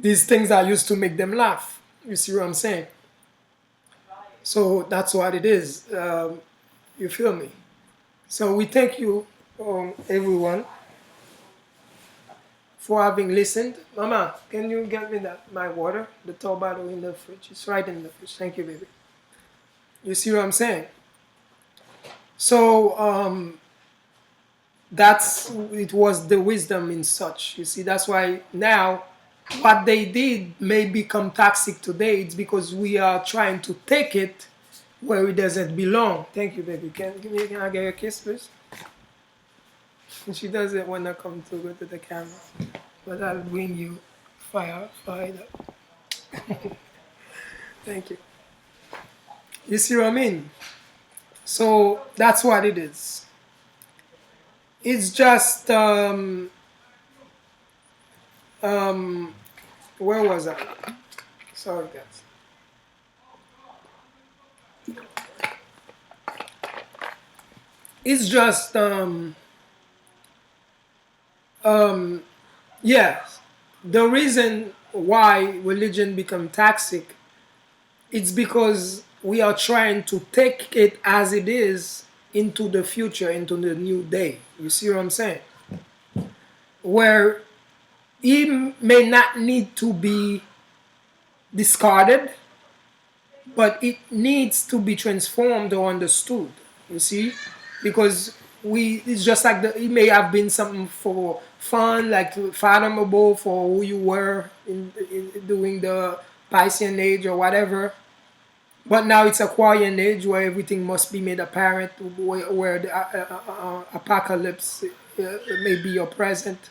things that used to make them laugh. You see what I'm saying? So that's what it is. You feel me? So we thank you, everyone, for having listened. Mama, can you get me my water? The tall bottle in the fridge. It's right in the fridge. Thank you, baby. You see what I'm saying? So it was the wisdom in such. You see, that's why now what they did may become toxic today. It's because we are trying to take it where it doesn't belong. Thank you, baby. Can I get a kiss, please? She doesn't want to come to go to the camera, but I'll bring you fire. Thank you. You see what I mean? So that's what it is. It's just where was I? Sorry, guys. It's just yeah, the reason why religion become toxic, it's because we are trying to take it as it is into the future, into the new day. You see what I'm saying? Where it may not need to be discarded, but it needs to be transformed or understood. You see? Because it's just like it may have been something for fun, like fathomable for who you were in doing the Piscean age or whatever. But now it's Aquarian age where everything must be made apparent, where the apocalypse may be your present,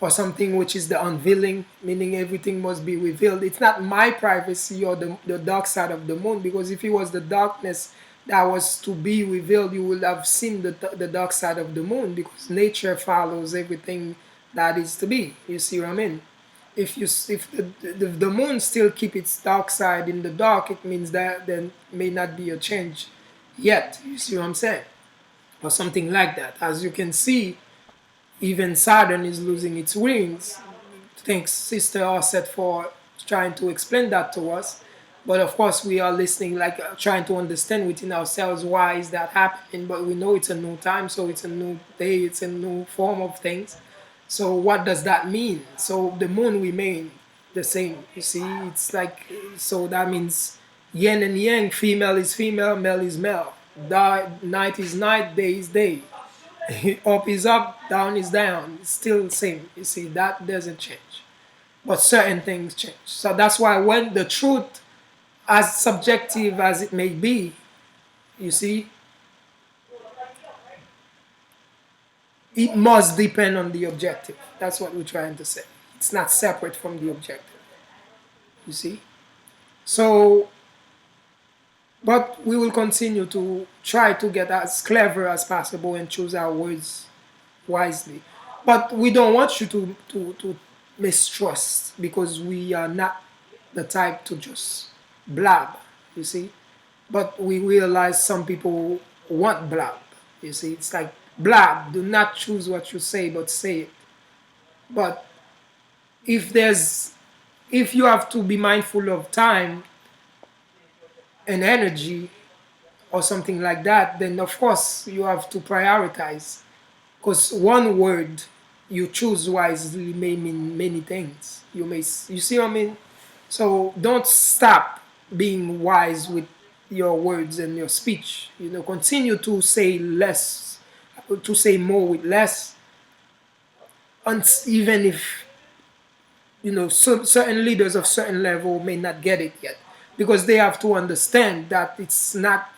or something which is the unveiling, meaning everything must be revealed. It's not my privacy or the dark side of the moon, because if it was the darkness that was to be revealed, you would have seen the dark side of the moon, because nature follows everything that is to be. You see what I mean? If the moon still keep its dark side in the dark, it means that there may not be a change yet. You see what I'm saying? Or something like that. As you can see, even Saturn is losing its rings. Thanks, Sister Osset, for trying to explain that to us. But of course, we are listening, like trying to understand within ourselves why is that happening. But we know it's a new time, so it's a new day, it's a new form of things. So what does that mean? So the moon remain the same. You see, it's like, so that means yin and yang, female is female, male is male. Night is night, day is day. Up is up, down is down. It's still the same. You see, that doesn't change. But certain things change. So that's why when the truth, as subjective as it may be, you see, it must depend on the objective. That's what we're trying to say. It's not separate from the objective. You see? So, but we will continue to try to get as clever as possible and choose our words wisely. But we don't want you to mistrust, because we are not the type to just blab, you see? But we realize some people want blab, you see? It's like, blab, do not choose what you say, but say it. But if you have to be mindful of time and energy or something like that, then of course you have to prioritize, because one word you choose wisely may mean many things. You see what I mean? So don't stop being wise with your words and your speech. Continue to say less, to say more with less, and even if certain leaders of certain level may not get it yet, because they have to understand that it's not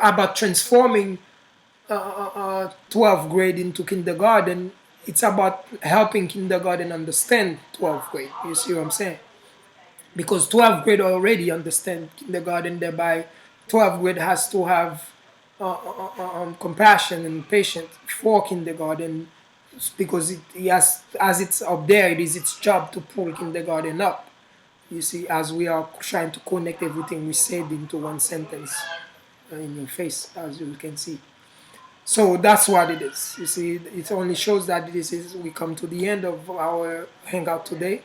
about transforming 12th grade into kindergarten. It's about helping kindergarten understand 12th grade. You see what I'm saying? Because 12th grade already understand kindergarten, thereby 12th grade has to have compassion and patience for kindergarten, because as it's up there, it is its job to pull kindergarten up. You see, as we are trying to connect everything we said into one sentence in your face, as you can see. So that's what it is. You see, it only shows that we come to the end of our hangout today.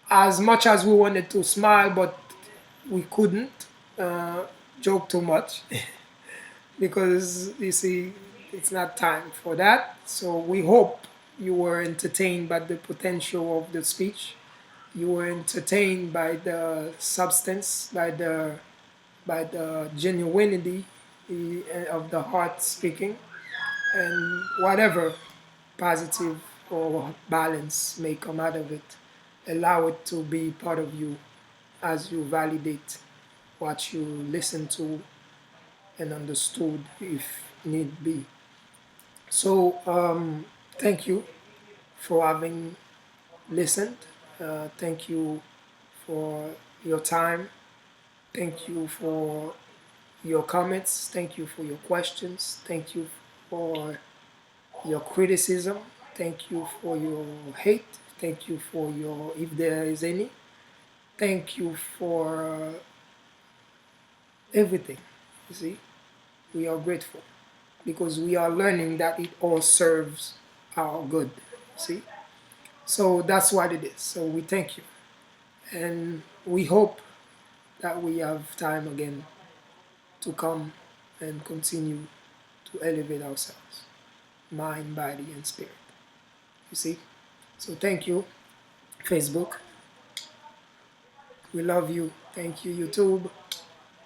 As much as we wanted to smile, but we couldn't joke too much because you see, it's not time for that. So we hope you were entertained by the potential of the speech. You were entertained by the substance, by the genuinity of the heart speaking, and whatever positive or balance may come out of it, allow it to be part of you as you validate what you listen to and understood if need be. So thank you for having listened. Thank you for your time. Thank you for your comments. Thank you for your questions. Thank you for your criticism. Thank you for your hate. Thank you for your, if there is any. Thank you for everything. You see, we are grateful because we are learning that it all serves our good. See, so that's what it is. So we thank you, and we hope that we have time again to come and continue to elevate ourselves, mind, body, and spirit. You see? So thank you, Facebook. We love you. Thank you, YouTube.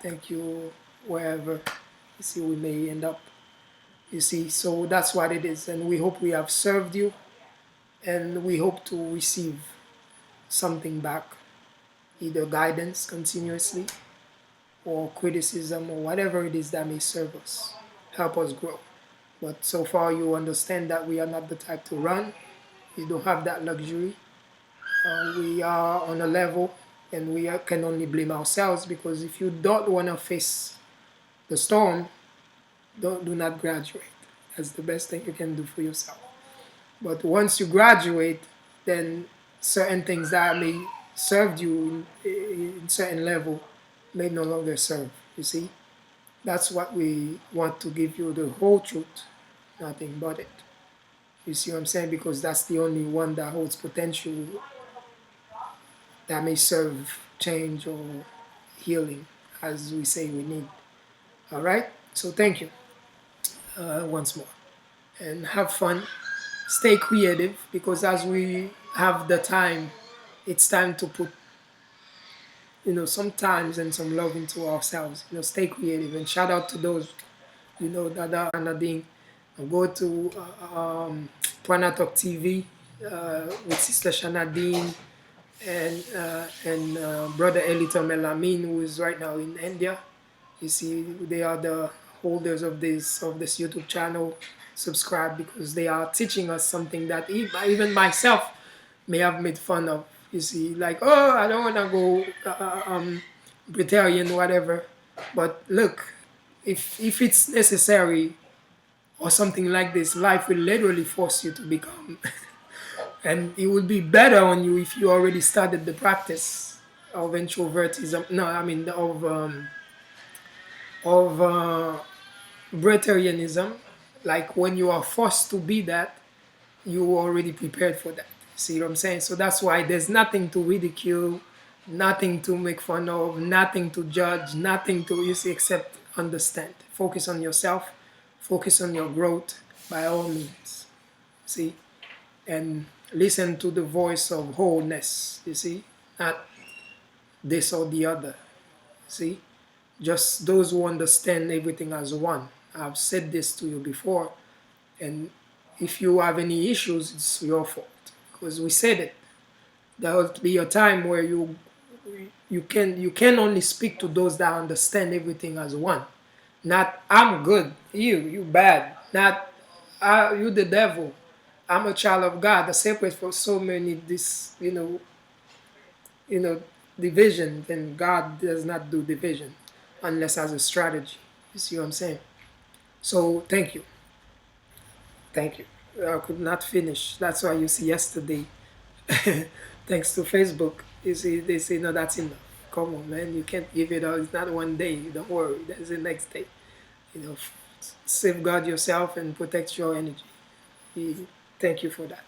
Thank you, wherever you see we may end up. You see, so that's what it is. And we hope we have served you, and we hope to receive something back either guidance continuously or criticism or whatever it is that may serve us, help us grow. But so far, you understand that we are not the type to run. We don't have that luxury. We are on a level, and can only blame ourselves, because if you don't want to face the storm, do not graduate. That's the best thing you can do for yourself. But once you graduate, then certain things that may served you in certain level may no longer serve. You see, that's what we want to give you, the whole truth, nothing but it. You see what I'm saying? Because that's the only one that holds potential that may serve change or healing, as we say we need. All right? So thank you once more. And have fun. Stay creative, because as we have the time, it's time to put, some times and some love into ourselves. Stay creative. And shout out to those, that are Nadine. Go to Pwana Talk TV with Sister Shanadine and Brother Elito Melamin, who is right now in India. You see, they are the holders of this YouTube channel. Subscribe, because they are teaching us something that even myself may have made fun of. You see, like, oh, I don't want to go Breatharian, whatever. But look, if it's necessary or something like this, life will literally force you to become. And it would be better on you if you already started the practice of introvertism. No, I mean of Breatharianism. Like, when you are forced to be that, you already prepared for that. See what I'm saying? So that's why there's nothing to ridicule, nothing to make fun of, nothing to judge, nothing to, except understand. Focus on yourself, focus on your growth by all means. See? And listen to the voice of wholeness, you see? Not this or the other. See? Just those who understand everything as one. I've said this to you before, and if you have any issues, it's your fault, because we said it. There will be a time where you can only speak to those that understand everything as one. Not, I'm good, you bad. Not, you the devil, I'm a child of God. The separate for so many this division. Then God does not do division unless as a strategy. You see what I'm saying? So thank you. Thank you. I could not finish. That's why you see yesterday, thanks to Facebook, you see, they say, no, that's enough. Come on, man. You can't give it all. It's not one day. Don't worry. There's the next day. Safeguard yourself and protect your energy. Thank you for that.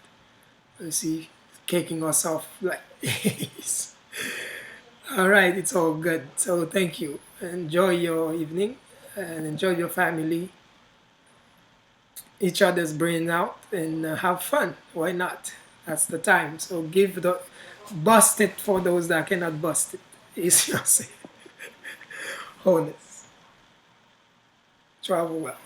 You see, kicking us off like this. All right. It's all good. So thank you. Enjoy your evening and enjoy your family. Each other's brain out and have fun. Why not? That's the time. So bust it for those that cannot bust it. Is your saying? Wholeness. Travel well.